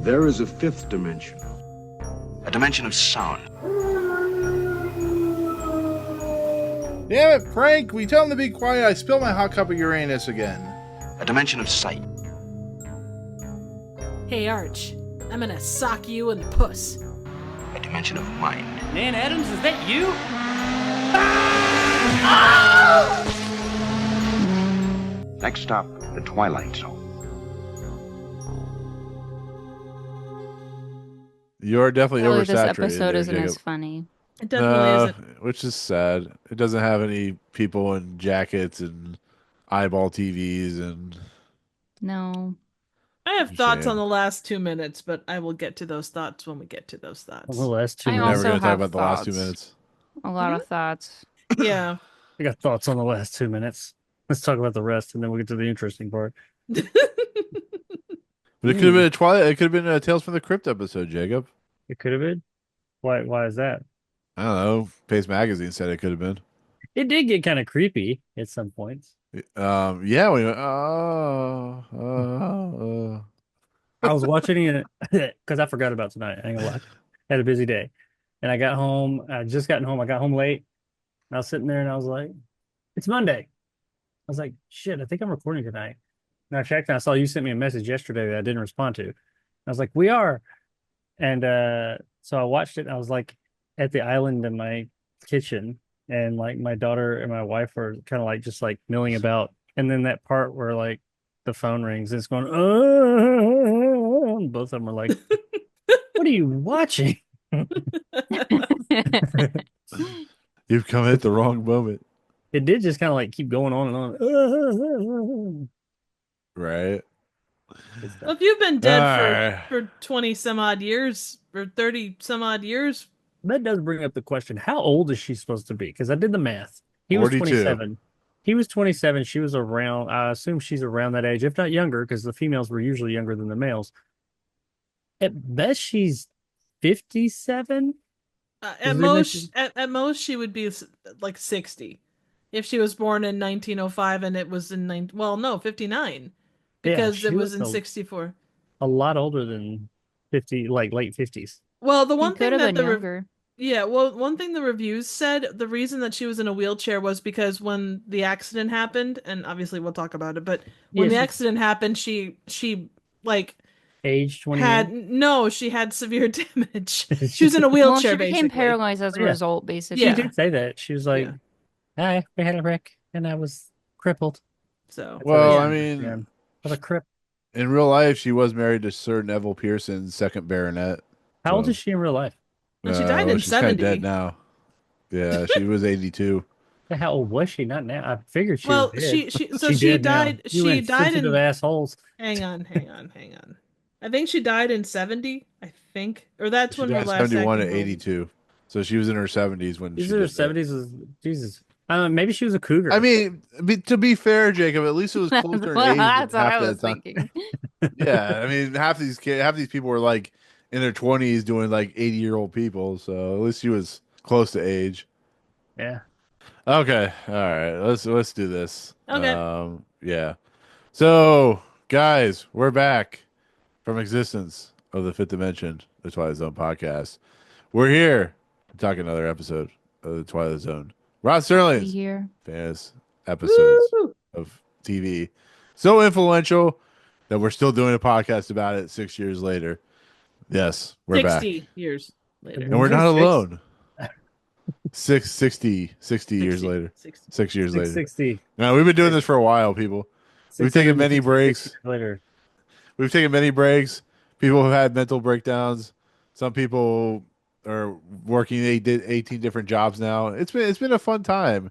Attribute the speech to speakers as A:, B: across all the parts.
A: There is a fifth dimension.
B: A dimension of sound.
C: Damn it, Frank! We tell him to be quiet. I spilled my hot cup of Uranus again.
B: A dimension of sight.
D: Hey, Arch. I'm gonna sock you in the puss.
B: A dimension of mind.
E: Nan Adams, is that you?
B: Next stop, the Twilight Zone.
C: You're definitely
F: Really,
C: oversaturated.
F: this episode
C: there,
F: isn't
C: Jacob.
F: as funny.
D: It definitely isn't.
C: Which is sad. It doesn't have any people in jackets and eyeball TVs and.
F: No.
D: I have
C: Shame.
D: thoughts on the last 2 minutes, but I will get to those thoughts when we get to those thoughts.
E: The last 2
F: I
C: We're
E: minutes.
C: never
F: also
C: going to talk
F: have
C: about the last 2
F: thoughts.
C: minutes.
F: A lot of thoughts.
D: Yeah.
E: I got thoughts on the last 2 minutes. Let's talk about the rest, and then we'll get to the interesting part.
C: But it could have been a Twilight. It could have been a Tales from the Crypt episode, Jacob.
E: It could have been. Why is that?
C: I don't know. Pace Magazine said it could have been.
E: It did get kind of creepy at some points.
C: Yeah. We went,
E: I was watching it because I forgot about tonight. I ain't gonna lie. Had a busy day. And I got home. I just gotten home. I got home late. And I was sitting there and I was like, it's Monday. I was like, shit, I think I'm recording tonight. And I checked and I saw you sent me a message yesterday that I didn't respond to. I was like, we are. And so I watched it and I was like at the island in my kitchen. And like my daughter and my wife were kind of like just like milling about. And then that part where like the phone rings and it's going, oh, and both of them are like, what are you watching?
C: You've come at the wrong moment.
E: It did just kind of like keep going on and on.
C: Right.
D: Well, if you've been dead
C: Alright.
D: for 20 some odd years, or 30 some odd years,
E: That does bring up the question, how old is she supposed to be? Because I did the math. He was
C: 42.
E: 27. He was 27. She was around, I assume she's around that age, if not younger, because the females were usually younger than the males. At best, she's 57.
D: at most she would be like 60. If she was born in 1905 and it was in 59, because
E: she
D: it was in
E: was
D: 64.
E: A lot older than 50, like late 50s.
D: Well, the
F: He
D: one thing
F: could have
D: that
F: been younger.
D: one thing the reviews said, the reason that she was in a wheelchair was because when the accident happened, and obviously we'll talk about it, but when the accident happened, she like
E: Age 20.
D: she had severe damage. She was in a wheelchair.
F: Well, she became
D: basically.
F: paralyzed as a
E: Yeah.
F: result, basically.
D: Yeah.
E: She did say that. She was like, hi, we had a wreck and I was crippled.
D: So
C: Well,
D: yeah.
C: I mean,
E: I was a crip.
C: in real life, she was married to Sir Neville Pearson, second baronet.
E: How old
C: So-
E: is she in real life?
D: And she died in
C: she's kinda
D: 70.
C: dead now. Yeah, she was 82.
E: How old was she? Not now. I figured she
D: Well,
E: was dead.
D: she
E: dead now.
D: died.
E: You
D: She died
E: insensitive
D: in.
E: assholes.
D: Hang on. I think she died in 70. I think, or that's
C: She
D: when her
C: died
D: last
C: 71
D: acting
C: at
D: role-
C: 82. So she was in her 70s when
E: These
C: she
E: are her
C: did that.
E: 70s. Jesus. Maybe she was a cougar.
C: I mean, to be fair, Jacob, at least it was closer in
F: Well,
C: age.
F: that's what
C: half
F: I
C: that
F: was
C: time.
F: thinking.
C: Yeah, I mean, half these people were like in their 20s doing like 80-year-old people. So at least she was close to age.
E: yeah.
C: Okay, all right, let's do this.
D: Okay.
C: Yeah. So, guys, we're back from existence of the Fifth Dimension, the Twilight Zone podcast. We're here to talk another episode of the Twilight Zone. Rod
F: Be
C: Serling's
F: here.
C: famous episodes
D: Woo!
C: of TV, so influential that we're still doing a podcast about it 6 years later. Yes, we're
D: 60
C: back,
D: years later.
C: and we're not
E: Six?
C: alone. 60 years later.
D: 60.
C: 6 years later.
E: 660.
C: No, we've been doing this for a while, people. We've taken many
E: 660
C: breaks.
E: later.
C: We've taken many breaks. People have had mental breakdowns. Some people are working 18 different jobs now. It's been a fun time,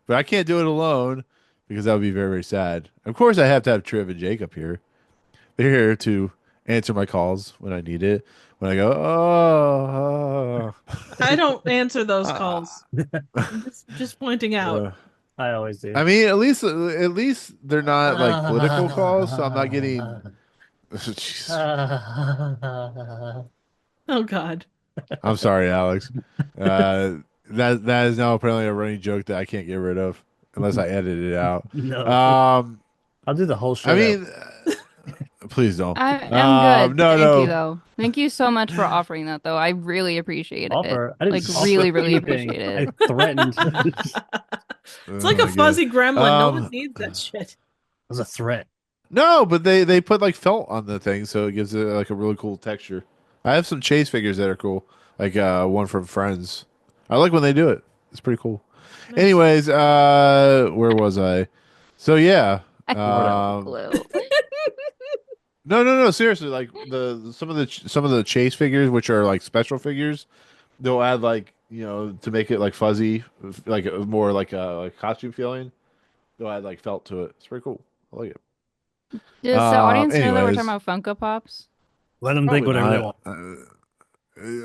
C: but I can't do it alone because that would be very, very sad. Of course, I have to have Triv and Jacob here. They're here to answer my calls when I need it. When I go,
D: I don't answer those calls. I'm just pointing out.
E: I always do.
C: I mean, at least they're not like political calls, so I'm not getting. Jeez.
D: Oh God.
C: I'm sorry, Alex. That is now apparently a running joke that I can't get rid of unless I edit it out.
E: No.
C: Um,
E: I'll do the whole show.
C: I mean, Please don't.
F: I'm good.
C: No,
F: Thank
C: no.
F: you, though. Thank you so much for offering that, though. I really appreciate it.
E: Offer. I didn't
F: Like,
E: offer
F: really, really
E: anything.
F: appreciate it.
E: I threatened.
D: It's like
C: Oh
D: a
C: my
D: fuzzy gremlin. No
E: Oh.
D: one needs that shit.
E: was a threat.
C: No, but they put like felt on the thing, so it gives it like a really cool texture. I have some Chase figures that are cool, like one from Friends. I like when they do it. It's pretty cool.
D: Nice.
C: Anyways, where was I? So yeah,
F: I have no
C: um,
F: clue.
C: no. Seriously, like some of the Chase figures, which are like special figures, they'll add like to make it like fuzzy, like more like a like costume feeling. They'll add like felt to it. It's pretty cool. I like it.
F: Does the audience know that we're
C: Anyways.
F: talking about Funko Pops?
E: Let them think
C: Probably
E: whatever they
C: not.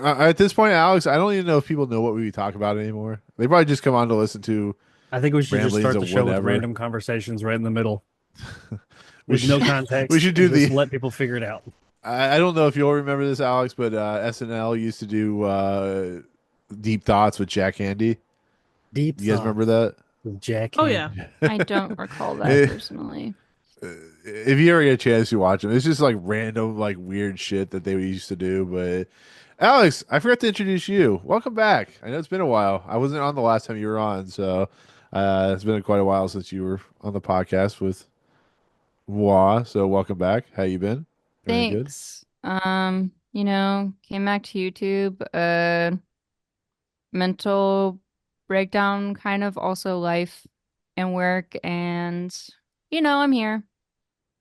E: want.
C: At this point, Alex, I don't even know if people know what we talk about anymore. They probably just come on to listen to.
E: I think we should just
C: Ramblings
E: start the
C: of
E: show
C: whatever.
E: with random conversations right in the middle.
C: We
E: With no
C: should-
E: context.
C: we should do
E: and just
C: the-
E: let people figure it out.
C: I don't know if you'll remember this, Alex, but SNL used to do Deep Thoughts with Jack Handy.
E: Deep
C: You guys
E: Thoughts
C: remember that?
E: with Jack.
D: Oh,
E: Handy.
D: yeah.
F: I don't recall that
C: Eh.
F: personally.
C: If you ever get a chance to watch them, it's just like random, like weird shit that they used to do. But Alex, I forgot to introduce you. Welcome back. I know it's been a while. I wasn't on the last time you were on, so it's been quite a while since you were on the podcast with Wah. So welcome back. How you been? Everything good?
F: Thanks. Came back to YouTube. Mental breakdown, kind of also life and work, and I'm here.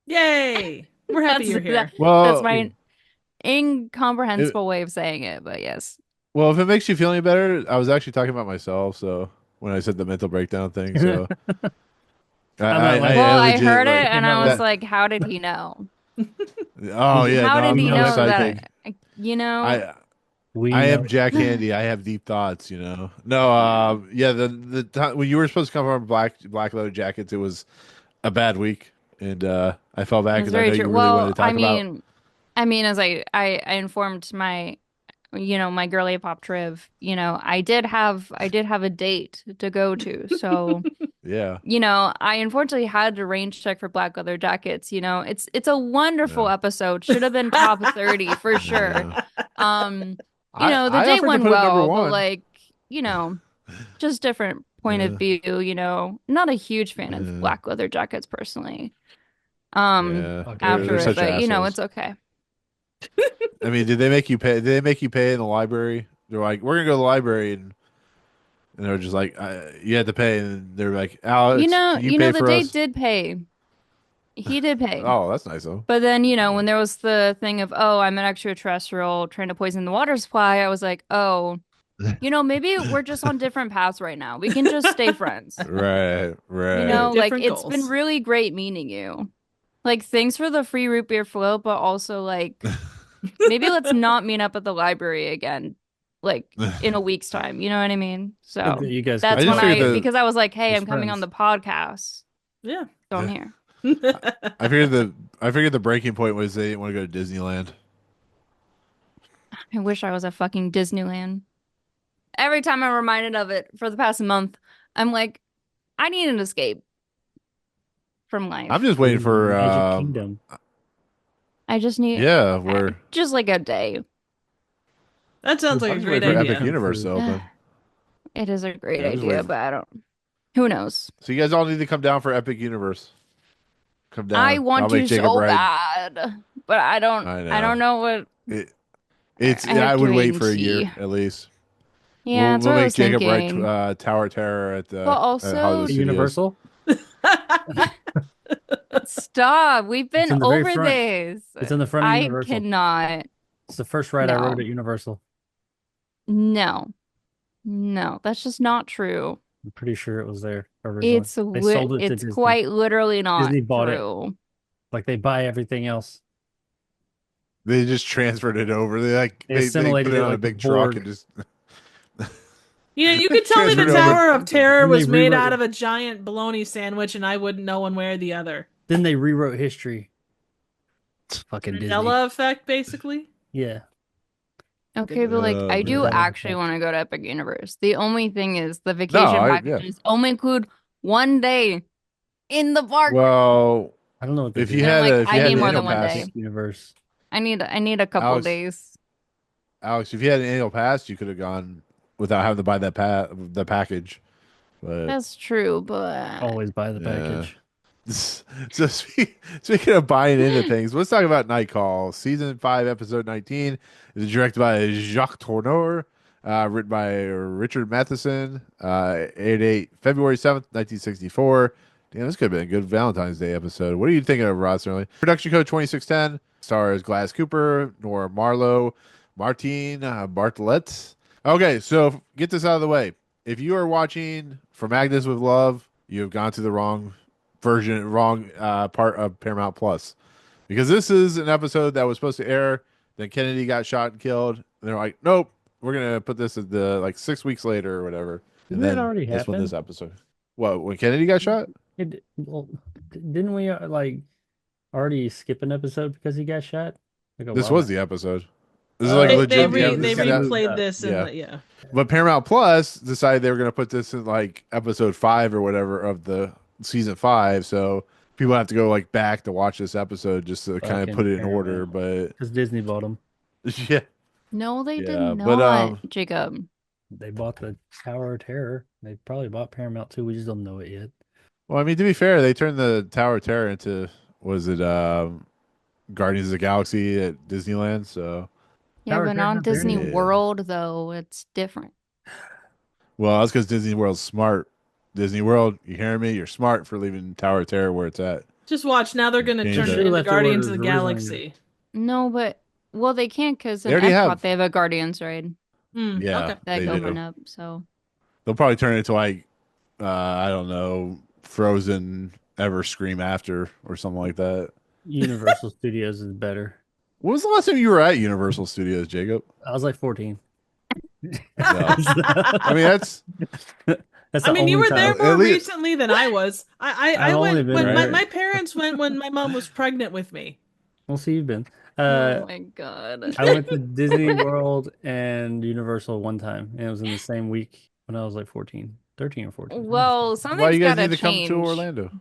D: Yay! We're happy you're here.
F: That's
C: Well,
F: my incomprehensible way of saying it, but yes.
C: well, if it makes you feel any better, I was actually talking about myself. So when I said the mental breakdown thing, so
F: I
C: legit,
F: heard
C: like,
F: it and I was
C: that-
F: like, how did he know?
C: oh yeah,
F: How
C: no,
F: did he
C: I'm
F: know
C: psychic.
F: that?
C: I am Jack Handy. I have deep thoughts, No, yeah. The time when you were supposed to come on black leather jackets, it was a bad week, and I fell back
F: It's
C: because I know
F: very
C: you
F: true.
C: really
F: Well,
C: wanted to talk about.
F: I mean, as I informed my, my girly pop triv, I did have a date to go to, so.
C: Yeah,
F: I unfortunately had to range check for black leather jackets. It's a wonderful
C: Yeah.
F: episode. Should have been top 30 for sure.
C: Yeah.
F: The
C: I
F: date
C: offered to
F: went
C: put it number
F: well,
C: one.
F: but like, just different point of view, Not a huge fan
C: Yeah.
F: of black leather jackets personally.
C: Yeah,
F: After
C: they're
F: it,
C: such
F: but
C: assholes.
F: it's okay.
C: I mean, did they make you pay? Did they make you pay in the library? They're like, we're gonna go to the library, and they're just like, you had to pay, and they're like, Alex, can you pay
F: The
C: for
F: date
C: us?
F: did pay. He did pay.
C: Oh, that's nice though.
F: But then, when there was the thing of, oh, I'm an extraterrestrial trying to poison the water supply, I was like, oh, maybe we're just on different paths right now. We can just stay friends.
C: Right.
F: Like
D: Different
F: it's
D: goals.
F: been really great meeting you. Like, thanks for the free root beer float, but also like maybe let's not meet up at the librry again, like in a week's time. You know what I mean? So
E: You guys.
F: that's
C: I just
F: when
C: figured that-
F: because I was like, hey,
E: As
F: I'm coming on
E: friends.
F: the podcast.
D: Yeah.
F: So I'm here.
C: I figured the breaking point was they didn't want to go to Disneyland.
F: I wish I was at fucking Disneyland. Every time I'm reminded of it for the past month, I'm like, I need an escape from life.
C: I'm just waiting for
E: Magic Kingdom.
F: I just need
C: we're
F: just like a day.
D: That sounds like
C: I'm
D: a
C: just
D: great
C: waiting for
D: idea.
C: Epic Universe to open.
F: It is a great
C: Yeah, I'm just
F: idea,
C: waiting.
F: but I don't. Who knows?
C: So you guys all need to come down for Epic Universe. Come down.
F: I want
C: I'll make
F: to
C: Jacob
F: so
C: ride.
F: bad, but I don't. I don't know what.
C: It's
F: I have
C: I
F: to
C: would
F: wait
C: wait
F: and
C: for a
F: see.
C: year at least.
F: Yeah, that's
C: we'll
F: what I
C: make
F: was
C: Jacob
F: thinking.
C: write Tower of Terror at the
F: But also-
C: at Hollywood Studios.
E: Universal.
F: Stop. We've been
E: in the very
F: over
E: front.
F: this.
E: It's in the front of
F: I
E: Universal.
F: cannot.
E: It's the first ride I
F: No.
E: rode at Universal.
F: No, that's just not true.
E: I'm pretty sure it was there originally.
F: It's
E: They sold it to
F: it's
E: Disney.
F: quite literally not
E: Disney bought it.
F: true.
E: Like they buy everything else.
C: They just transferred it over. They
E: They
C: put
E: assimilated
C: it
E: it
C: on a
E: like the
C: big truck
E: Borg.
C: and just.
D: You could tell me the
C: Transferred over.
D: Tower of Terror
E: And they
D: was made
E: rewrote
D: out
E: it.
D: of a giant bologna sandwich, and I wouldn't know one way or the other.
E: Then they rewrote history. Fucking Disney.
D: Mandela effect, basically.
E: Yeah.
F: Okay, but like I do
C: man.
F: actually want to go to Epic Universe. The only thing is the vacation
C: yeah.
F: packages only include one day in the park.
C: Well,
E: I don't know what
C: If
E: they
C: you
E: do.
C: had
F: like,
C: a, if
F: I
C: you had
F: need
C: an
F: more
C: annual
F: than one
C: pass,
F: day.
E: Universe.
F: I need a couple
C: Alex,
F: days.
C: Alex, if you had an annual pass, you could have gone without having to buy the package. But
F: That's true, but
E: Always buy the
C: yeah.
E: package.
C: So speaking of buying into things, let's talk about Night Call. Season 5, episode 19 is directed by Jacques Tourneur, written by Richard Matheson, aired February 7th, 1964. Damn, this could have been a good Valentine's Day episode. What are you thinking of, Rod Serling? Production code 2610. Stars Gladys Cooper, Nora Marlowe, Martine, Bartlett. Okay, so get this out of the way. If you are watching For Magnus with Love, you have gone to the wrong part of Paramount Plus, because this is an episode that was supposed to air. Then Kennedy got shot and killed. And they're like, nope, we're gonna put this at the like 6 weeks later or whatever.
E: Didn't
C: And
E: that
C: then
E: already
C: that's when
E: happen?
C: this episode. What, when Kennedy got shot?
E: Well, didn't we like already skip an episode because he got shot? Like a
C: This
E: while
C: was
E: back.
C: the episode. This is like
D: They
C: legit.
D: they
E: got moved
D: replayed
E: up.
D: this and yeah.
C: But Paramount Plus decided they were going to put this in like episode 5 or whatever of the season 5. So people have to go like back to watch this episode just to kind of
E: Fucking
C: put it in order.
E: Paramount.
C: But
E: Because Disney bought them.
C: yeah,
F: no, they did
C: Yeah,
F: not,
C: but,
F: Jacob.
E: They bought the Tower of Terror. They probably bought Paramount too. We just don't know it yet.
C: well, I mean, to be fair, they turned the Tower of Terror into, was it Guardians of the Galaxy at Disneyland? So,
F: Yeah,
E: Tower
F: but
E: of
F: not
E: Terror's
F: Disney
C: there.
F: World though. It's different.
C: well, that's because Disney World's smart. Disney World, you hearing me? You're smart for leaving Tower of Terror where it's at.
D: Just watch. Now they're gonna
C: Change
D: turn
C: it.
D: it
E: Should've
D: into
E: left the
D: Guardians of
E: orders
D: the
E: originally.
D: Galaxy.
F: No, but well, they can't because in
C: They already
F: Epcot
C: have.
F: they have a Guardians ride
C: Yeah,
D: Okay.
F: that
C: they
F: open
C: do.
F: up. So
C: They'll probably turn it into like I don't know, Frozen Ever Scream After or something like that.
E: Universal Studios is better.
C: When was the last time you were at Universal Studios, Jacob?
E: I was like 14.
C: No. I mean, that's
E: That's
D: I
E: the
D: mean, you
E: only
D: were there
E: time.
D: more
C: At least-
D: recently than I was. I
E: I've only
D: went
E: been
D: when
C: there.
D: my parents went when my mom was pregnant with me.
E: We'll see you've been.
F: oh my god.
E: I went to Disney World and Universal one time, and it was in the same week when I was like 14, 13 or 14.
F: Well,
C: why
F: something's
C: you guys
F: gotta
C: need to
F: change.
C: come to Orlando.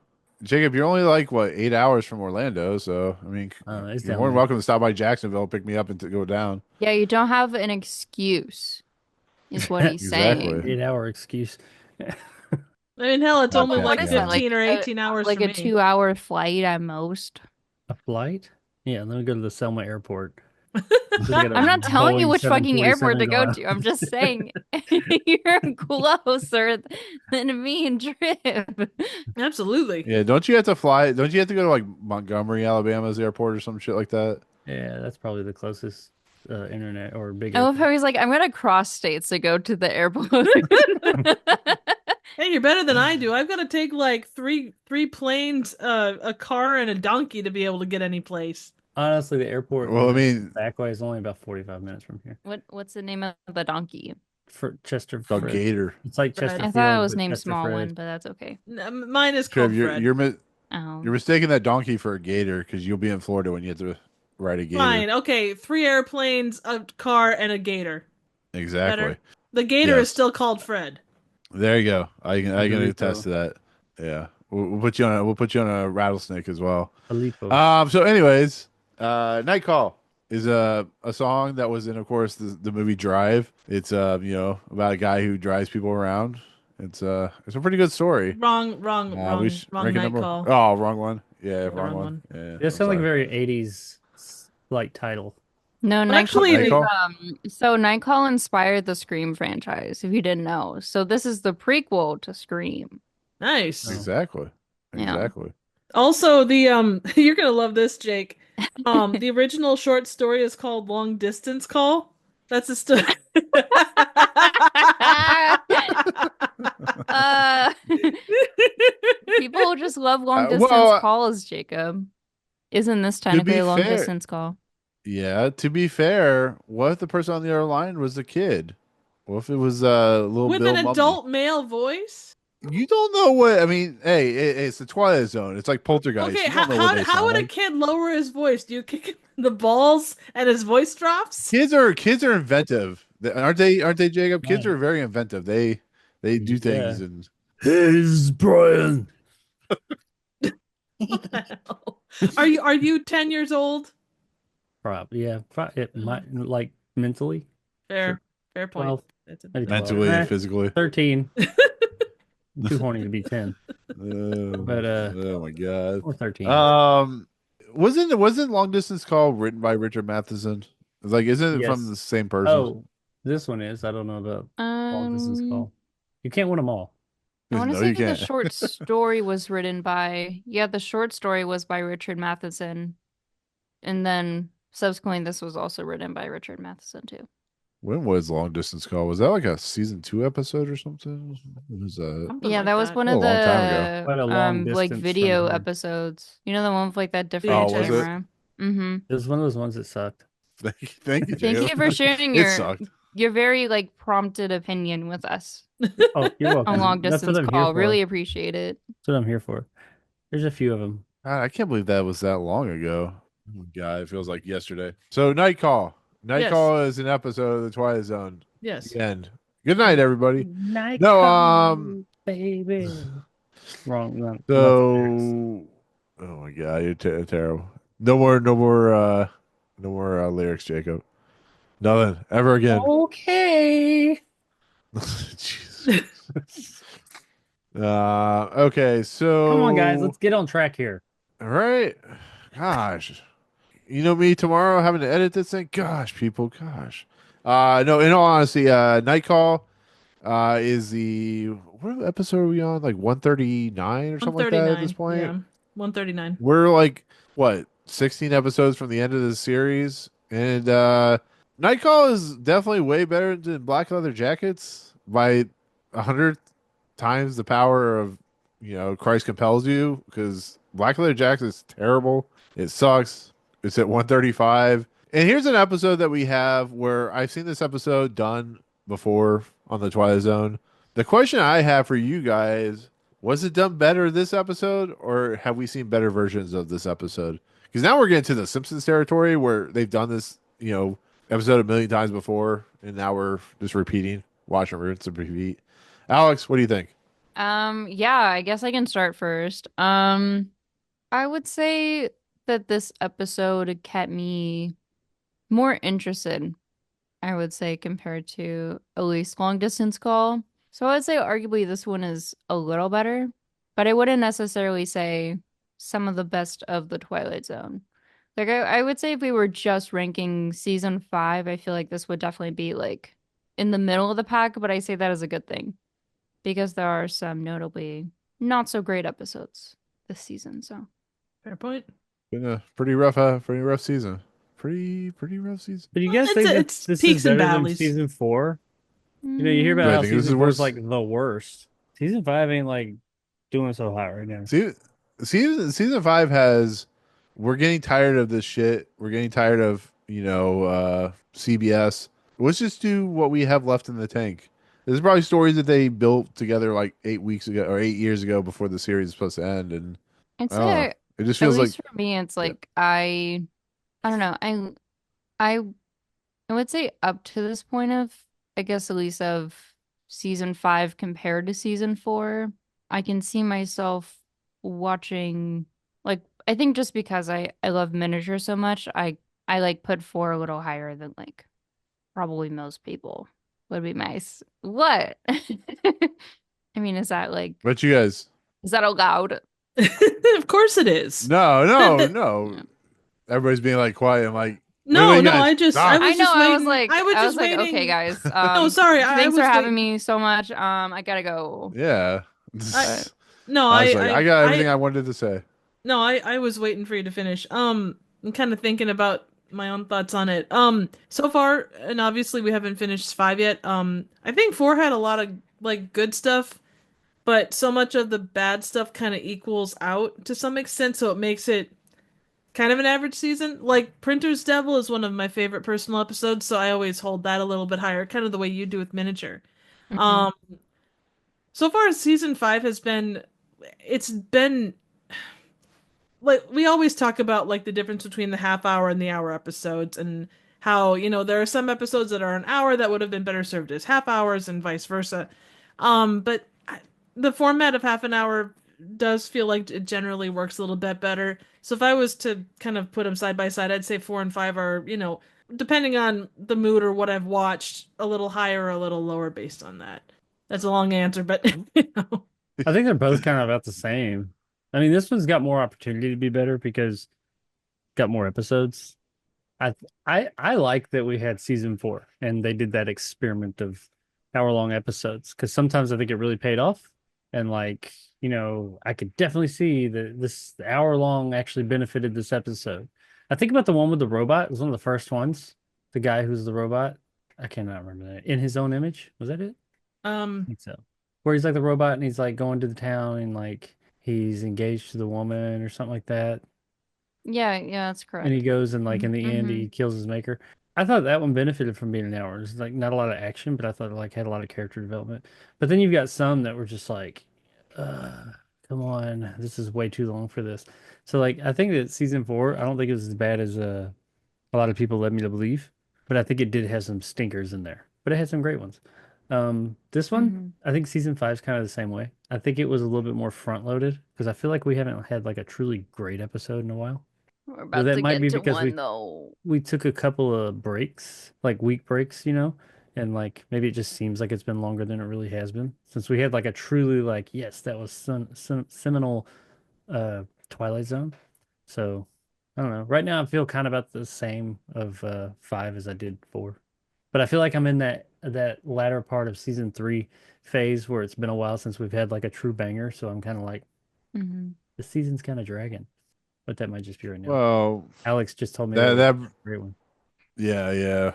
C: Jacob, you're only like what 8 hours from Orlando, so I mean,
E: It's
C: you're
E: down
C: more than
E: there.
C: welcome to stop by Jacksonville, pick me up, and to go down.
F: Yeah, you don't have an excuse, is what he's
C: Exactly.
F: saying.
E: 8-hour excuse.
D: I mean, hell, it's
C: Oh,
D: only
C: but
D: like
C: what is that,
D: 15 or 18 hours
F: Like
D: for
F: a
D: me.
F: 2-hour flight at most.
E: A flight? Yeah, let me go to the Selma Airport.
F: I'm not telling you
E: Boeing
F: which fucking airport to
E: 747
F: go
E: go
F: to. I'm just saying you're closer than me and Trip.
D: Absolutely.
C: Yeah, don't you have to fly? Don't you have to go to like Montgomery, Alabama's airport or some shit like that?
E: Yeah, that's probably the closest internet or big
F: I love
E: airport.
F: how he's like, I'm gonna cross states to go to the airport.
D: Hey, you're better than I do. I've got to take like three planes, a car, and a donkey to be able to get any place.
E: Honestly, the airport
C: Well, I mean,
E: back way is only about 45 minutes from here.
F: What's the name of the donkey?
E: For Chester
C: called
E: Fred.
C: Gator.
E: It's like
D: Fred.
E: Chester.
F: I thought it was
E: but
F: named
E: Chester
F: Small
E: Fred.
F: One, but that's okay.
D: Mine is called
C: Trev,
D: Fred.
F: Oh.
C: you're mistaking that donkey for a gator because you'll be in Florida when you have to ride a gator.
D: Fine. Okay, 3 airplanes, a car, and a gator.
C: Exactly.
D: Better. The gator is
C: Yes.
D: still called Fred.
C: There you go. I can
E: Filippo.
C: attest to that. Yeah, we'll put you on a rattlesnake as well.
E: Filippo.
C: So anyways, Night Call is a song that was in, of course, the movie Drive. It's about a guy who drives people around. It's a pretty good story.
D: Wrong
C: We should
D: night
C: rank it number-
D: call.
C: Oh, wrong one. Yeah,
D: The
C: wrong
D: wrong
C: one.
D: one.
C: Yeah,
E: It sounds like a very 80s like title.
F: No,
D: Well,
F: Nightcall.
D: actually,
F: So Nightcall inspired the Scream franchise, if you didn't know. So this is the prequel to Scream.
D: Nice.
C: exactly.
F: Yeah.
C: Exactly.
D: Also, the you're gonna love this, Jake. The original short story is called Long Distance Call. That's a story.
F: People just love long
C: well,
F: distance calls, Jacob. Isn't this technically
C: be
F: a long
C: fair-
F: distance call?
C: Yeah, to be fair, what if the person on the other line was a kid? What if it was a little
D: With
C: Bill
D: an
C: Mumby?
D: adult male voice.
C: You don't know what I mean. Hey, it's the Twilight Zone. It's like Poltergeist.
D: Okay,
C: You don't know what they
D: how would a
C: sound like.
D: kid lower his voice? Do you kick him in the balls and his voice drops?
C: Kids are inventive, aren't they? Aren't they, Jacob? Kids
E: Right.
C: are very inventive. They do things
E: Yeah.
C: and
E: Hey, this is Brian.
D: What the hell? Are you 10 years old?
E: Probably, yeah. It might, like, mentally.
D: Fair.
E: Sure.
D: Fair point.
E: 12,
D: That's a
E: maybe
D: big
E: 12.
C: Mentally and
E: Eh,
C: physically.
E: 13. I'm too horny to be 10, but
C: Oh my god.
E: or 13.
C: Wasn't Long Distance Call written by Richard Matheson? It's like, isn't it from
E: Yes.
C: the same person?
E: Oh, this one is. I don't know the long distance
F: Um,
E: call. You can't win them all.
F: I want to
C: No,
F: say
C: you
F: that the
C: can't.
F: short story was written by, yeah, the short story was by Richard Matheson. And then subsequently, this was also written by Richard Matheson too.
C: When was Long Distance Call? Was that like a season 2 episode or something? What was that?
D: Something
F: Yeah,
D: like
F: that was one of
C: Oh, a long time ago.
E: Quite a
F: the
E: long
F: like
E: distance
F: video
E: from here.
F: episodes. You know, the one with like that different
C: Oh, was it?
F: camera. Mm-hmm.
E: It was one of those ones that sucked.
C: Thank you,
F: Thank
C: Jacob.
F: you for sharing
C: It sucked.
F: your very like prompted opinion with us
E: Oh, you're welcome.
F: on long
E: That's what
F: distance
E: I'm here
F: call.
E: for.
F: Really appreciate it.
E: That's what I'm here for. There's a few of them.
C: God, I can't believe that was that long ago. Oh my God, it feels like yesterday. So, Night Call. Night
D: Yes.
C: Call is an episode of the Twilight Zone.
D: Yes.
C: The end. Good night, everybody.
E: Night
C: No,
E: call, baby. Wrong. Not the lyrics.
C: So, oh my God, you're terrible. No more lyrics, Jacob. Nothing ever again.
E: Okay.
C: Jesus. Okay, so
E: Come on, guys. Let's get on track here.
C: all right. Gosh, you know me tomorrow having to edit this thing. Gosh, people. Gosh. No. In all honesty, Night Call, is what episode are we on? Like 139 or something like that at this
D: 139.
C: point.
D: Yeah. 139.
C: We're like what 16 episodes from the end of the series, and Night Call is definitely way better than Black Leather Jackets by 100 times the power of Christ compels you, because Black Leather Jackets is terrible. It sucks. It's at 135. And here's an episode that we have where I've seen this episode done before on the Twilight Zone. The question I have for you guys: was it done better this episode, or have we seen better versions of this episode? Because now we're getting to the Simpsons territory where they've done this, episode a million times before, and now we're just repeating, watching, rinse, and repeat. Alex, what do you think?
F: Yeah, I guess I can start first. I would say that this episode kept me more interested, I would say, compared to at least Long Distance Call. So I would say arguably this one is a little better, but I wouldn't necessarily say some of the best of the Twilight Zone. Like I would say if we were just ranking season 5, I feel like this would definitely be like in the middle of the pack, but I say that as a good thing because there are some notably not so great episodes this season. So
D: Fair point.
C: Been a pretty rough season. Pretty rough season.
E: But you guys
D: It's-
E: think that
D: it's
E: this
D: peaks
E: is
D: and
E: better than
D: valleys.
E: season 4? You know, you hear
C: Do I
E: about how
C: think this is
E: season 4
C: worse?
E: is like the worst. Season 5 ain't like doing so hot right now.
C: Season 5 has. We're getting tired of this shit. We're getting tired of CBS. Let's just do what we have left in the tank. This is probably stories that they built together like 8 weeks ago or 8 years ago before the series is supposed to end, and
F: I'd
C: I don't know.
F: say
C: It just
F: at
C: feels like
F: least for me, it's like I don't know. I would say up to this point of, I guess at least of season 5 compared to season 4, I can see myself watching, like, I think just because I love miniature so much, I like put 4 a little higher than like probably most people would be nice. What? I mean, is that like,
C: But you guys,
F: is that allowed?
D: Of course it is.
C: no. Everybody's being like quiet. I'm like,
D: No,
C: you
D: no,
C: guys
D: I just,
C: stop.
D: I was
F: I know.
D: just
F: I was
D: waiting.
F: like,
D: I was just
F: like,
D: waiting.
F: okay, guys.
D: No, sorry. I
F: Thanks
D: was
F: for having
D: waiting.
F: me so much. I gotta go.
C: Yeah.
D: No,
C: I was like, I got everything I wanted to say.
D: No, I was waiting for you to finish. I'm kind of thinking about my own thoughts on it. So far, and obviously we haven't finished 5 yet. I think 4 had a lot of like good stuff, but so much of the bad stuff kind of equals out to some extent, so it makes it kind of an average season. Like Printer's Devil is one of my favorite personal episodes, so I always hold that a little bit higher, kind of the way you do with Miniature.
F: Mhm.
D: So far season 5 has been, it's been like we always talk about like the difference between the half hour and the hour episodes, and how there are some episodes that are an hour that would have been better served as half hours and vice versa. But the format of half an hour does feel like it generally works a little bit better. So if I was to kind of put them side by side, I'd say 4 and 5 are, depending on the mood or what I've watched, a little higher or a little lower based on that. That's a long answer, but
E: I think they're both kind of about the same. I mean, this one's got more opportunity to be better because it's got more episodes. I like that we had season 4 and they did that experiment of hour-long episodes because sometimes I think it really paid off. And like, I could definitely see that this hour-long actually benefited this episode. I think about the one with the robot. It was one of the first ones. The guy who's the robot. I cannot remember that. In his own image. Was that it? I think so. Where he's like the robot and he's like going to the town and like he's engaged to the woman or something like that.
F: Yeah, that's
E: And he
F: correct.
E: goes and like in the end
F: Mm-hmm.
E: he kills his maker. I thought that one benefited from being an hour. It's like not a lot of action, but I thought it like had a lot of character development. But then you've got some that were just like, come on, this is way too long for this. So like I think that season 4, I don't think it was as bad as a lot of people led me to believe, but I think it did have some stinkers in there. But it had some great ones. This one,
F: Mm-hmm.
E: I think season 5 is kind of the same way. I think it was a little bit more front loaded because I feel like we haven't had like a truly great episode in a while.
F: We're
E: But
F: about
E: that
F: to
E: might
F: get
E: be
F: to
E: because
F: one though.
E: we took a couple of breaks, like week breaks, and like maybe it just seems like it's been longer than it really has been since we had like a truly like yes, that was some seminal Twilight Zone. So I don't know. Right now I feel kind of about the same of 5 as I did 4. But I feel like I'm in that latter part of season 3 phase where it's been a while since we've had like a true banger, so I'm kind of like
F: Mm-hmm.
E: the season's kind of dragging. But that might just be right now.
C: Well,
E: Alex just told me
C: that
E: that
C: that
E: great one.
C: yeah, yeah.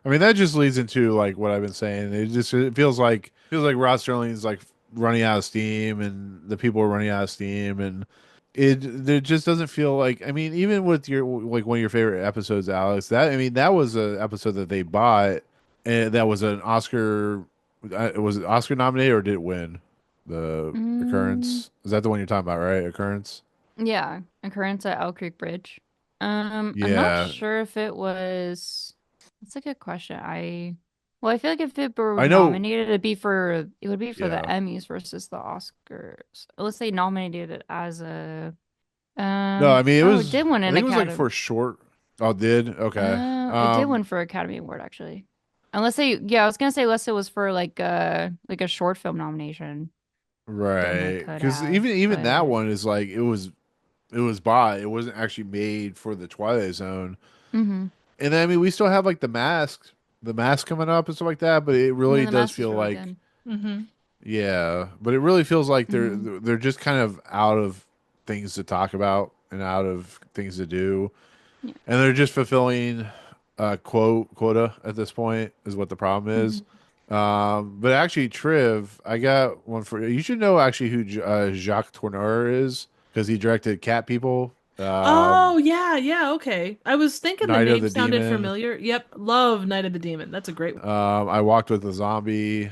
C: I mean that just leads into like what I've been saying. It feels like Rod Serling is like running out of steam, and the people are running out of steam, and it just doesn't feel like. I mean, even with your like one of your favorite episodes, Alex. That was an episode that they bought, and that was an Oscar. Was it Oscar nominated or did it win? The
F: Mm,
C: Occurrence, is that the one you're talking about, right? Occurrence.
F: yeah, occurrence at Owl Creek Bridge. I'm not
C: Yeah,
F: sure if it was. That's a good question. Well, I feel like if it were
C: I know.
F: nominated, it would be for the
C: Yeah.
F: Emmys versus the Oscars. Let's say nominated it as a
C: No, I mean it
F: oh, it
C: was.
F: did win
C: I
F: an
C: think it was like
F: Academy.
C: for a short. Oh, did okay.
F: It did win for Academy Award actually. Unless they, yeah, I was gonna say unless it was for like a short film nomination, then they
C: Right,
F: could
C: because
F: have.
C: even that
F: But
C: one is like it was bought. It wasn't actually made for the Twilight Zone.
F: mm-hmm.
C: And then, I mean, we still have like the mask coming up and stuff like that. But it
F: Yeah,
C: really
F: the
C: does
F: mask is
C: feel
F: really
C: like,
F: good.
D: mm-hmm.
C: yeah. But it really feels like they're
F: Mm-hmm.
C: they're just kind of out of things to talk about and out of things to do,
F: Yeah.
C: and they're just fulfilling quota at this point is what the problem is.
F: Mm-hmm.
C: But actually, Triv, I got one for you. You should know actually who Jacques Tourneur is because he directed Cat People,
D: Oh, yeah, yeah, okay. I was thinking the
C: Night of
D: name
C: the
D: sounded
C: Demon.
D: familiar. Yep, love Night of the Demon. That's a great one.
C: I Walked with the Zombie,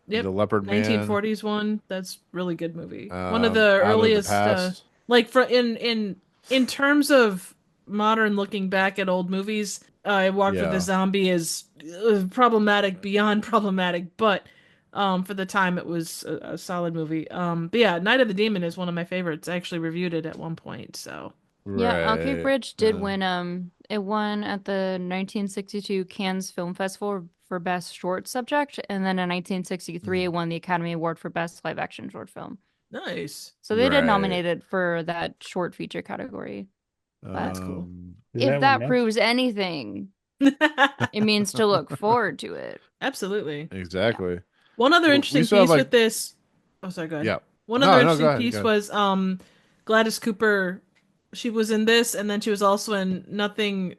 C: The
D: Yep,
C: Leopard Man,
D: 1940s one. That's really good movie. One of the
C: Out of the
D: earliest
C: Past.
D: like for in terms of modern looking back at old movies, I Walked with a
C: Yeah,
D: Zombie is problematic beyond problematic, but for the time it was a solid movie. But yeah, Night of the Demon is one of my favorites. I actually reviewed it at one point, so
F: Yeah, Owl Creek
C: right.
F: Bridge did win. It won at the 1962 Cannes Film Festival for Best Short Subject, and then in 1963 it won the Academy Award for Best Live Action Short Film.
D: nice.
F: So they did
C: Right.
F: nominate it for that short feature category. But
D: That's cool.
E: Is
F: if
E: that one
F: that
E: next?
F: proves anything, it means to look forward to it.
D: Absolutely.
F: Yeah.
C: Exactly.
D: One other
C: We
D: interesting
C: still have
D: piece
C: like,
D: with this. Oh, sorry, go ahead.
C: yeah.
D: One other
C: No, go
D: interesting
C: ahead. Go
D: piece
C: ahead.
D: was Gladys Cooper. She was in this, and then she was also in Nothing.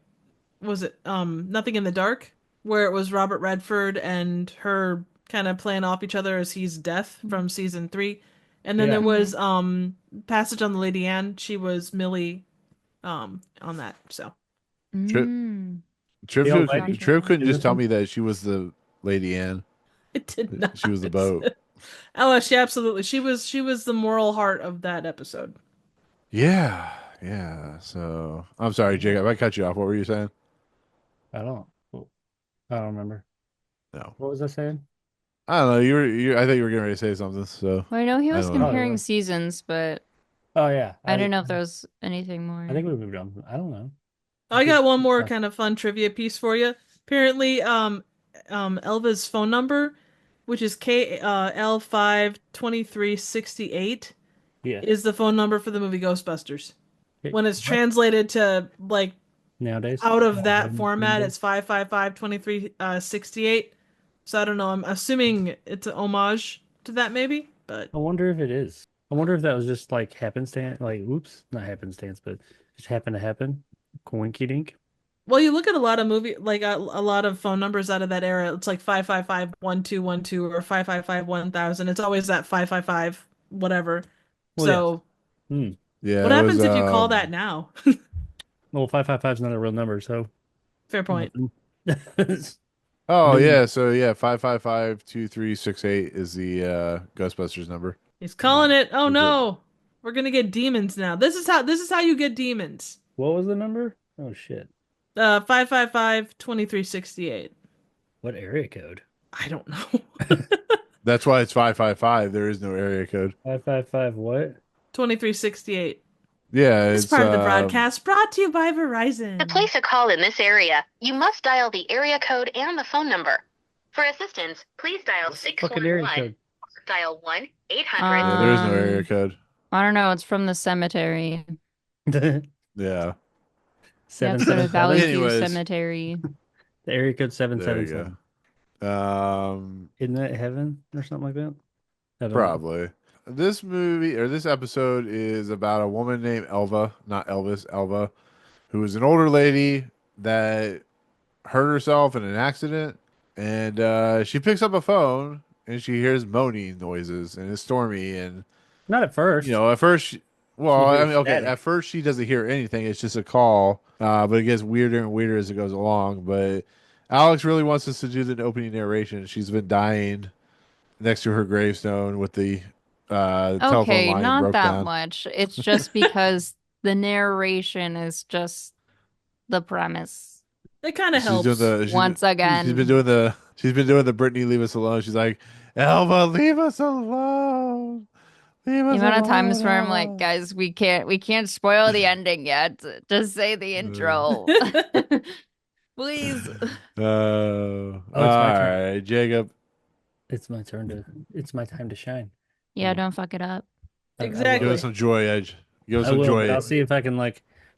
D: Was it Nothing in the Dark, where it was Robert Redford and her kind of playing off each other as he's Death from season 3. And then there
E: Yeah.
D: was Passage on the Lady Anne. She was Millie on that. So
C: Tri-
F: Mm,
E: The old lady.
F: gotcha.
C: Triv couldn't
E: Is
C: just
E: this
C: tell
E: one?
C: me that she was the Lady Anne.
D: it did
C: She was the
D: not.
C: boat.
D: Oh, she absolutely. She was the moral heart of that episode.
C: Yeah. Yeah. So I'm sorry, Jacob. I cut you off. What were you saying?
E: I don't. I don't remember.
C: No.
E: What was I saying?
C: I don't know. I think you were getting ready to say something. So
F: Well, I know he
C: I
F: was
C: don't know.
F: comparing
E: yeah.
F: seasons, but
E: Oh yeah.
F: I didn't know if there was anything more.
E: I think we moved on. I don't know.
D: I got one more kind of fun trivia piece for you. Apparently, Elva's phone number, which is KL52368,
E: Yeah.
D: is the phone number for the movie Ghostbusters. When it's
E: What?
D: translated to like
E: Nowadays.
D: out of
E: Oh,
D: that
E: then-
D: format, it's 555-2368. So I don't know. I'm assuming it's an homage to that, maybe. But
E: I wonder if it is. I wonder if that was just like happenstance, like oops, not happenstance, but just happened to happen. Coinky dink.
D: well, you look at a lot of movie, like a lot of phone numbers out of that era. It's like 555-1212 or 555-1000. It's always that 555 whatever.
E: Well, yeah.
D: So
C: Yeah.
D: what
C: it
D: happens
C: was,
D: if you call that now?
E: Well, 555 is not a real number, so
D: Fair point.
C: Oh
E: Maybe.
C: yeah. So yeah, 555-2368 is the Ghostbusters number.
D: He's calling it. Oh
C: Is it-
D: no, we're gonna get demons now. This is how you get demons.
E: What was the number? Oh shit.
D: 555-2368.
E: What area code?
D: I don't know.
C: That's why it's 555. There is no area code.
E: 555 what?
D: 2368.
C: Yeah,
D: This
C: it's
D: part of the broadcast brought to you by Verizon.
A: To place a call in this area, you must dial the area code and the phone number. For assistance, please dial
E: Fucking area
A: 611.
E: code.
A: Dial 1-800.
C: Yeah, there is no area
F: Um,
C: code.
F: I don't know. It's from the cemetery.
C: Yeah.
F: You have to go to
E: 777.
F: Valley View
C: Anyways.
F: Cemetery.
E: The area code
C: There you
E: 777.
C: go.
E: Isn't that heaven or something like that? I don't know.
C: Probably. This movie or this episode is about a woman named Elva, not Elvis, Elva, who is an older lady that hurt herself in an accident. And she picks up a phone and she hears moaning noises and it's stormy. And,
E: Not at first.
C: at first, well,
E: She
C: I
E: hears
C: mean, okay,
E: static.
C: at first she doesn't hear anything. It's just a call. But it gets weirder and weirder as it goes along. But Alex really wants us to do the opening narration. She's been dying next to her gravestone with the telephone
F: Okay,
C: line
F: not
C: broke
F: that
C: down.
F: much. It's just because the narration is just the premise.
D: It kind of
C: She's
D: helps.
C: doing the she's
F: Once
C: been-
F: again.
C: She's been doing the Britney leave us alone. She's like, Elva, leave us alone. Leave
F: The
C: us
F: amount of times where I'm
C: alone."
F: like, guys, we can't spoil the ending yet. Just say the intro. Please.
C: All
E: my turn.
C: right, Jacob.
E: It's my time to shine.
F: Yeah, don't fuck it up.
E: I will.
D: Exactly.
C: Give us some joy, Edge. Give us
E: I
C: some
E: will,
C: joy.
E: but I'll see if I can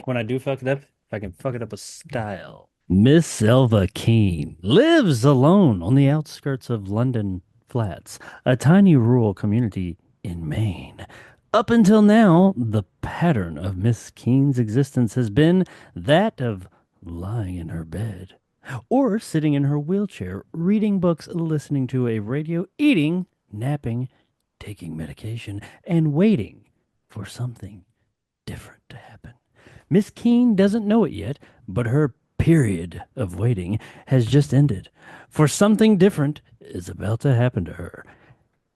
E: when I do fuck it up, if I can fuck it up with style. Miss Elva Keane lives alone on the outskirts of London Flats, a tiny rural community in Maine. Up until now, the pattern of Miss Keane's existence has been that of lying in her bed, or sitting in her wheelchair, reading books, listening to a radio, eating, napping, taking medication, and waiting for something different to happen. Miss Keene doesn't know it yet, but her period of waiting has just ended, for something different is about to happen to her.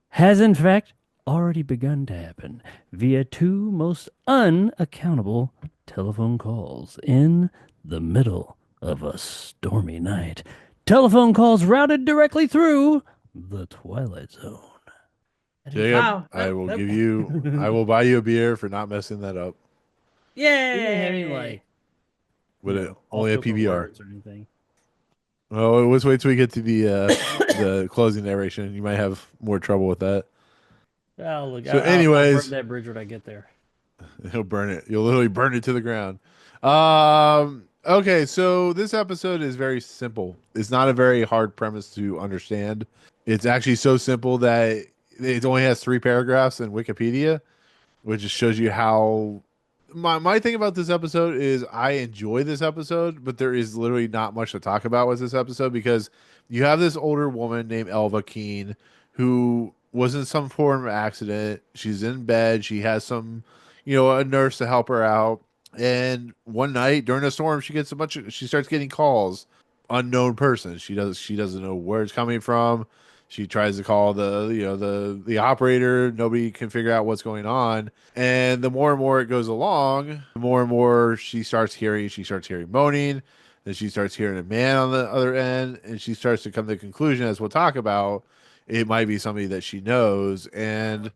E: Has, in fact, already begun to happen via two most unaccountable telephone calls in the middle of a stormy night. Telephone calls routed directly through the Twilight Zone.
C: Jacob,
D: Wow.
C: I will buy you a beer for not messing that up.
D: Yay!
C: With it only a PBR.
E: Or anything.
C: Well, let's wait till we get to the closing narration. You might have more trouble with that.
E: Oh, look,
C: So
E: I'll
C: anyways-
E: burn that bridge when I get there.
C: He'll burn it. You'll literally burn it to the ground. Okay, so this episode is very simple. It's not a very hard premise to understand. It's actually so simple that it only has 3 paragraphs in Wikipedia, which just shows you how. My thing about this episode is I enjoy this episode, but there is literally not much to talk about with this episode because you have this older woman named Elva Keene who was in some form of accident. She's in bed. She has some, a nurse to help her out. And one night during a storm, she starts getting calls. Unknown person. She doesn't know where it's coming from. She tries to call the operator. Nobody can figure out what's going on. And the more and more it goes along, the more and more she starts hearing moaning. Then she starts hearing a man on the other end, and she starts to come to the conclusion, as we'll talk about, it might be somebody that she knows. And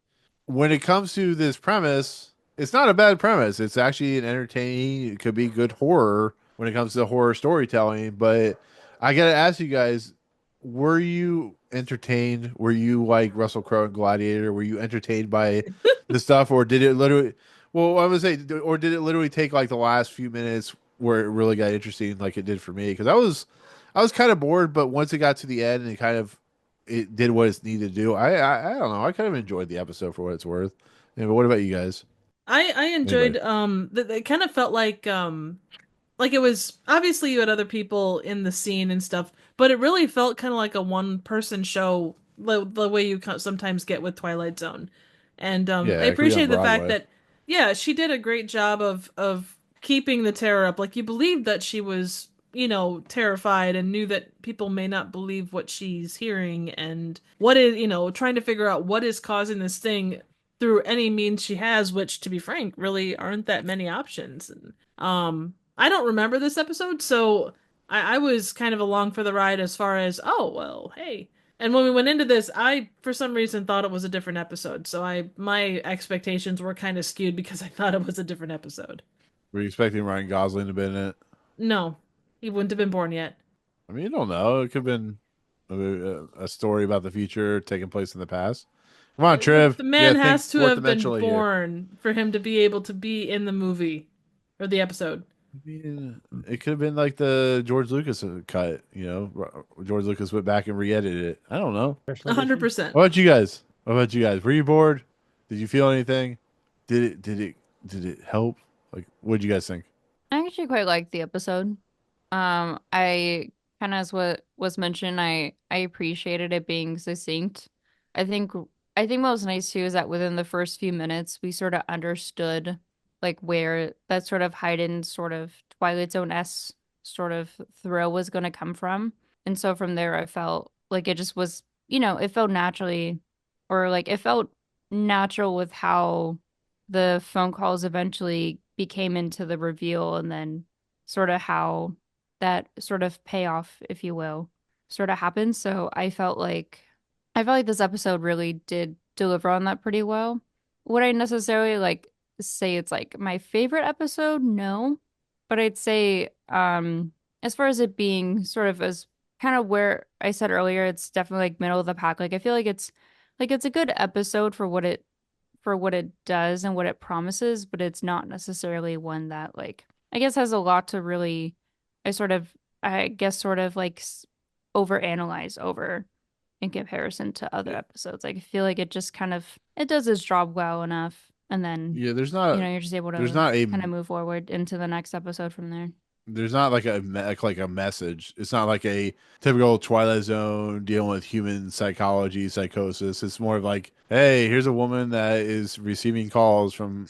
C: when it comes to this premise, it's not a bad premise. It's actually an entertaining, it could be good horror when it comes to horror storytelling. But I gotta ask you guys, were you entertained? Were you like Russell Crowe and Gladiator? Were you entertained by the stuff, or did it literally? Well, I would say, or did it literally take like the last few minutes where it really got interesting, like it did for me? Because I was kind of bored, but once it got to the end and it did what it needed to do. I don't know. I kind of enjoyed the episode for what it's worth. Yeah, but what about you guys?
D: I
C: Anybody?
D: enjoyed that it kind of felt like it was obviously you had other people in the scene and stuff, but it really felt kind of like a one person show the way you sometimes get with Twilight Zone. And I
C: Yeah, it could be on
D: appreciate the fact
C: Broadway.
D: that yeah, she did a great job of keeping the terror up. Like you believed that she was, terrified and knew that people may not believe what she's hearing and what is, trying to figure out what is causing this thing through any means she has, which to be frank, really aren't that many options. And I don't remember this episode, so I was kind of along for the ride as far as, oh, well, hey. And when we went into this, I, for some reason, thought it was a different episode. So my expectations were kind of skewed because I thought it was a different episode.
C: Were you expecting Ryan Gosling to be in it?
D: No, he wouldn't have been born yet.
C: I mean, you don't know. It could have been a story about the future taking place in the past. Come on, Triv.
D: The
C: Yeah,
D: man
C: think
D: has to
C: fourth
D: have been
C: dimensionally here.
D: born for him to be able to be in the movie or the episode.
C: I mean, it could have been like the George Lucas cut. George Lucas went back and re-edited it. I don't know.
E: Special edition.
D: 100%.
C: What about you guys? What about you guys? Were you bored? Did you feel anything? Did it help? Like, what did you guys think?
F: I actually quite liked the episode. I kind of as what was mentioned, I appreciated it being succinct. I think I think what was nice too is that within the first few minutes we sort of understood like where that sort of heightened sort of Twilight Zone-esque sort of thrill was going to come from. And so from there I felt like it just was, it felt naturally or like it felt natural with how the phone calls eventually became into the reveal and then sort of how that sort of payoff, if you will, sort of happened. So I felt like this episode really did deliver on that pretty well. Would I necessarily like say it's like my favorite episode? No. But I'd say as far as it being sort of as kind of where I said earlier, it's definitely like middle of the pack. Like I feel like it's a good episode for what it does and what it promises, but it's not necessarily one that like I guess has a lot to really I guess sort of like overanalyze over in comparison to other episodes. Like I feel like it just kind of it does its job well enough and then
C: Yeah,
F: you're just able
C: there's
F: to
C: not a
F: kind of move forward into the next episode from there.
C: there's not like like a message. It's not like a typical Twilight Zone dealing with human psychology, psychosis. It's more of like, hey, here's a woman that is receiving calls from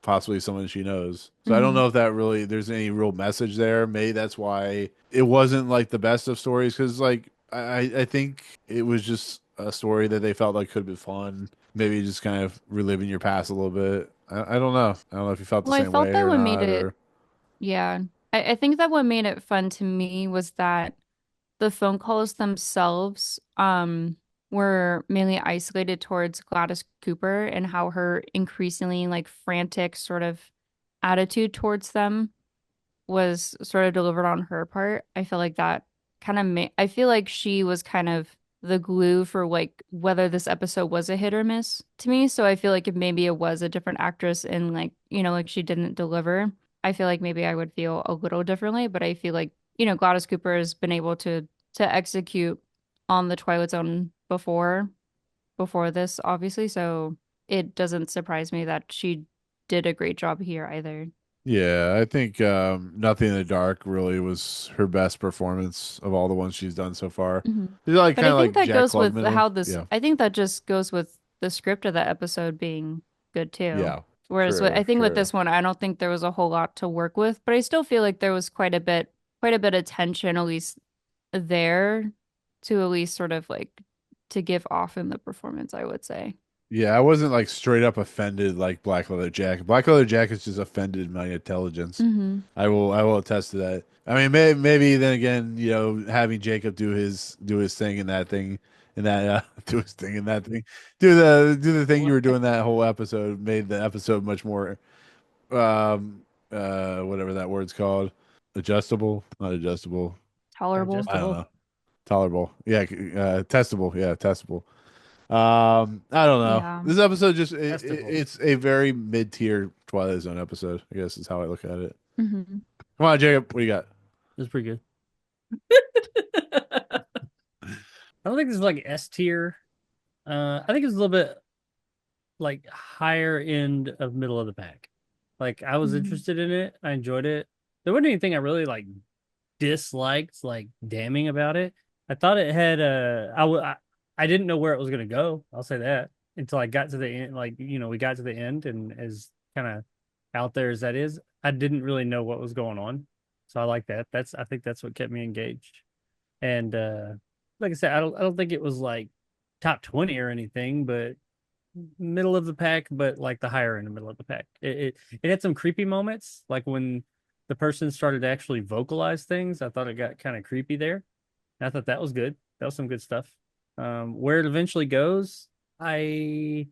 C: possibly someone she knows. So I don't
F: Hmm.
C: know if that really there's any real message there. Maybe that's why it wasn't like the best of stories because like I think it was just a story that they felt like could be fun. Maybe just kind of reliving your past a little bit. I don't know. I don't know if you felt the
F: Well, I
C: same way
F: felt that
C: or
F: what made
C: not.
F: it
C: Or
F: yeah. I think that what made it fun to me was that the phone calls themselves were mainly isolated towards Gladys Cooper and how her increasingly like frantic sort of attitude towards them was sort of delivered on her part. I feel like that kind of I feel like she was kind of the glue for like whether this episode was a hit or miss to me. So I feel like if maybe it was a different actress and like, like she didn't deliver, I feel like maybe I would feel a little differently, but I feel like, Gladys Cooper has been able to execute on the Twilight Zone before this, obviously. So it doesn't surprise me that she did a great job here either.
C: yeah, I think Nothing in the Dark really was her best performance of all the ones she's done so far.
F: Hmm.
C: She's like
F: But
C: kind
F: I
C: of
F: think
C: like
F: that
C: Jack
F: goes with
C: Klugman.
F: how this,
C: Yeah,
F: I think that just goes with the script of that episode being good too.
C: yeah,
F: Whereas
C: true,
F: I think with
C: true.
F: this one, I don't think there was a whole lot to work with, but I still feel like there was quite a bit of tension, at least there to at least sort of like to give off in the performance, I would say.
C: Yeah, I wasn't like straight up offended like Black Leather Jacket. Black Leather Jacket's just offended my intelligence.
F: Mm-hmm.
C: I will attest to that. I mean, maybe then again, having Jacob do his thing in that thing, in that do his thing in that thing, do the thing you were doing that whole episode made the episode much more um whatever that word's called, adjustable, not adjustable.
F: Tolerable.
C: I don't
E: Digestible.
C: know, tolerable. Yeah, testable. Yeah, testable. I don't know.
F: Yeah.
C: This episode just
E: Testable.
C: it's a very mid tier Twilight Zone episode. I guess is how I look at it.
F: Mm-hmm.
C: Come on, Jacob, what do you got?
E: It's pretty good. I don't think this is like S tier. I think it's a little bit like higher end of middle of the pack. Like I was
F: Mhm.
E: interested in it. I enjoyed it. There wasn't anything I really like disliked, like damning about it. I thought it had I didn't know where it was gonna go. I'll say that until I got to the end. Like we got to the end, and as kind of out there as that is, I didn't really know what was going on. So I like that. I think that's what kept me engaged. And like I said, I don't think it was like top 20 or anything, but middle of the pack, but like the higher end of middle of the pack. It had some creepy moments, like when the person started to actually vocalize things. I thought it got kind of creepy there. And I thought that was good. That was some good stuff. Where it eventually goes, I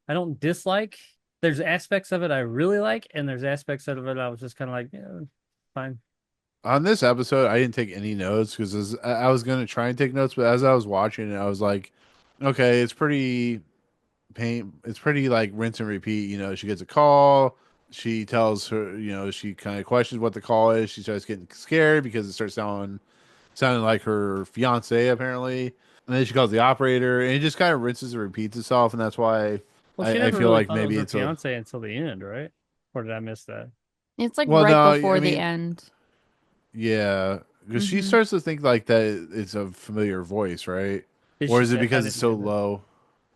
E: don't dislike. There's aspects of it I really like, and there's aspects of it I was just kind of like, yeah, fine.
C: On this episode, I didn't take any notes because I was gonna try and take notes, but as I was watching it, I was like, okay, it's pretty pain. It's pretty like rinse and repeat. She gets a call. She tells her, she kind of questions what the call is. She starts getting scared because it starts sounding like her fiance apparently. And then she calls the operator, and it just kind of rinses and repeats itself. And that's why
E: Well, she
C: I
E: never
C: feel
E: really
C: like
E: thought it was
C: maybe
E: her
C: it's a
E: fiance until the end, right? Or did I miss that?
F: It's like
C: well,
F: right
C: no, I
F: before the
C: mean,
F: end.
C: yeah, because she
F: Mm-hmm.
C: starts to think like that it's a familiar voice, right?
E: Did
C: Or
E: she
C: is it
E: say? I
C: because it's
E: didn't
C: so
E: hear that.
C: low?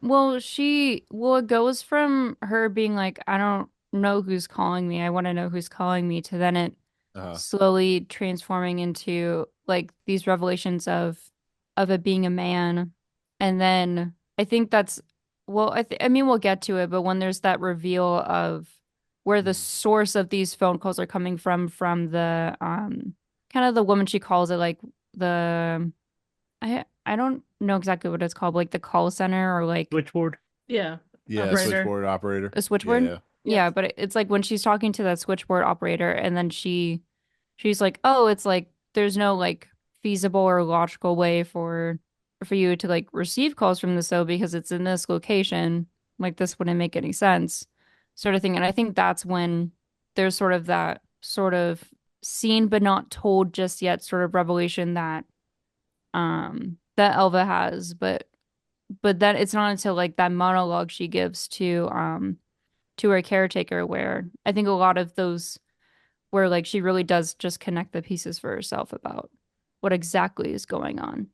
F: Well, it goes from her being like, I don't know who's calling me. I want to know who's calling me, to then it
C: Uh,
F: slowly transforming into like these revelations of it being a man. And then I think that's well, I mean we'll get to it, but when there's that reveal of where the source of these phone calls are coming from the kind of the woman, she calls it like the I don't know exactly what it's called, like the call center or like
E: Switchboard.
D: Yeah.
C: yeah,
D: Operator.
C: switchboard operator.
F: a switchboard.
C: Yeah,
F: Yeah, but it's like when she's talking to that switchboard operator, and then she's like, "Oh, it's like there's no like feasible or logical way for you to like receive calls from this though because it's in this location. Like this wouldn't make any sense." Sort of thing. And I think that's when there's sort of that sort of seen but not told just yet sort of revelation that Elva has, but then it's not until like that monologue she gives to her caretaker where I think a lot of those where like she really does just connect the pieces for herself about what exactly is going on.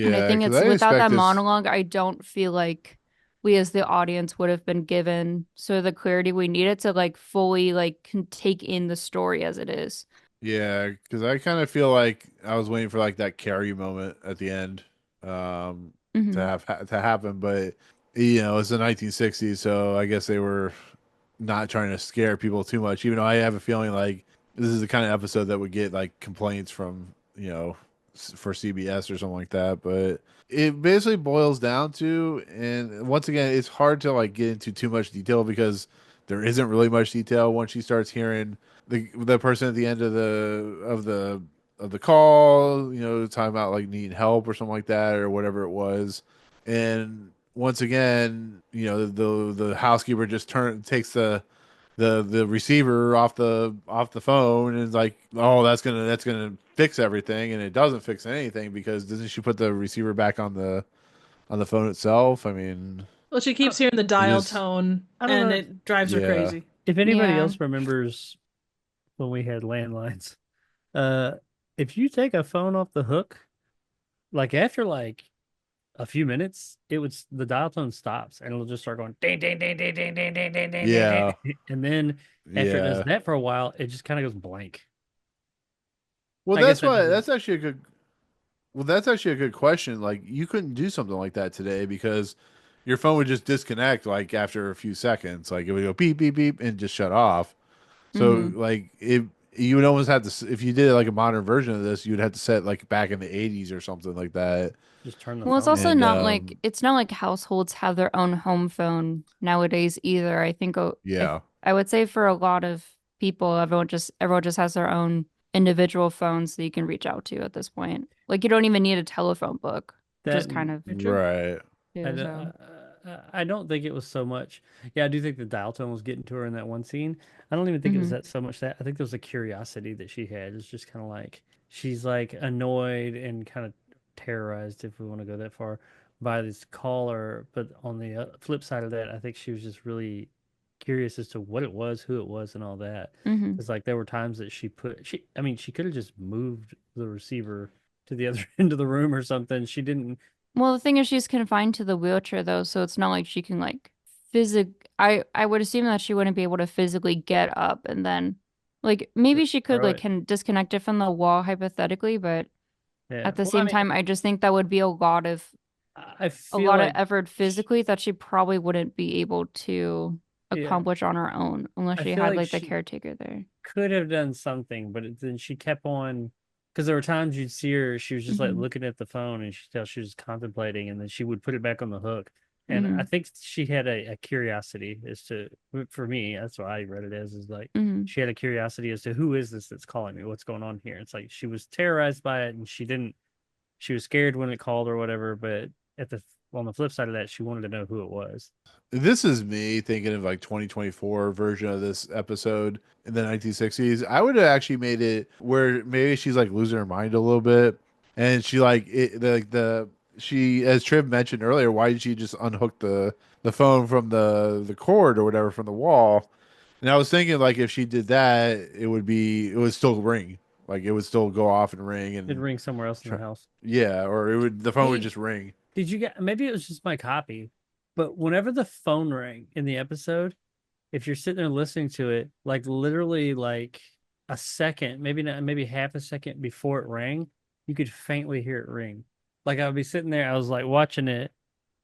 F: And I
C: yeah,
F: think
C: because
F: it's
C: I
F: without
C: expect
F: that
C: this.
F: monologue, I don't feel like we as the audience would have been given sort of the clarity we needed to like fully like can take in the story as it is.
C: Yeah, because I kind of feel like I was waiting for like that Carrie moment at the end, to
F: Hmm.
C: to happen, but it's the 1960s, so I guess they were not trying to scare people too much. Even though I have a feeling like this is the kind of episode that would get like complaints from for CBS or something like that. But it basically boils down to, and once again, it's hard to like get into too much detail because there isn't really much detail once she starts hearing the person at the end of the call, talking about like needing help or something like that or whatever it was. And once again, the housekeeper just takes the receiver off the phone and is like, oh, that's gonna fix everything, and it doesn't fix anything because doesn't she put the receiver back on the phone itself? I mean,
D: Well, she
E: I
D: keeps hearing the
C: it
D: dial
C: just
D: tone
E: I don't
D: and
E: know
D: it drives her
C: yeah,
D: crazy.
E: if anybody
F: Yeah.
E: else remembers when we had landlines. Uh, if you take a phone off the hook, like after like a few minutes, the dial tone stops and it'll just start going ding ding ding ding ding ding ding ding ding ding,
C: yeah,
E: ding. And then after it does
C: yeah.
E: that for a while, it just kind of goes blank.
C: Well,
E: I guess that doesn't.
C: that's actually a good question. Like, you couldn't do something like that today because your phone would just disconnect like after a few seconds. Like it would go beep beep beep and just shut off. So
F: Mm-hmm.
C: like if you would almost have to if you did like a modern version of this, you'd have to set like back in the 80s or something like that.
E: Just turn the
F: Well, it's
E: phone
F: also
E: off.
C: And
F: not like it's not like households have their own home phone nowadays either. I think
C: yeah.
F: I would say for a lot of people, everyone just has their own individual phones that you can reach out to at this point. Like you don't even need a telephone book, which
E: That
F: is kind of
E: true.
C: Right.
E: I,
F: too,
E: d-
F: so.
E: I don't think it was so much. Yeah, I do think the dial tone was getting to her in that one scene. I don't even think it was
F: Hmm.
E: that so much that. I think there was a curiosity that she had. It's just kind of like she's like annoyed and kind of terrorized, if we want to go that far, by this caller. But on the flip side of that, I think she was just really curious as to what it was, who it was, and all that.
F: Hmm.
E: It's like there were times that I mean, she could have just moved the receiver to the other end of the room or something. She didn't.
F: Well, the thing is she's confined to the wheelchair though, so it's not like she can like I would assume that she wouldn't be able to physically get up and then like maybe she could
E: Throw
F: like
E: it.
F: can disconnect it from the wall hypothetically, but
E: Yeah.
F: at the
E: Well, I
F: same
E: mean,
F: time I just think that would be
E: I
F: a
E: feel
F: lot of
E: like
F: effort physically that she probably wouldn't be able to
E: yeah,
F: accomplish on her own unless
E: I
F: she
E: feel
F: had
E: like
F: like the
E: she
F: caretaker there.
E: could have done something, but then she kept on because there were times you'd see her, she was just like
F: Hmm.
E: looking at the phone and she tell she was contemplating, and then she would put it back on the hook. And I
F: Hmm.
E: think she had a curiosity as to, for me, that's what I read it as, is like
F: Hmm.
E: she had a curiosity as to who is this that's calling me? What's going on here? It's like she was terrorized by it and she was scared when it called or whatever, but at the on the flip side of that, she wanted to know who it was.
C: This is me thinking of like 2024 version of this episode in the 1960s. I would have actually made it where maybe she's like losing her mind a little bit, and she like the she, as Triv mentioned earlier, why did she just unhook the phone from the cord or whatever from the wall? And I was thinking like if she did that, it would still ring, like it would still go off and ring
E: It'd
C: and
E: ring somewhere else in the
C: try,
E: house.
C: yeah, or the phone would
E: Hey,
C: just ring.
E: did you get maybe it was just my copy, but whenever the phone rang in the episode, if you're sitting there listening to it, like literally like a second, maybe not, maybe half a second before it rang, you could faintly hear it ring. Like I would be sitting there, I was like watching it,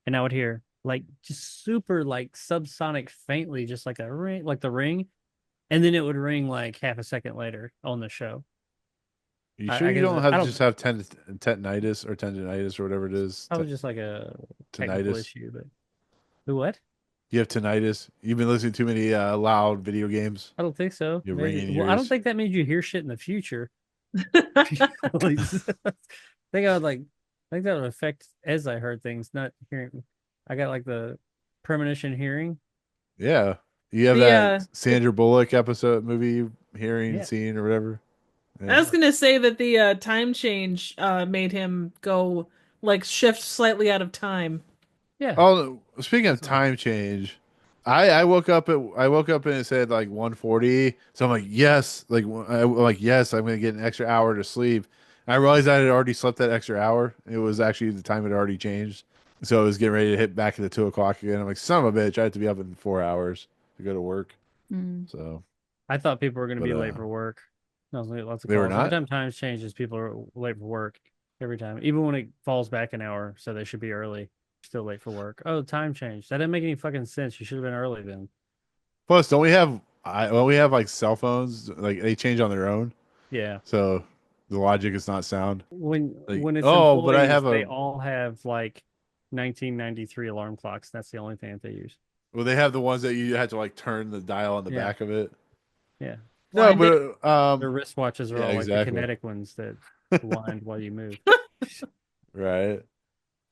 E: and I would hear like just super like subsonic faintly, just like a ring, like the ring, and then it would ring like half a second later on the show.
C: You sure
E: I
C: you
E: guess
C: don't have
E: I
C: to
E: don't.
C: just have tendinitis or tendinitis or whatever it is?
E: That was just like a technical
C: Tinnitus.
E: issue, but the what?
C: You have tinnitus. You've been listening to too many loud video games.
E: I don't think so.
C: You're
E: Maybe.
C: ringing
E: Well, I don't
C: ears.
E: think that means you hear shit in the future. think I would like. I think that would affect as I heard things, not hearing. I got like the premonition hearing.
C: Yeah, you have
D: The
C: that Sandra Bullock episode, movie, hearing,
E: Yeah,
C: scene, or whatever.
D: I
C: Yeah.
D: was gonna say that the time change made him go like shift slightly out of time.
E: yeah.
C: Oh, speaking of
E: So
C: time change, I woke up and it said like 1:40. So I'm like, yes, like yes, I'm gonna get an extra hour to sleep. I realized I had already slept that extra hour. It was actually the time had already changed. So I was getting ready to hit back at the 2 o'clock again. I'm like, son of a bitch, I have to be up in 4 hours to go to work.
F: Mm.
C: So,
E: I thought people were going to
C: but
E: be late for work. I was like, lots of
C: they were
E: calls. Every
C: not.
E: time times changes, people are late for work. Every time, even when it falls back an hour, so they should be early. Still late for work. Oh, time change. That didn't make any fucking sense. You should have been early then.
C: Plus, don't we have like cell phones? Like they change on their own.
E: Yeah.
C: So the logic is not sound. Like,
E: When it's
C: oh, but I
E: employees,
C: have
E: they
C: a
E: all have like 1993 alarm clocks. That's the only thing that they use.
C: well, they have the ones that you had to like turn the dial on the
E: Yeah,
C: back of it.
E: yeah. Well,
C: No,
E: and
C: but
E: their wristwatches are
C: yeah,
E: all like the
C: exactly.
E: kinetic ones that wind while you move.
C: Right.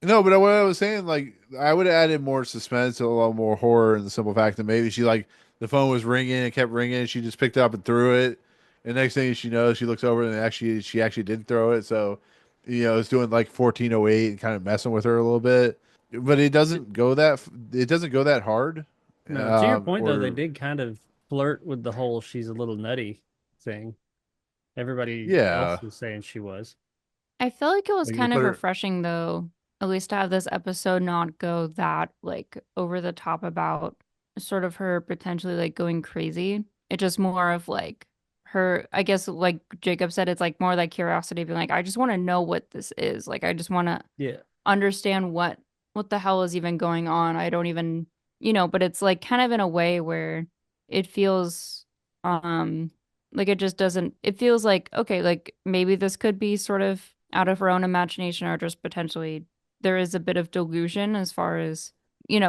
C: No, but what I was saying, like, I would have added more suspense, a little more horror, and the simple fact that maybe she like the phone was ringing and kept ringing, and she just picked it up and threw it. And next thing she knows, she looks over and she actually didn't throw it. So, it's doing like 1408 and kind of messing with her a little bit. But it doesn't go that hard.
E: No, to your point though, they
C: Or
E: did kind of flirt with the whole "she's a little nutty" thing. Everybody else
C: yeah,
E: was saying she was.
F: I feel like it was
C: like they
F: kind
C: put
F: of
C: her.
F: refreshing though, at least to have this episode not go that like over the top about sort of her potentially like going crazy. It's just more of like her, I guess like Jacob said, it's like more like curiosity being like, I just want to know what this is. Like I just want to
E: Yeah,
F: understand what what the hell is even going on? I don't even, but it's like kind of in a way where it feels like it just doesn't, it feels like, okay, like maybe this could be sort of out of her own imagination or just potentially there is a bit of delusion as far as,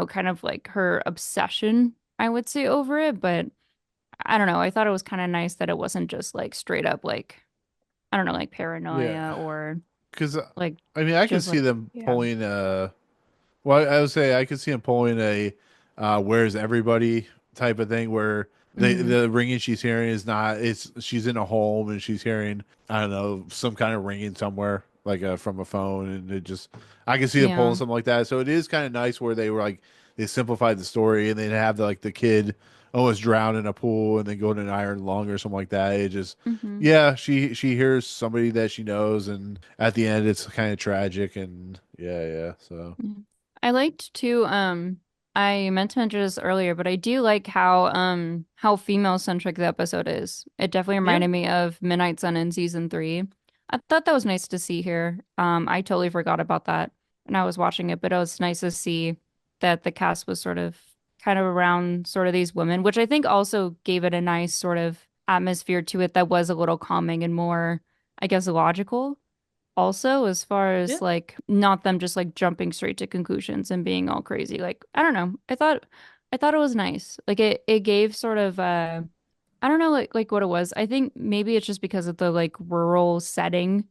F: kind of like her obsession, I would say, over it. But I don't know. I thought it was kind of nice that it wasn't just like straight up like, I don't know, like paranoia
C: Yeah,
F: or
C: because
F: like
C: I mean, I could
F: just
C: see
F: like,
C: them
F: yeah.
C: pulling. Well, I would say I could see him pulling a "Where's everybody" type of thing, where
F: Hmm.
C: the ringing she's hearing is not. It's she's in a home and she's hearing, I don't know, some kind of ringing somewhere, like from a phone, and it just I can see them pulling
F: Yeah.
C: something like that. So it is kind of nice where they were like they simplified the story and they'd have the kid almost drown in a pool and then go to an iron lung or something like that. It just
F: Hmm.
C: yeah, she hears somebody that she knows, and at the end it's kind of tragic, and yeah. So
F: I liked too, I meant to mention this earlier, but I do like how female centric the episode is. It definitely
D: Yeah.
F: reminded me of Midnight Sun in season 3. I thought that was nice to see here. I totally forgot about that when I was watching it, but it was nice to see that the cast was sort of kind of around sort of these women, which I think also gave it a nice sort of atmosphere to it that was a little calming and more, I guess, logical also as far
D: Yeah.
F: as like not them just like jumping straight to conclusions and being all crazy. Like, I don't know. I thought it was nice. Like it gave sort of I don't know like what it was. I think maybe it's just because of the like rural setting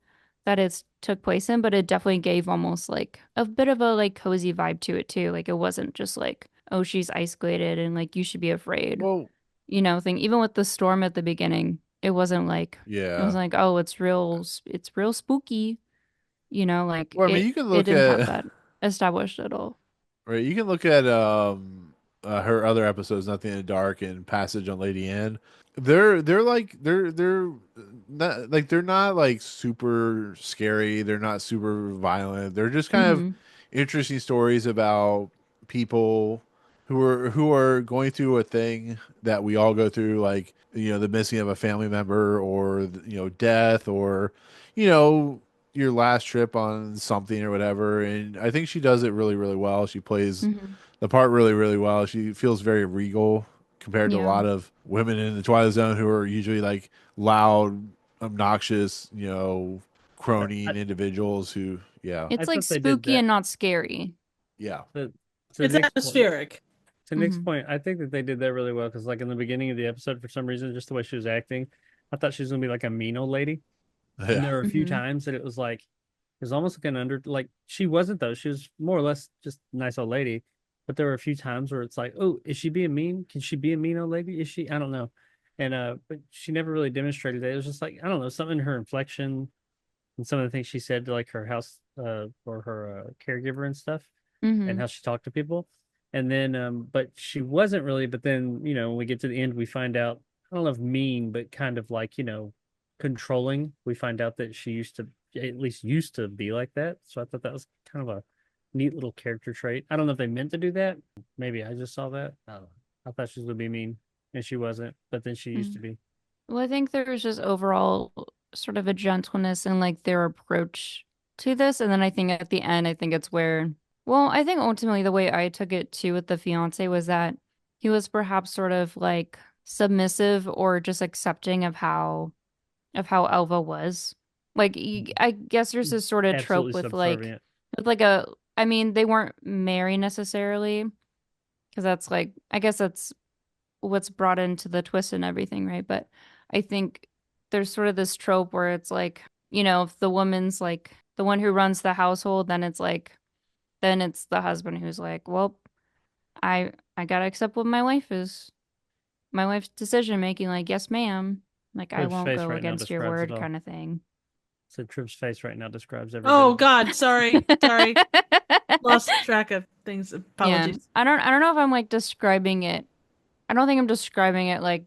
F: that it's took place in, but it definitely gave almost like a bit of a like cozy vibe to it too. Like it wasn't just like, oh, she's isolated and like you should be afraid,
C: well,
F: thing. Even with the storm at the beginning, it
C: yeah.
F: wasn't like, oh, it's real spooky, like
C: Well, I mean,
F: it
C: you can
F: it
C: look
F: didn't have
C: at
F: that established at all.
C: right. You can look at her other episodes, Nothing in the Dark and Passage on Lady Anne. They're not like super scary. They're not super violent. They're just kind of
F: Hmm.
C: interesting stories about people who are going through a thing that we all go through, like the missing of a family member, or death, or you know your last trip on something or whatever. And I think she does it really, really well. She plays
F: Hmm.
C: the part really, really well. She feels very regal compared to a
F: Yeah.
C: lot of women in the Twilight Zone who are usually like loud, obnoxious,
E: I,
C: cronying
E: I,
C: individuals who, yeah,
E: I
F: It's like
E: thought they did
F: spooky
E: that.
F: and not scary.
C: yeah.
E: But to
D: It's
E: Nick's point,
D: atmospheric.
F: Hmm.
E: I think that they did that really well because, like in the beginning of the episode, for some reason, just the way she was acting, I thought she was gonna be like a mean old lady. And
C: Yeah.
E: there were a few
F: Hmm.
E: times that it was like it was almost like an under like she wasn't though. She was more or less just a nice old lady. But there were a few times where it's like, oh, is she being mean? Can she be a mean old lady? Is she? I don't know. And but she never really demonstrated that. It was just like, I don't know, something in her inflection and some of the things she said to like her house or her caregiver and stuff and
F: Hmm.
E: how she talked to people. And then but she wasn't really, but then, when we get to the end, we find out, I don't know if mean, but kind of like, controlling. We find out that she at least used to be like that. So I thought that was kind of a neat little character trait. I don't know if they meant to do that. Maybe I just saw that. I don't know. I thought she was going to be mean and she wasn't, but then she used to be.
F: Well, I think there was just overall sort of a gentleness in like their approach to this. And then I think at the end, I think it's where, well, I think ultimately the way I took it too with the fiance was that he was perhaps sort of like submissive or just accepting of how Elva was. Like I guess there's this sort of trope
E: Absolutely subservient.
F: with like a, I mean, they weren't married necessarily because that's like, I guess that's what's brought into the twist and everything, right? But I think there's sort of this trope where it's like, if the woman's like the one who runs the household, then it's the husband who's like, well, I gotta accept what my wife is, my wife's decision making, like, yes, ma'am. Like I
E: Trip's
F: won't
E: face
F: go
E: right now
F: against your
E: describes it
F: word
E: all.
F: kind of thing.
E: So Trip's face right now describes every bit
D: Oh
E: of it.
D: God, sorry, sorry, lost track of things.
F: Yeah.
D: Apologies.
F: I don't know if I'm like describing it. I don't think I'm describing it like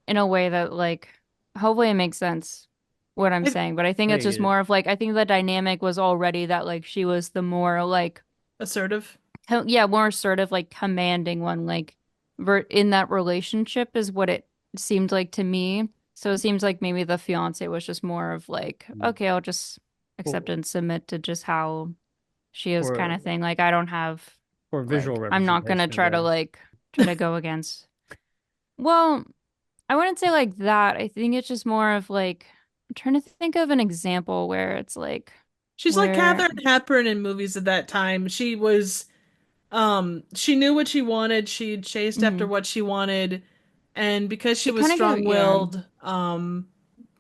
F: in a way that like hopefully it makes sense what I'm
D: I,
F: saying, but I think
E: Yeah,
F: it's
E: you
F: just
E: get it.
F: more of like I think the dynamic was already that like she was the more like
D: assertive.
F: yeah, more assertive like commanding one like in that relationship is what it seemed like to me. So it seems like maybe the fiance was just more of like
E: Mm.
F: okay, I'll just accept
E: Well,
F: and submit to just how she is
E: For
F: kind of thing. Like I don't have
E: for visual
F: like I'm not gonna
E: representation of them.
F: try to go against. Well, I wouldn't say like that. I think it's just more of like I'm trying to think of an example where it's like
D: She's like
F: where
D: Katharine Hepburn in movies at that time. She knew what she wanted. She chased after
F: mhm.
D: what she wanted, and because she
F: It
D: was
F: kind of go yeah.
D: strong-willed,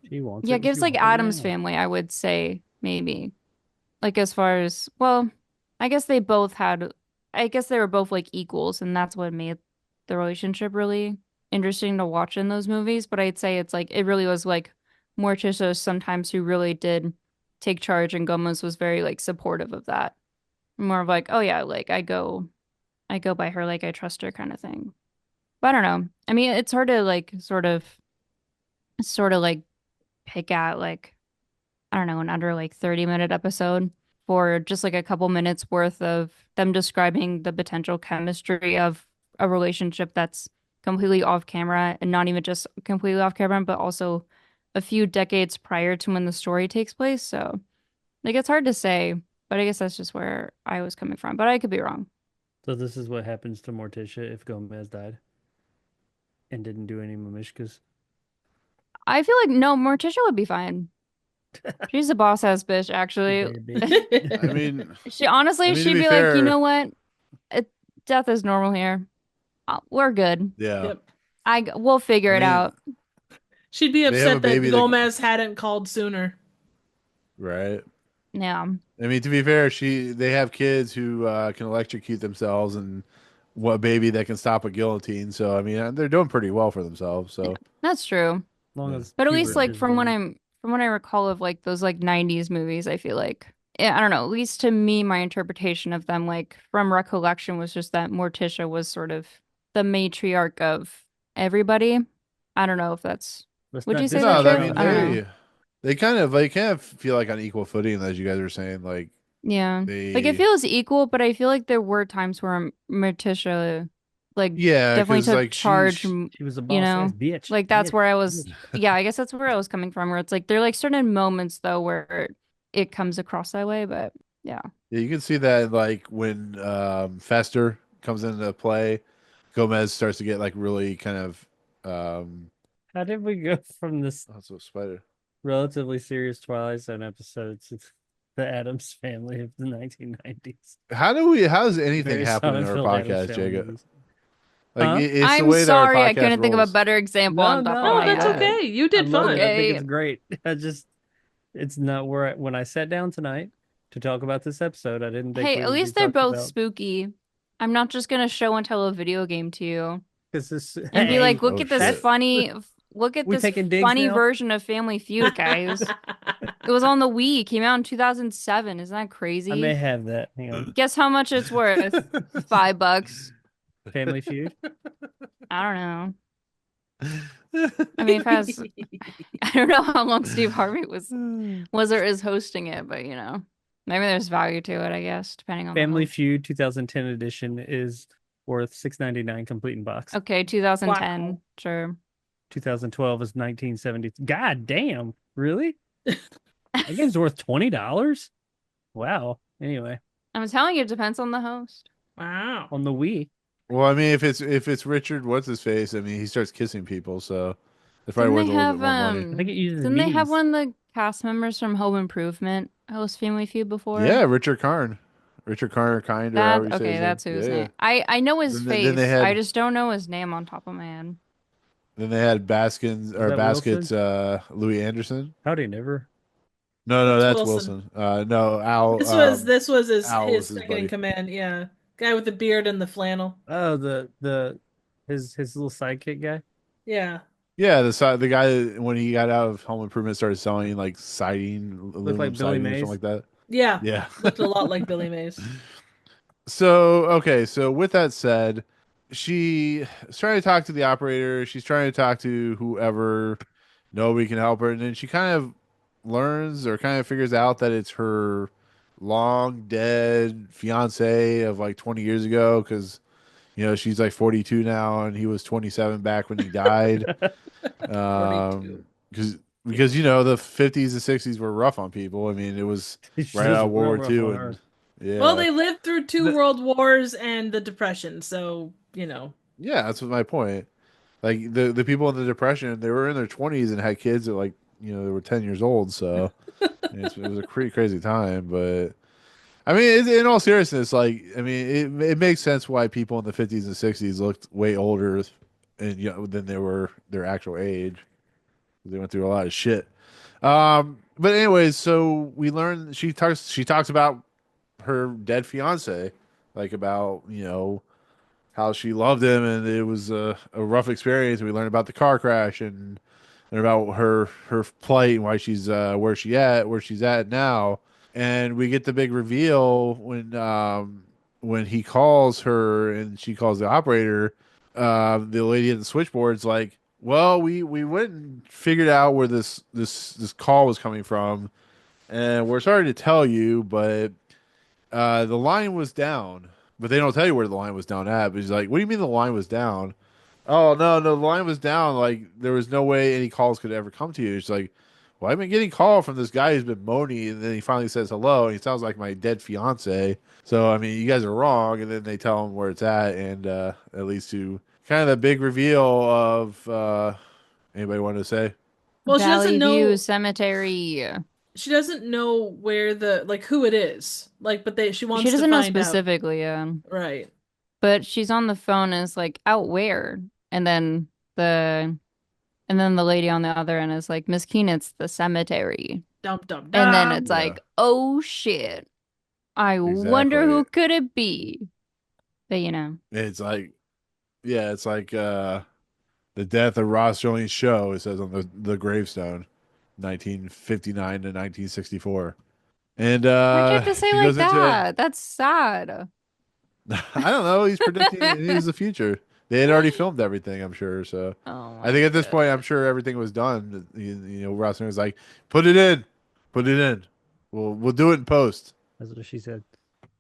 E: She wants
F: Yeah,
E: it
F: it
E: and she
F: gives like
E: wants it
F: Adam's
E: now.
F: family, I would say maybe. Like as far as well, I guess they both had I guess they were both like equals and that's what made the relationship really interesting to watch in those movies. But I'd say it's like it really was like Morticia sometimes who really did take charge and Gomez was very like supportive of that. More of like, oh yeah, like I go by her like I trust her kind of thing. But I don't know. I mean, it's hard to like sort of like pick at like I don't know, an under like 30-minute episode for just like a couple minutes worth of them describing the potential chemistry of a relationship that's completely off camera and not even just completely off camera, but also a few decades prior to when the story takes place. So, like, it's hard to say, but I guess that's just where I was coming from. But I could be wrong.
E: So this is what happens to Morticia if Gomez died and didn't do any Mamishkas.
F: I feel like no, Morticia would be fine. She's a boss ass bitch,
E: You
F: actually.
E: bad bitch.
C: I mean,
F: She honestly,
C: to
F: she'd
C: be
F: be like, you
C: fair,
F: know what? It, death is normal here. We're good.
C: yeah.
D: Yep.
F: We'll
C: I
F: figure it
C: mean,
F: out.
D: She'd be
C: they have a
D: upset that
C: baby that,
D: Gomez hadn't called sooner.
C: right?
F: Yeah.
C: I mean, to be fair, they have kids who can electrocute themselves and what baby that can stop a guillotine. So I mean, they're doing pretty well for themselves.
F: Yeah.
C: So
F: That's true.
E: As long
C: yeah,
E: as
F: But at least
E: puberty
F: like
E: is done.
F: from what I recall of like those like 90s movies, I feel like yeah, I don't know, at least to me my interpretation of them like from recollection was just that Morticia was sort of the matriarch of everybody. I don't know if that's
E: Let's
F: would
E: not
F: you say that's
C: no, I
F: true?
C: mean
F: I don't know.
C: they kind of feel like on equal footing as you guys were saying. Like
F: Yeah. Like it
C: they
F: feels equal, but I feel like there were times where Morticia like
C: yeah,
F: definitely
C: because
F: took
C: like
F: charge,
E: She was a
F: you
E: boss ass
F: know?
E: bitch.
F: Like that's
E: Bitch.
F: where I was
E: Bitch.
F: yeah, I guess that's where I was coming from where it's like there are like certain moments though where it comes across that way, but yeah.
C: yeah, you can see that like when Fester comes into play, Gomez starts to get like really kind of
E: How did we go from this
C: oh, so spider.
E: relatively serious Twilight Zone episode to the Addams Family of the 1990s?
C: How does anything
E: Very
C: happen in our
E: Seinfeld Addams
C: podcast,
E: Family
C: Jacob?
E: movies.
C: Like
E: Huh?
C: it's the
F: I'm
C: way that our
F: sorry I
C: podcast
F: couldn't think of a
C: rolls.
F: better example
E: No,
F: on top of
E: no,
D: Oh,
F: my
D: that's
F: head.
D: okay. You
E: I
D: did
E: love it.
D: fine.
E: I think
F: Okay.
E: it's great. It's not where when I sat down tonight to talk about this episode, I didn't think
F: Hey,
E: we
F: at
E: would be
F: least they're
E: talking
F: both
E: about
F: spooky. I'm not just gonna show and tell a video game to you
E: because this.
F: and be like,
E: Hey,
F: look
C: Oh
F: at this
C: shit!
E: that's we taking digs
F: funny
E: now.
F: version of Family Feud, guys. It was on the Wii. It came out in 2007. Isn't that
E: I may
F: crazy?
E: have that. Hang on,
F: Guess how much it's worth? $5.
E: Family Feud.
F: I don't know. I mean, if it has, I don't know how long Steve Harvey was or is hosting it, but you know, maybe there's value to it, I guess, depending on the
E: Family
F: host.
E: Feud 2010 edition is worth $6.99 complete in box.
F: Okay, 2010,
D: Wow.
F: sure.
E: 2012 is 1970. God damn, really? That game's worth $20? Wow. Anyway,
F: I'm telling you, it depends on the host.
D: Wow.
E: on the Wii.
C: Well, I mean, if it's Richard, what's his face? I mean, he starts kissing people, so it's probably
F: Didn't
C: worth
F: they
C: a little
F: have
C: bit more money.
E: I think it uses
F: didn't they have
E: knees.
F: one of the cast members from Home Improvement host Family Feud before?
C: Yeah, Richard Karn, Kind, or however
F: That
C: you say
F: okay,
C: his name.
F: that's whose
C: Yeah.
F: name. I know his
C: Then they
F: face. I
C: had
F: just don't know his name on top of my head.
E: Is that
C: Baskets
E: Wilson?
C: Louis Anderson.
E: Howdy, never.
C: No,
D: That's
C: that's
D: Wilson.
C: Wilson. No, Al.
D: This was
C: Al
D: his
C: was his
D: second in
C: buddy.
D: command. Yeah, guy with the beard and the flannel.
E: Oh, the his little sidekick guy.
D: Yeah.
C: Yeah, the guy when he got out of Home Improvement started selling like siding,
E: Looked
C: aluminum
E: like Billy
C: siding or something
E: Mays.
C: like that.
D: Yeah.
C: Yeah.
D: Looked a lot like Billy Mays.
C: So okay, so with that said, she's trying to talk to the operator. She's trying to talk to whoever. Nobody can help her, and then she kind of learns or kind of figures out that it's her long dead fiance of like 20 years ago because she's like 42 now and he was 27 back when he died.
D: 42.
C: Because the 50s and 60s were rough on people. I mean, it was
E: It's
C: right out
E: just
C: of World
E: real
C: War
E: rough
C: II,
E: on
C: and
E: her.
C: Yeah.
D: Well, they lived through two
C: No-
D: world wars and the Depression, so
C: Yeah, that's my point. Like the people in the Depression, they were in their 20s and had kids at like, they were 10 years old. So it was a pretty crazy time. But I mean, in all seriousness, like, I mean, it makes sense why people in the 50s and 60s looked way older and than they were their actual age. They went through a lot of shit. But anyways, so we learned she talks about her dead fiance, like about how she loved him and it was a rough experience. We learned about the car crash and about her plight and why she's where she's at now. And we get the big reveal when he calls her and she calls the operator. The lady at the switchboard's like, "Well, we went and figured out where this call was coming from, and we're sorry to tell you, but the line was down." But they don't tell you where the line was down at. But he's like, "What do you mean the line was down?" "Oh, no, the line was down. Like there was no way any calls could ever come to you." It's like, "Well, I've been getting call from this guy who's been moaning," and then he finally says hello, and he sounds like my dead fiance. So I mean, you guys are wrong. And then they tell him where it's at, and that leads to kind of the big reveal of anybody want to say?
D: Well, she
F: Valley
D: doesn't
F: View
D: know
F: Cemetery.
D: she doesn't know where who it is. Like, but she wants
F: She
D: to
F: doesn't know
D: find out.
F: specifically,
D: Right.
F: but she's on the phone and is like, out where? And then the lady on the other end is like, Miss Keen, it's the cemetery.
D: Dump, dump,
F: And then
D: dump.
F: it's
C: Yeah.
F: like, oh shit. I wonder
C: Exactly.
F: who could it be? But
C: It's like, yeah, it's like the death of Rod Serling's show. It says on the gravestone, 1959 to 1964. And
F: why'd you have to say
C: she
F: like
C: goes into
F: that? That's sad.
C: I don't know. He's predicting it is the future. They had already filmed everything, I'm sure. So
F: Oh
C: I
F: my
C: think at this point, I'm
F: God.
C: sure everything was done. Rod Serling was like, "Put it in, put it in. We'll do it in post.
E: That's what she said.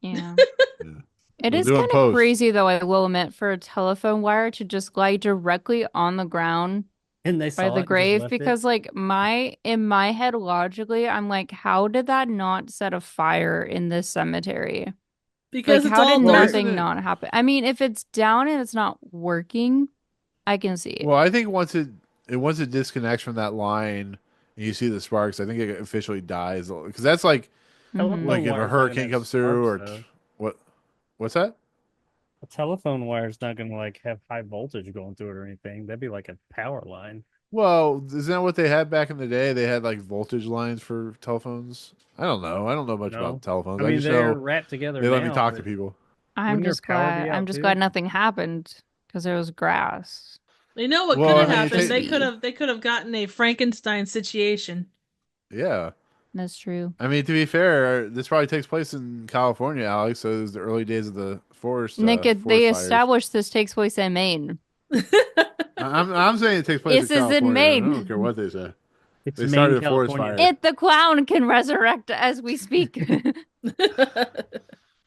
F: Yeah.
C: Yeah.
F: It
C: We'll
F: is
C: do it in
F: kind of
C: post."
F: crazy though, I will admit, for a telephone wire to just lie directly on the ground
E: And they
F: by
E: saw
F: the
E: it and just
F: grave
E: left it.
F: because like in my head logically, I'm like, how did that not set a fire in this cemetery?
D: Because
F: Like,
D: it's
F: how
D: all
F: did
C: Well,
D: dirt.
C: isn't
F: nothing
C: it?
F: not happen? I mean, if it's down and it's not working, I can see it.
C: Well, I think once it disconnects from that line, and you see the sparks, I think it officially dies because that's like
F: Mhm.
C: like
E: Telephone
C: if a
E: wire's not
C: hurricane
E: gonna have
C: comes through
E: sparks,
C: or
E: though.
C: what what's that?
E: A telephone wire's not gonna like have high voltage going through it or anything. That'd be like a power line.
C: Well, isn't that what they had back in the day? They had like voltage lines for telephones. I don't know. I don't know much about
E: No,
C: telephones.
E: I
C: I
E: mean
C: just
E: they're
C: know
E: wrapped together
C: they let me
E: now,
C: talk to
E: but
C: people.
F: I'm
E: wouldn't their
F: just
E: power be
F: glad. I'm
E: out
F: just
E: too?
F: glad nothing happened because there was grass.
D: They know what
C: Well,
D: could
C: I
D: have
C: mean,
D: happened. They could
F: Crispy.
D: have they could have gotten a Frankenstein situation.
C: yeah.
F: That's true.
C: I mean, to be fair, this probably takes place in California, Alex. So it was the early days of the
F: Nick,
C: forest
F: they
C: fires.
F: established this takes place in Maine.
C: I'm saying it takes place in
F: This is in
C: California. I don't care
F: Maine.
C: what they say.
E: It's
C: They
E: Maine,
C: started a forest
E: California.
C: fire.
F: It the clown can resurrect as we speak.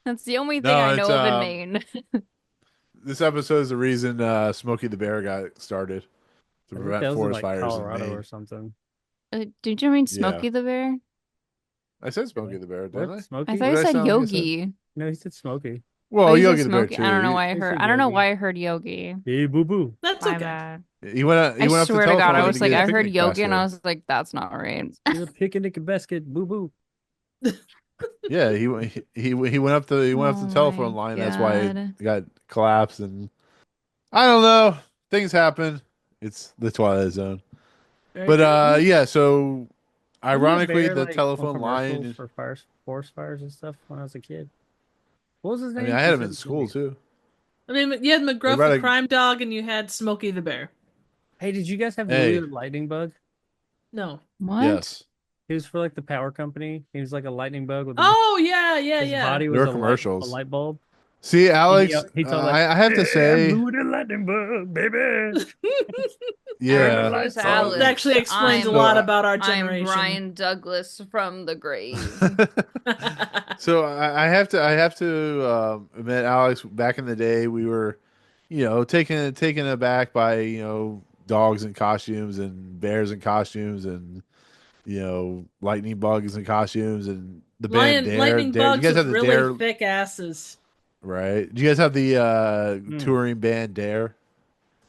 F: That's the only thing
C: No,
F: I
C: it's
F: know of in Maine.
C: this episode is the reason Smokey the Bear got started to
E: I think
C: prevent
E: that was in
C: forest
E: like
C: fires in
E: Colorado or
C: Maine.
E: something.
F: Did you mean
C: Yeah,
F: Smokey the Bear?
C: I said Smokey
E: Really?
C: the Bear, didn't I?
E: What?
F: I
E: Smokey?
F: thought
C: What
F: you
C: did I
F: said
C: sound like I said?
F: Yogi.
E: No, he said Smokey.
F: Oh,
C: Well,
F: you said
C: Yogi the Bear
F: Smokey.
C: too.
F: I don't know why I
E: He
F: heard.
E: said
F: I don't know
E: Yogi.
F: why I heard Yogi.
E: Hey, boo boo.
D: That's
F: My
D: okay.
F: bad.
C: He went up.
F: I
C: He went up to the
F: swear to God,
C: telephone
F: I
C: line
F: was
C: to
F: like,
C: get
F: I
C: his
F: heard
C: picnic
F: Yogi, and I
C: basket.
F: was like, that's not right.
E: You're a picnic basket, boo boo.
C: Yeah, he went up the
F: Oh
C: telephone
F: my
C: line. That's why it
F: God.
C: got collapsed, and I don't know. Things happen. It's the Twilight Zone.
D: Very
C: But
D: true.
C: yeah. So
E: Wasn't the
C: ironically,
E: bear
C: the
E: like on
C: telephone
E: commercials
C: line.
E: for forest fires and stuff when I was a kid? What was his
C: I mean,
E: name?
C: I
E: You
C: had him
E: said
C: in
E: it to
C: school
E: me.
C: too.
D: I mean, you had
C: They
D: McGruff
C: brought
D: the
C: a
D: crime dog, and you had Smokey the bear.
E: Hey, did you guys have Louie
C: hey.
E: the lightning bug?
D: No.
F: What?
C: Yes,
E: He was for like the power company. He was like a lightning bug with
D: Oh yeah, yeah,
E: his
D: yeah.
E: body
C: there
E: was
C: were
E: a
C: commercials.
E: light bulb.
C: See,
E: And
C: Alex,
E: he told like,
C: I have to
E: "Hey, I'm
C: say,
E: Louie the lightning bug, baby." Turn the
C: yeah.
F: Who's
E: lights on.
D: That actually
F: Alex?
D: explains a
F: I'm
C: So
D: lot about our
F: I'm
D: generation.
F: Brian Douglas from the grave.
C: so I have to admit, Alex, back in the day, we were, taken aback by dogs in costumes and bears in costumes and lightning bugs in costumes and the band Dare.
D: Lightning
C: Dare. You
D: bugs
C: guys have
D: with
C: the
D: really
C: Dare,
D: thick asses.
C: right? Do you guys have the
E: Hmm.
C: touring band Dare?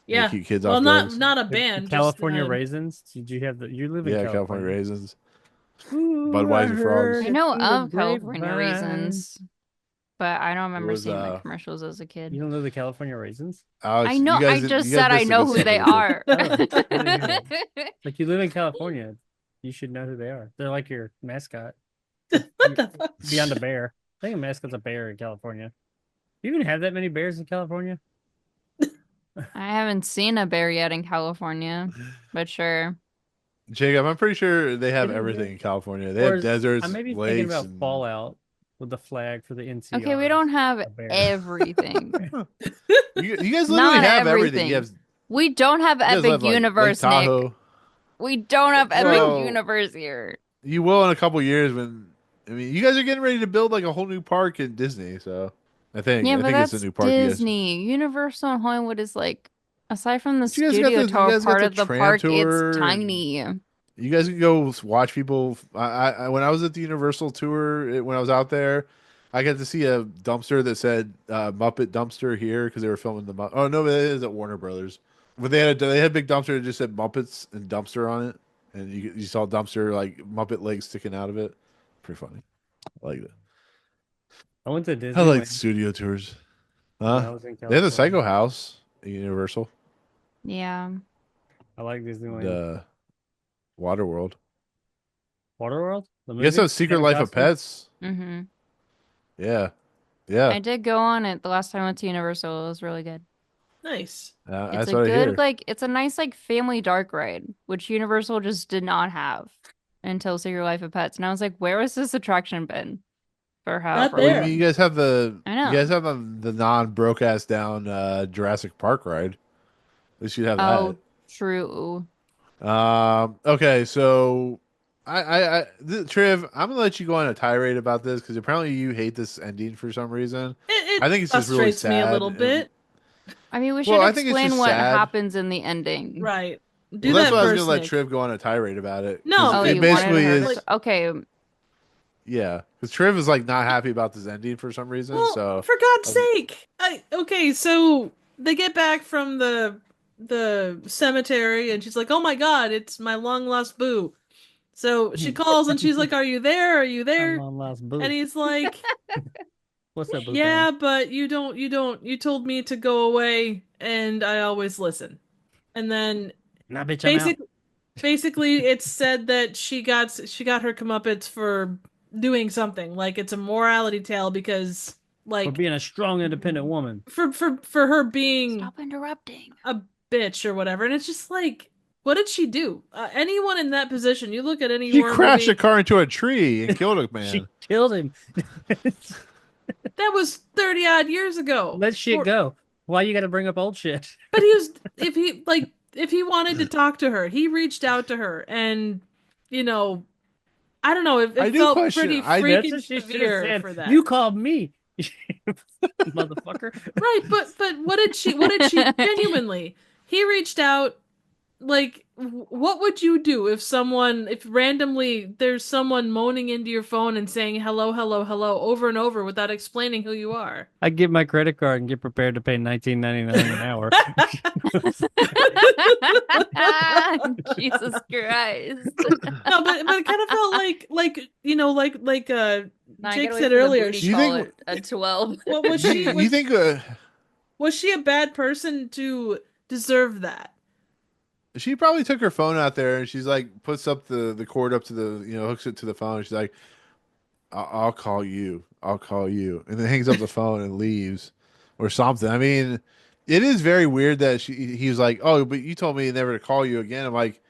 C: They
D: Yeah.
C: keep kids
D: Well,
C: off drugs.
D: not a
E: The
D: band.
E: California
D: just,
E: raisins. Did you have the? You live in
C: Yeah,
E: California.
C: California raisins.
E: Ooh,
C: Budweiser frogs.
F: I know
E: through the
F: of California
E: grapevine.
F: raisins, but I don't remember
C: was,
F: seeing the commercials as a
E: You
F: kid.
E: don't know the California raisins?
F: I
C: Alex,
F: know.
C: you guys,
F: I just
C: you guys
F: said I
C: missed the
F: know
C: good
F: who
C: stuff
F: they
C: as a kid.
F: are.
E: Oh, I didn't hear that. Like you live in California, you should know who they are. They're like your mascot.
D: what the fuck?
E: Beyond a bear. I think a mascot's a bear in California. You even have that many bears in California?
F: I haven't seen a bear yet in California, but sure.
C: Jacob, I'm pretty sure they have
E: It is
C: everything
E: there.
C: in California. They
E: Or
C: have deserts,
E: I may be
C: lakes,
E: thinking about
C: and...
E: Fallout with the flag for the NCR.
F: Okay, we don't have
E: a bear.
F: everything.
C: You guys literally
F: Not
C: have everything.
F: everything.
C: You have,
F: We don't have
C: you guys
F: Epic
C: have, like, Lake
F: Universe, Nick.
C: Tahoe.
F: We don't have Epic
C: Well,
F: Universe here.
C: You will in a couple years when, I mean, you guys are getting ready to build like a whole new park in Disney. So I think
F: Yeah, but
C: it's
F: that's
C: a new park. You guys,
F: Disney. Universal and Hollywood is like, aside from the
C: But you guys got
F: studio
C: the- you
F: tour
C: guys got
F: part
C: the
F: of the
C: tram
F: park,
C: tour
F: it's
C: and-
F: tiny.
C: you guys can go watch people. When I was at the Universal tour, when I was out there, I got to see a dumpster that said Muppet Dumpster here because they were filming the. Oh no, it is at Warner Brothers. But they had a big dumpster that just said Muppets and dumpster on it, and you saw dumpster like Muppet legs sticking out of it. Pretty funny. I like it.
E: I went to Disney.
C: I like studio tours.
E: when I
C: Huh?
E: was in
C: They have the
E: California.
C: Psycho House at Universal.
F: Yeah.
E: I like Disneyland.
C: The Waterworld.
E: Waterworld? The
C: You guys
E: movie?
C: have Secret
E: Kevin
C: Life of
E: Costner?
C: Pets.
F: Mm-hmm.
C: Yeah. Yeah.
F: I did go on it the last time I went to Universal. It was really good.
D: Nice.
C: That's
F: It's a
C: what I hear.
F: good, like, it's a nice, like, family dark ride, which Universal just did not have until Secret Life of Pets. And I was like, where has this attraction been for however
C: Well,
D: there.
F: long?
C: you guys have the
F: I know.
C: you guys have the non broke ass down Jurassic Park ride. At least you have
F: Oh, true.
C: that. Okay, so Triv, I'm gonna let you go on a tirade about this because apparently you hate this ending for some reason.
D: It
C: I think it's just really
D: frustrates me a
C: sad
D: little
C: and-
D: bit.
F: I mean, we should
C: Well, I think it's
F: explain
C: just
F: what
C: sad.
F: happens in the ending.
D: Right. Do
C: Well, that's
D: that
C: why I was
D: first,
C: gonna let
D: Nick.
C: Triv go on a tirade about it.
D: No,
C: 'cause
F: Oh,
C: it
F: you
C: basically
F: wanted her
C: is.
F: to... Okay,
C: Yeah, because Triv is like not happy about this ending for some reason.
D: Well,
C: So
D: for God's
C: um,
D: sake. Okay, so they get back from the cemetery and she's like, "Oh my God, it's my long lost boo." So she calls and she's like, "Are you there? Are you there?"
E: I'm on last boo.
D: And he's like,
E: What's up, boo?
D: "Yeah, but you told me to go away and I always listen." And then
E: Nah, bitch, I'm out.
D: basically it's said that she got her comeuppance for doing something. Like it's a morality tale because
E: For
D: like
E: being a strong, independent woman.
D: for her being
F: stop interrupting.
D: a bitch or whatever. And it's just like, what did she do? Anyone in that position, you look at any
C: she
D: horror
C: crashed
D: movie,
C: a car into a tree and killed a man.
E: She killed him.
D: that was 30 odd years ago.
E: Let shit
D: Or-
E: go. Why you got to bring up old shit?
D: But he was, if he wanted to talk to her, he reached out to her, and I don't know. It
C: I do
D: felt
C: question-
D: pretty
C: I-
E: That's
D: freaking
E: what she should have
D: severe
E: said.
D: for that.
E: You called me, motherfucker.
D: Right, but what did she genuinely? He reached out. Like, what would you do if randomly there's someone moaning into your phone and saying hello, hello, hello over and over without explaining who you are?
E: I give my credit card and get prepared to pay $19.99 an hour.
F: Jesus Christ.
D: No, but it kind of felt like
F: Now I
D: Jake
F: gotta wait
D: said
F: for the
D: earlier.
F: booty
C: You
F: call
C: think-
F: at 12.
D: What was she?
C: You think?
D: Was she a bad person to deserve that?
C: She probably took her phone out there and she's like puts up the cord up to the hooks it to the phone. And she's like, I'll call you. I'll call you," and then hangs up the phone and leaves or something. I mean, it is very weird that he was like, "Oh, but you told me never to call you again." I'm like,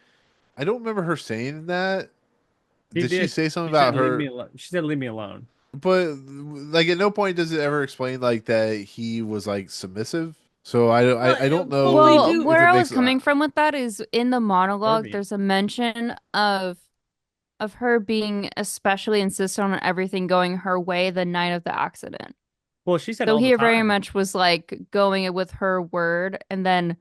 C: I don't remember her saying that.
E: He
C: Did she
E: did.
C: say something
E: She said,
C: about her?
E: She said, "Leave me alone."
C: But like at no point does it ever explain like that he was like submissive. So I don't know.
D: Well,
F: Well,
D: do-
F: where
C: if it
F: I was
C: makes-
F: coming from with that is in the monologue,
E: Barbie.
F: there's a mention of her being especially insistent on everything going her way the night of the accident.
E: Well, she said
F: So
E: all the
F: he very
E: time.
F: much was like going with her word, and then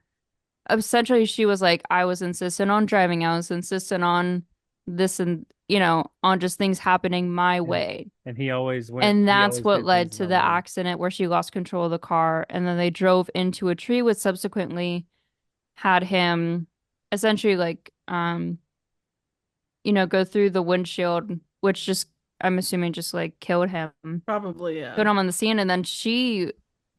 F: essentially she was like, I was insistent on driving, I was insistent on this and on just things happening my way.
E: And he always went.
F: And
E: He
F: that's
E: always
F: what
E: did
F: led
E: things
F: to
E: my
F: the
E: way.
F: accident where she lost control of the car. And then they drove into a tree, which subsequently had him essentially go through the windshield, which just, I'm assuming, just like killed him.
D: Probably,
F: Killed
D: yeah.
F: him on the scene. And then she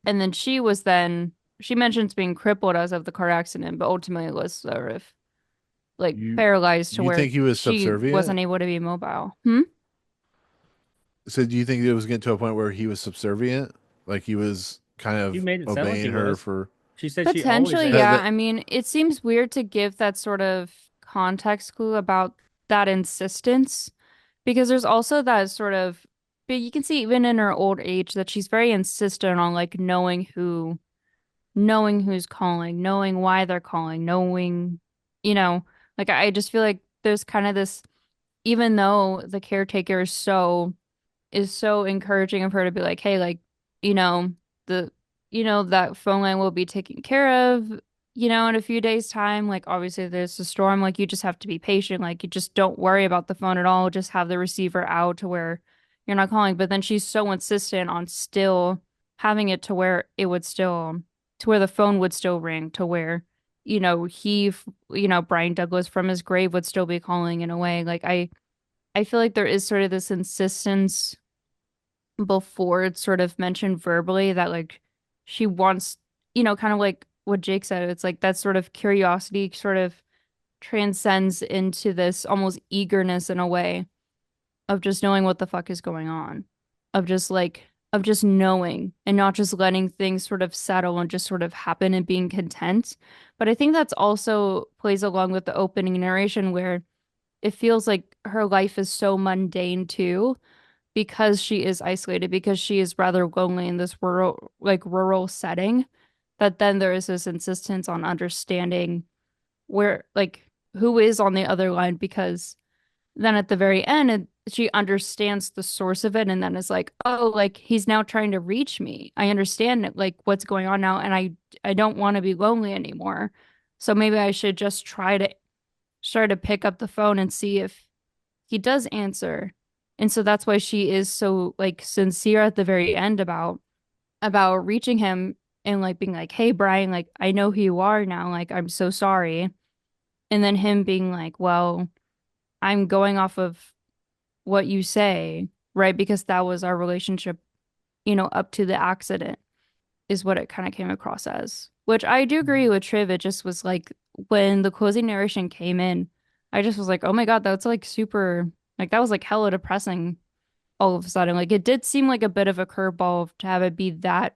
F: mentions being crippled as of the car accident, but ultimately was sort of like
C: You
F: paralyzed to
C: you
F: where
C: think he was
F: she
C: subservient?
F: wasn't able to be mobile.
C: So do you think it was getting to a point where he was subservient? Like he was kind
E: You
C: of
E: made it sound like he
C: obeying her
E: was.
C: for
E: She said she always
F: Potentially,
E: had.
C: that,
F: yeah.
C: that
F: I mean, it seems weird to give that sort of context clue about that insistence because there's also that sort of, but you can see even in her old age that she's very insistent on like knowing who's calling, knowing why they're calling, knowing, you know, like I just feel like there's kind of this, even though the caretaker is so encouraging of her to be like, hey, like, you know, the that phone line will be taken care of, in a few days' time. Like obviously there's a storm, like you just have to be patient. Like you just don't worry about the phone at all. Just have the receiver out to where you're not calling. But then she's so insistent on still having it to where it would still to where the phone would still ring, to where, Brian Douglas from his grave would still be calling in a way. Like I feel like there is sort of this insistence before it's sort of mentioned verbally that like she wants, kind of like what Jake said. It's like that sort of curiosity sort of transcends into this almost eagerness in a way of just knowing what the fuck is going on, of just knowing and not just letting things sort of settle and just sort of happen and being content. But I think that's also plays along with the opening narration where it feels like her life is so mundane too because she is isolated, because she is rather lonely in this rural setting, that then there is this insistence on understanding where, like, who is on the other line, because then at the very end, she understands the source of it and then is like, oh, like, he's now trying to reach me. I understand it, like, what's going on now, and I don't want to be lonely anymore. So maybe I should just try to pick up the phone and see if he does answer. And so that's why she is so like sincere at the very end about reaching him and like being like, "Hey Brian, like I know who you are now. Like I'm so sorry." And then him being like, "Well, I'm going off of what you say, right? Because that was our relationship, up to the accident." Is what it kind of came across as. Which I do agree with Triv. It just was like when the closing narration came in, I just was like, oh my God, that's like super, like that was like hella depressing all of a sudden. Like it did seem like a bit of a curveball to have it be that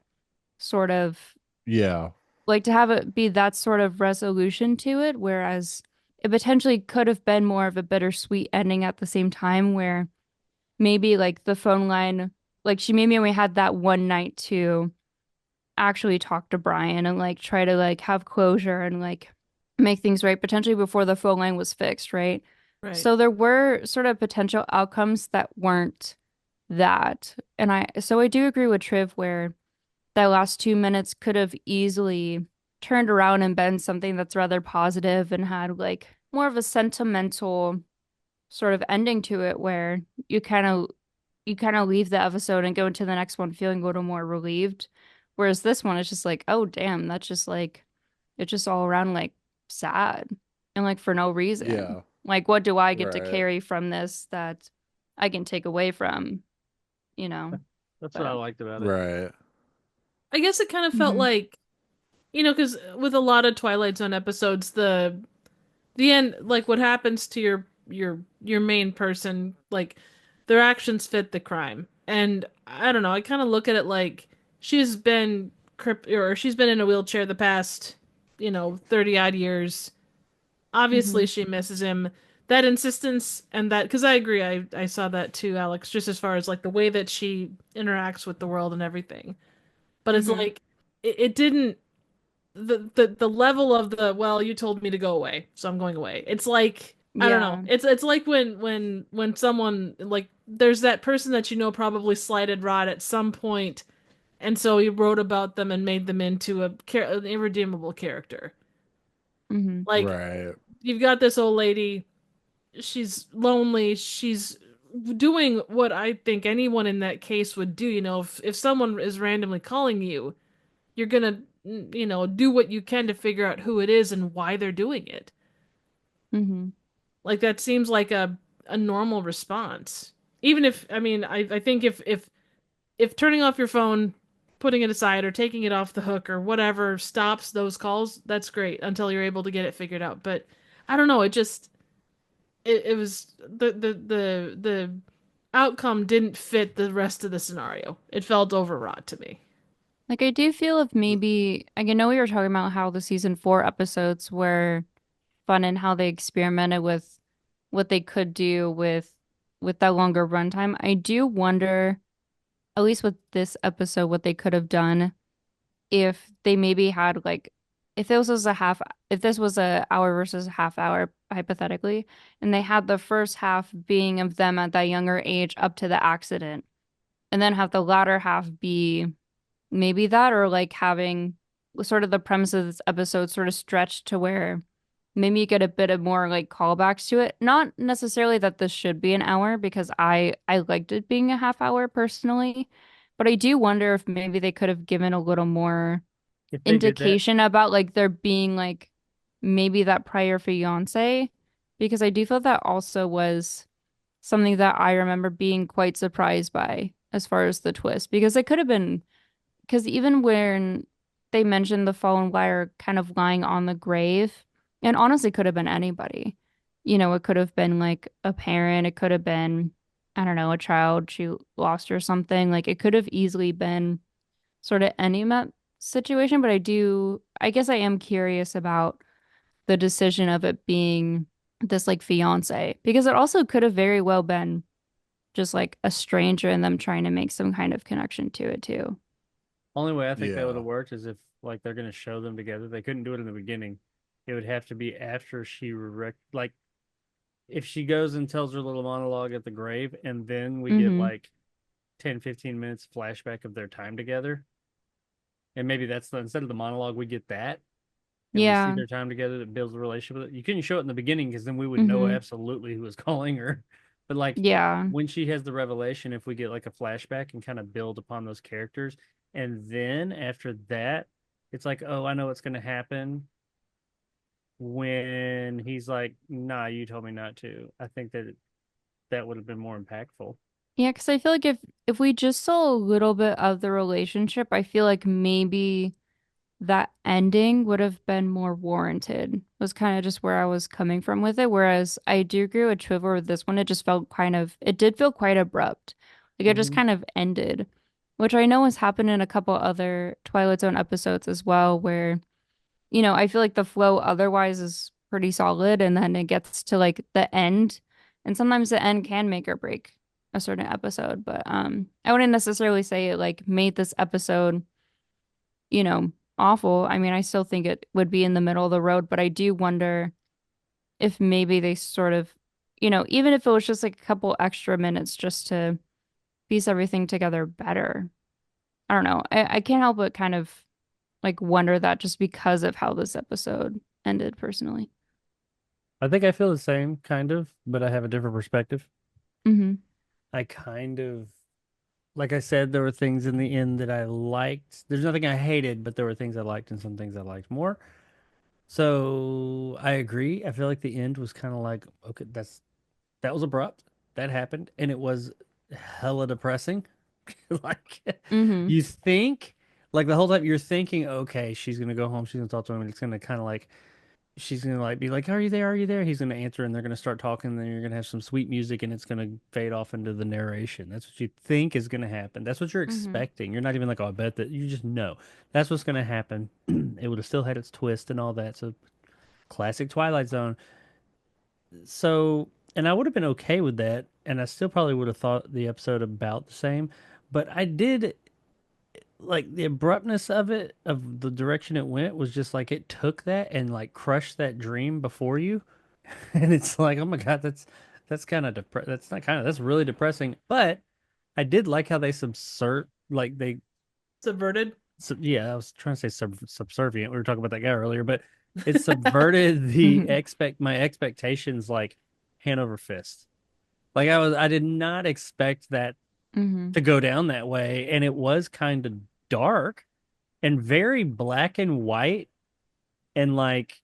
F: sort of,
C: yeah.
F: like to have it be that sort of resolution to it, whereas it potentially could have been more of a bittersweet ending at the same time where maybe like the phone line, like she maybe only had that one night to actually talk to Brian and like try to like have closure and like make things right potentially before the phone line was fixed, right?
D: Right.
F: So there were sort of potential outcomes that weren't that. And I do agree with Triv where that last 2 minutes could have easily turned around and been something that's rather positive and had like more of a sentimental sort of ending to it where you kind of leave the episode and go into the next one feeling a little more relieved. Whereas this one is just like, oh damn, that's just like it's just all around like sad and like for no reason.
C: Yeah.
F: Like what do I get to
C: Right.
F: carry from this that I can take away from, you know?
E: That's what I
F: But
E: liked about it.
C: Right.
D: I guess it kind of felt
F: Mhm.
D: like, because with a lot of Twilight Zone episodes, the end, like what happens to your main person, like their actions fit the crime. And I don't know, I kind of look at it like she's been in a wheelchair the past, 30 odd years. Obviously
F: Mhm.
D: she misses him. That insistence and that, because I agree, I saw that too, Alex, just as far as like the way that she interacts with the world and everything. But it's
F: Mhm.
D: like it didn't the level of the, well, you told me to go away, so I'm going away. It's like, I don't know.
F: Yeah.
D: It's like when someone, like, there's that person that probably slighted Rod at some point, and so he wrote about them and made them into an irredeemable character.
F: Mhm.
D: Like,
C: Right.
D: you've got this old lady, she's lonely. She's doing what I think anyone in that case would do. If someone is randomly calling you, you're gonna, do what you can to figure out who it is and why they're doing it.
F: Hmm.
D: Like that seems like a normal response. Even if, I mean, I think if turning off your phone, putting it aside, or taking it off the hook or whatever stops those calls, that's great until you're able to get it figured out. But I don't know, it was the outcome didn't fit the rest of the scenario. It felt overwrought to me.
F: Like I do feel if maybe like I know we were talking about how the season 4 episodes were fun and how they experimented with what they could do with that longer runtime. I do wonder, at least with this episode, what they could have done if they maybe had like if this was a hour versus a half hour hypothetically, and they had the first half being of them at that younger age up to the accident, and then have the latter half be maybe that, or like having sort of the premise of this episode sort of stretched to where maybe you get a bit of more like callbacks to it. Not necessarily that this should be an hour because I liked it being a half hour personally, but I do wonder if maybe they could have given a little more
E: If they did that,
F: indication about like there being like maybe that prior fiance, because I do feel that also was something that I remember being quite surprised by as far as the twist, because it could have been, because even when they mentioned the fallen wire kind of lying on the grave, and honestly could have been anybody. It could have been like a parent, it could have been, I don't know, a child she lost or something. Like it could have easily been sort of any situation, but I guess I am curious about the decision of it being this like fiance, because it also could have very well been just like a stranger and them trying to make some kind of connection to it too.
E: only way I think that would
C: Yeah.
E: have worked is if like they're gonna show them together. They couldn't do it in the beginning. It would have to be after like if she goes and tells her little monologue at the grave, and then we get
F: Mm-hmm.
E: like 10, 15 minutes flashback of their time together. And maybe that's instead of the monologue, we get that and we see
F: Yeah.
E: their time together that builds a relationship with it. You couldn't show it in the beginning because then we would know
F: Mm-hmm.
E: absolutely who was calling her. But like
F: Yeah.
E: when she has the revelation, if we get like a flashback and kind of build upon those characters, and then after that, it's like, oh, I know what's going to happen when he's like, nah, you told me not to. I think that would have been more impactful.
F: Yeah, because I feel like if we just saw a little bit of the relationship, I feel like maybe that ending would have been more warranted. Was kind of just where I was coming from with it. Whereas I do agree with Trevor with this one. It just felt it did feel quite abrupt. Like it just
E: Hmm.
F: kind of ended, which I know has happened in a couple other Twilight Zone episodes as well, where, I feel like the flow otherwise is pretty solid, and then it gets to like the end, and sometimes the end can make or break a certain episode. But I wouldn't necessarily say it like made this episode, you know, awful. I mean, I still think it would be in the middle of the road, but I do wonder if maybe they sort of, even if it was just like a couple extra minutes just to piece everything together better. I don't know. I can't help but kind of like wonder that just because of how this episode ended personally.
E: I think I feel the same kind of, but I have a different perspective.
F: Hmm.
E: I kind of, like I said, there were things in the end that I liked. There's nothing I hated, but there were things I liked and some things I liked more. So I agree. I feel like the end was kind of like, okay, that was abrupt. That happened, and it was hella depressing. Like
F: Hmm.
E: you think, like the whole time you're thinking, okay, she's gonna go home, she's gonna talk to him, and it's gonna kind of like she's gonna like be like, "Are you there? Are you there?" He's gonna answer, and they're gonna start talking. And then you're gonna have some sweet music, and it's gonna fade off into the narration. That's what you think is gonna happen. That's what you're
F: Hmm.
E: expecting. You're not even like, "Oh, I bet that." You just know that's what's gonna happen. It would have still had its twist and all that. So classic Twilight Zone. So, and I would have been okay with that, and I still probably would have thought the episode about the same. But I did like the abruptness of it, of the direction it went, was just like it took that and like crushed that dream before you. And it's like, oh my God, that's kind of that's not kind of that's really depressing. But I did like how they like they
D: Subverted.
E: yeah, I was trying to say subservient. We were talking about that guy earlier, but it subverted the
F: Hmm.
E: my expectations like hand over fist. Like I did not expect that
F: Mm-hmm.
E: to go down that way, and it was kind of dark and very black and white, and like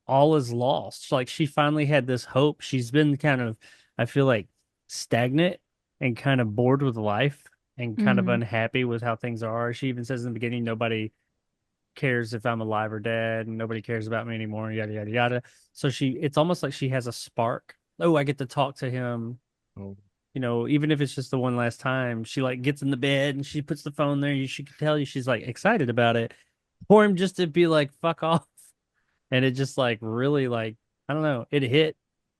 E: all is lost. Like she finally had this hope. She's been kind of, I feel like, stagnant and kind of bored with life and kind of
F: Mm-hmm.
E: unhappy with how things are. She even says in the beginning, nobody cares if I'm alive or dead, and nobody cares about me anymore, yada yada yada. So it's almost like she has a spark. Oh, I get to talk to him.
C: Oh.
E: Even if it's just the one last time. She like gets in the bed and she puts the phone there. She can tell you she's like excited about it. For him just to be like, fuck off. And it just like really like, I don't know, it hit.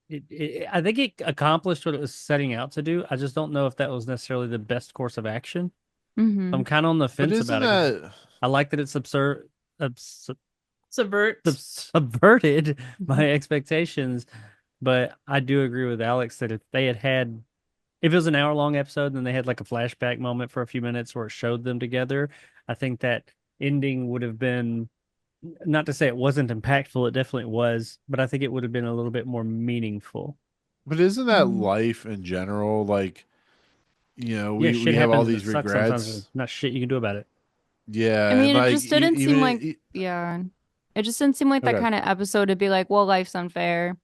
E: I think it accomplished what it was setting out to do. I just don't know if that was necessarily the best course of action.
F: Mm-hmm.
E: I'm kind of on the
C: But
E: fence
C: isn't
E: about it.
C: that
E: I like that it's
D: Subvert.
E: subverted my expectations, but I do agree with Alex that if it was an hour long episode and then they had like a flashback moment for a few minutes where it showed them together, I think that ending would have been, not to say it wasn't impactful, it definitely was, but I think it would have been a little bit more meaningful.
C: but isn't that
F: Mm-hmm.
C: life in general? Like,
E: Yeah,
C: we
E: shit
C: have all
E: happens and it
C: these
E: sucks sometimes.
C: regrets.
E: There's not shit you can do about it.
C: Yeah,
F: I
C: and
F: mean, it
C: like
F: just didn't
C: even
F: seem like, yeah, it just didn't seem like that
C: okay.
F: kind of episode to be like, well, life's unfair.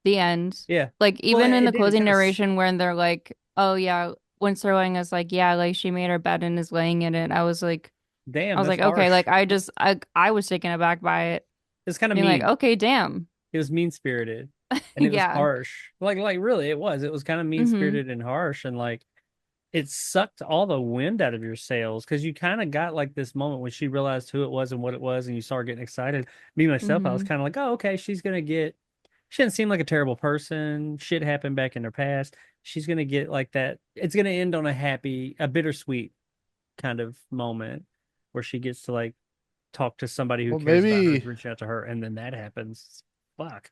F: The end.
E: Yeah.
F: Like
E: Well,
F: even in the
E: it did. It
F: closing
E: kind of,
F: narration when they're like, oh yeah, when Serling is like, yeah, like she made her bed and is laying in it. I was like,
E: damn, that's
F: okay, like
E: harsh.
F: I was taken aback by it,
E: It's kind of
F: being like,
E: mean.
F: okay, damn.
E: It was mean spirited and it was
F: Yeah.
E: harsh. Like really, it was. It was kind of mean
F: Mm-hmm.
E: spirited and harsh, and like it sucked all the wind out of your sails because you kind of got like this moment when she realized who it was and what it was, and you started getting excited. Me myself, I was
F: Mm-hmm.
E: kind of like, oh, okay, she's gonna get. She didn't seem like a terrible person. Shit happened back in her past. She's gonna get like that. It's gonna end on a bittersweet kind of moment where she gets to like talk to somebody who
C: Well,
E: cares about her,
C: maybe
E: who's reaching out to her, and then that happens. Fuck.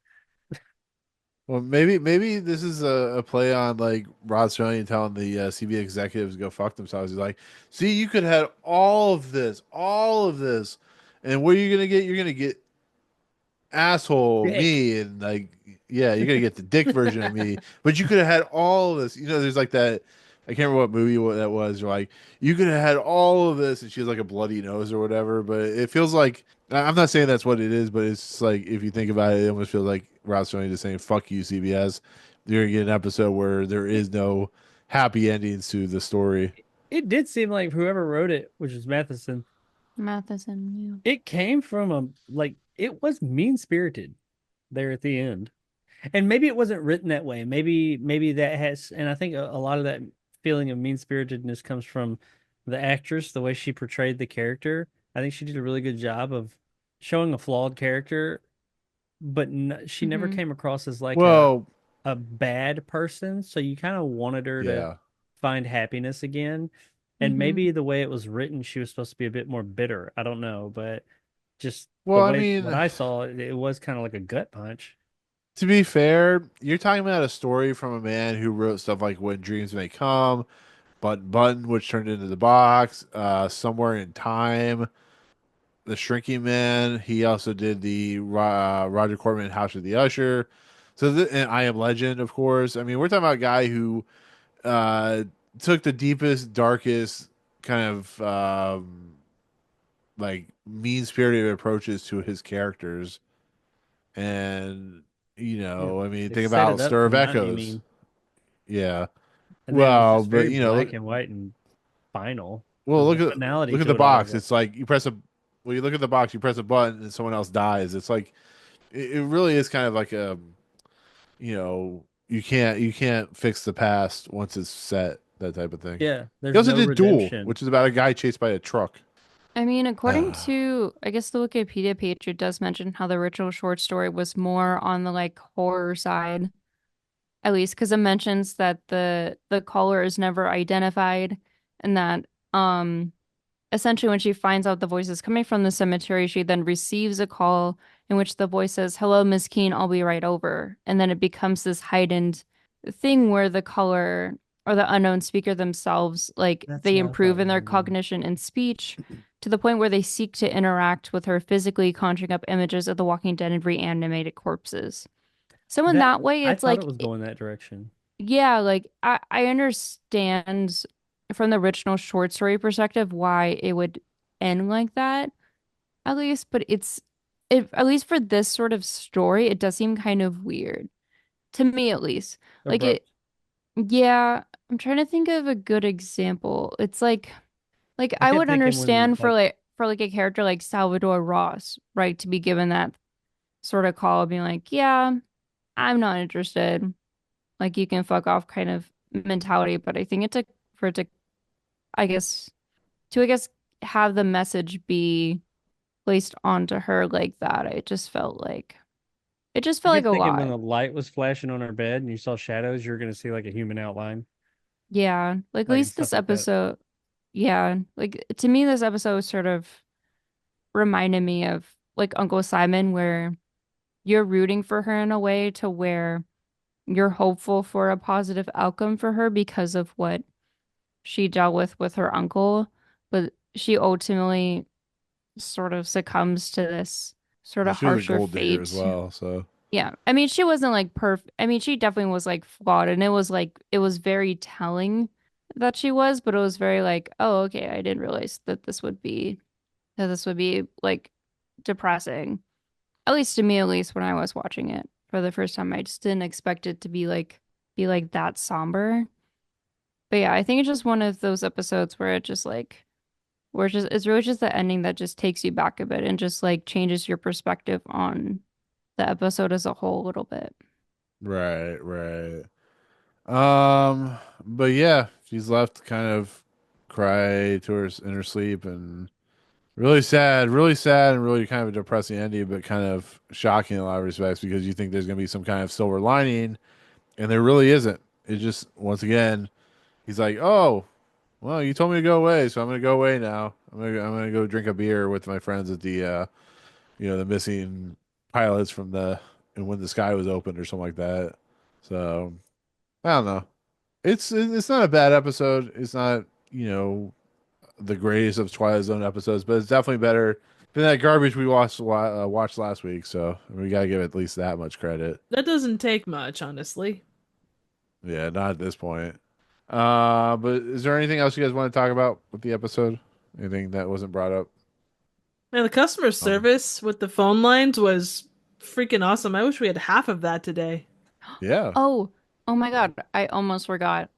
C: maybe this is a play on like Rod Serling telling the CB executives to go fuck themselves. He's like, see, you could have all of this, and what are you gonna get? You're gonna get asshole
E: Dick.
C: me, and like, yeah, you're gonna get the dick version of me. But you could have had all of this. There's like that. I can't remember what movie that was. Like, you could have had all of this, and she has like a bloody nose or whatever. But it feels like I'm not saying that's what it is, but it's just like if you think about it, it almost feels like Rod Serling just saying "fuck you, CBS." You're gonna get an episode where there is no happy endings to the story.
E: It did seem like whoever wrote it, which was Matheson,
F: Matheson,
E: it came from it was mean spirited there at the end. And maybe it wasn't written that way. Maybe that has, and I think a lot of that feeling of mean spiritedness comes from the actress, the way she portrayed the character. I think she did a really good job of showing a flawed character, but she
F: yeah.
E: never
F: Mm-hmm.
E: came across as like
C: Well,
E: a bad person. So you kind of wanted her to
C: yeah.
E: find happiness again. And
F: Mm-hmm.
E: maybe the way it was written, she was supposed to be a bit more bitter. I don't know, but just the
C: Well, I
E: way what
C: mean,
E: I saw, it was kind of like a gut punch.
C: to be fair, you're talking about a story from a man who wrote stuff like "When Dreams May Come," Button, which turned into the box, Somewhere in Time, The Shrinking Man. He also did the Roger Corman House of the Usher. And I Am Legend, of course. I mean, we're talking about a guy who uh, took the deepest, darkest kind of like mean spirited approaches to his characters. And,
E: Yeah,
C: I mean,
E: they
C: think
E: set
C: about
E: it up
C: Stir
E: to
C: of
E: not be
C: Echoes.
E: mean,
C: Yeah.
E: and then it was
C: Well,
E: just
C: but,
E: very black and white and final.
C: well,
E: There's
C: look
E: a
C: at
E: finality
C: the
E: to it all.
C: box. It's like when you look at the box, you press a button and someone else dies. It's like it really is kind of like you can't fix the past once it's set, that type of thing.
E: Yeah,
C: He
E: there's
C: also
E: no
C: did Duel,
E: redemption.
C: which is about a guy chased by a truck.
F: I mean, according
C: Ah.
F: to, I guess the Wikipedia page, it does mention how the original short story was more on the like horror side, at least because it mentions that the caller is never identified, and that essentially when she finds out the voice is coming from the cemetery, she then receives a call in which the voice says, "Hello, Miss Keene, I'll be right over," and then it becomes this heightened thing where the caller or the unknown speaker themselves, like
E: That's
F: they
E: what I
F: improve
E: thought
F: in
E: was
F: their
E: gonna
F: cognition and speech to the point where they seek to interact with her physically, conjuring up images of the Walking Dead and reanimated corpses. So in that way,
E: I
F: it's
E: thought
F: like,
E: it was going that direction.
F: yeah, like I understand from the original short story perspective why it would end like that, at least, but at least for this sort of story, it does seem kind of weird to me, at least. Like
E: Abrupt.
F: yeah, I'm trying to think of a good example. It's like
E: I
F: I
E: kept
F: would
E: thinking when
F: understand for like a character like Salvador Ross, right, to be given that sort of call of being like, yeah, I'm not interested. Like you can fuck off kind of mentality, but I think it's a for it to I guess have the message be placed onto her like that. It just
E: I
F: felt like
E: kept
F: a
E: thinking when
F: lot.
E: the light was flashing on her bed and you saw shadows, you're gonna see like a human outline,
F: Yeah, like at
E: like and
F: least
E: stuff
F: this
E: like that.
F: episode, yeah, like to me this episode sort of reminded me of like Uncle Simon where you're rooting for her in a way to where you're hopeful for a positive outcome for her because of what she dealt with her uncle, but she ultimately sort of succumbs to this sort
C: Yeah,
F: of
C: she was a
F: harsher
C: gold digger as
F: fate.
C: well. So
F: Yeah. I mean, she wasn't like perfect. I mean, she definitely was like flawed and it was very telling that she was, but it was very like, oh, okay, I didn't realize that this would be like depressing. At least to me, at least when I was watching it for the first time, I just didn't expect it to be like that somber. But yeah, I think it's just one of those episodes where it just like where it's really just the ending that just takes you back a bit and just like changes your perspective on the episode as a whole a little bit.
C: right, right. But yeah, she's left to kind of cry to her in her sleep and really sad, and really kind of a depressing ending, but kind of shocking in a lot of respects because you think there's gonna be some kind of silver lining, and there really isn't. It just once again, he's like, "Oh, well, you told me to go away, so I'm gonna go away now. I'm gonna go drink a beer with my friends at the the missing pilots from the and when the sky was opened or something like that." So I don't know. It's not a bad episode. It's not the greatest of Twilight Zone episodes, but it's definitely better than that garbage we watched last week. So we gotta give it at least that much credit.
D: That doesn't take much, honestly.
C: Yeah, not at this point. But is there anything else you guys want to talk about with the episode? Anything that wasn't brought up?
D: And the customer
C: Um,
D: service with the phone lines was freaking awesome. I wish we had half of that today.
C: yeah.
F: Oh, oh my God, I almost forgot.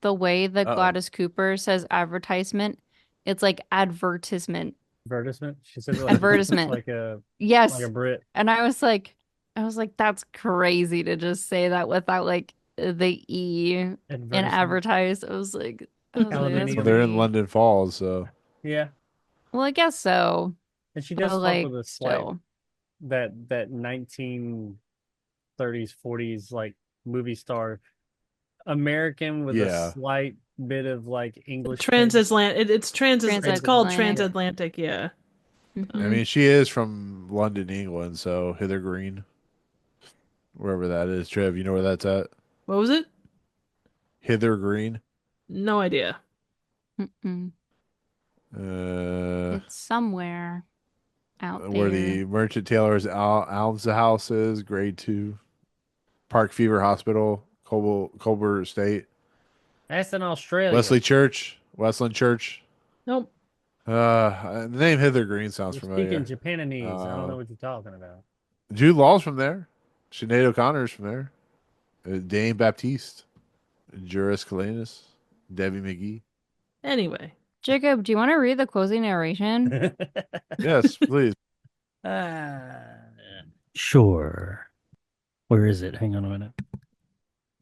F: The way that
C: Uh-oh.
F: Gladys Cooper says advertisement, it's like advertisement,
E: Advertisement. She says it
F: advertisement.
E: like a
F: Yes.
E: Brit.
F: And I was like, that's crazy to just say that without like the E in
E: Advertisement.
F: advertise. I was like, that's
C: Well, they're in
E: Aluminium.
F: pretty.
C: London Falls, so
E: Yeah,
F: Well, I guess so,
E: and she
F: but
E: does talk
F: like
E: with a slight
F: still.
E: that 1930s 40s like movie star American with a
C: yeah.
E: slight bit of like English tinge.
D: Transatlantic. It's called
F: Transatlantic.
E: Yeah.
D: transatlantic. Yeah.
C: I
F: Hmm.
C: mean, she is from London, England, so Hither Green, wherever that is. Trev, you know where that's at?
D: What was it?
C: Hither Green.
D: No idea.
F: Mm-mm.
C: Uh,
F: It's somewhere out
C: where
F: there.
C: the Merchant Taylor's Alms House is, grade 2. Park Fever Hospital, Colbert Estate.
E: That's in Australia.
C: Wesley Church, Westland Church.
D: Nope.
C: The name Hither Green sounds
E: You're speaking
C: familiar.
E: Japanese. I don't know
C: Uh,
E: what you're talking about.
C: Jude Law's from there. Sinead O'Connor's from there. Dane Baptiste, Juris Calanus, Debbie McGee.
D: Anyway,
F: Jacob, do you want to read the closing narration?
C: Yes, please.
E: Ah, sure. Where is it? Hang on a minute.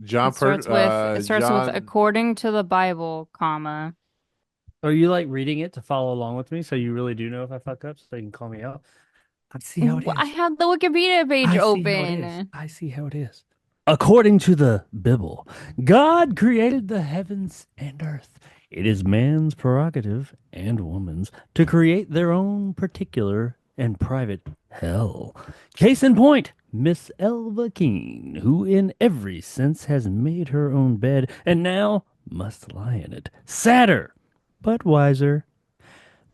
F: It starts with
C: John.
F: according to the Bible, comma.
E: Are you like reading it to follow along with me so you really do know if I fuck up so you can call me out? I see how it
F: I
E: is.
F: had the Wikipedia page
E: I see how it is.
F: open.
E: I see how it is. According to the Bible, God created the heavens and earth. It is man's prerogative and woman's to create their own particular and private hell. Case in point, Miss Elva Keene, who in every sense has made her own bed and now must lie in it. Sadder, but wiser,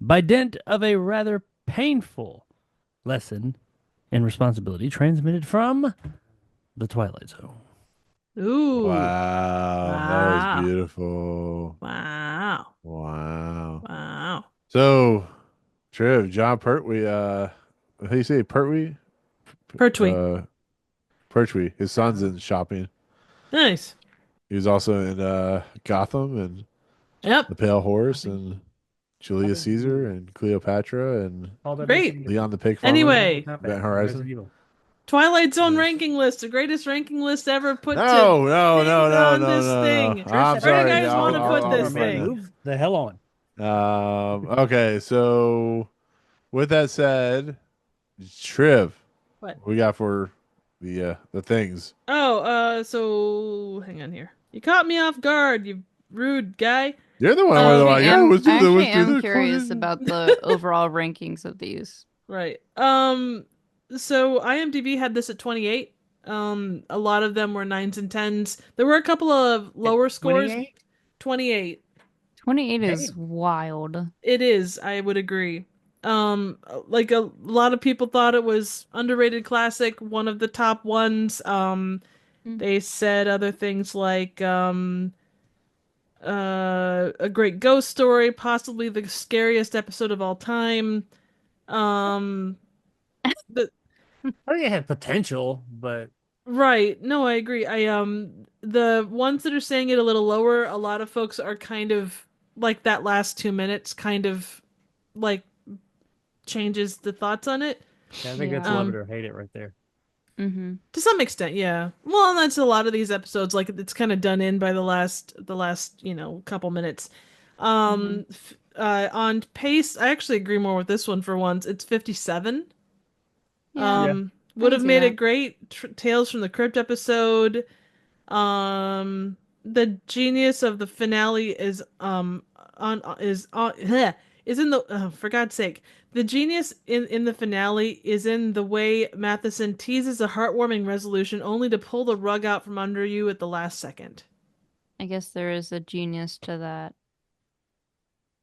E: by dint of a rather painful lesson and responsibility transmitted from The Twilight Zone.
D: Ooh.
C: Wow, that was
D: Wow.
C: beautiful.
D: Wow.
C: Wow.
D: Wow.
C: So, Trev, John Pertwee, how do you say Pertwee?
D: Pertwee.
C: Pertwee. His son's in shopping.
D: Nice.
C: He was also in Gotham and
D: Yep.
C: The Pale Horse
E: I think-
C: and Julius Caesar and Cleopatra and
E: Call that
D: Great.
E: Resident
C: Leon the Pig Farmer.
D: Anyway,
E: Not
C: Event
E: bad.
C: Horizon.
E: Resident Evil.
D: Twilight Zone
C: Yes.
D: ranking list, the greatest ranking list ever put
C: No,
D: to
C: no,
D: things
C: no, no,
D: on
C: no,
D: this
C: no,
D: thing.
C: no. I'm
D: Where do
C: sorry.
D: you guys want to put this
C: amend
D: thing?
E: Move the hell on.
C: that. Okay, so with that said, Triv,
D: What?
C: we got for the things.
D: Oh, so hang on here. You caught me off guard, you rude guy.
C: You're the one
D: I
C: who was
D: actually
C: like,
F: am,
C: yeah, let's do
F: I
C: the
F: actually
C: let's do
F: am
C: the
F: curious
C: question.
F: about the overall rankings of these.
D: Right. So IMDb had this at 28. A lot of them were 9s and 10s. There were a couple of lower scores.
E: 28?
D: 28.
F: 28 is
E: Damn.
F: wild.
D: It is, I would agree. Like a lot of people thought it was underrated classic, one of the top ones. They said other things like a great ghost story, possibly the scariest episode of all time. Um, the
E: I think it had potential, but
D: Right. No, I agree. The ones that are saying it a little lower, a lot of folks are kind of like that last 2 minutes kind of like changes the thoughts on it.
E: yeah, I think that's
F: Yeah.
E: love it or hate it right there.
F: Mm-hmm.
D: To some extent, yeah. Well, and that's a lot of these episodes, like it's kind of done in by the last, couple minutes. On pace, I actually agree more with this one for once. It's 57.
F: Yeah.
E: Yeah.
D: Would
F: I
D: have
F: can see
D: made a
F: that.
D: great Tales from the Crypt episode. The genius of the finale is in the for God's sake. The genius in the finale is in the way Matheson teases a heartwarming resolution only to pull the rug out from under you at the last second.
F: I guess there is a genius to that.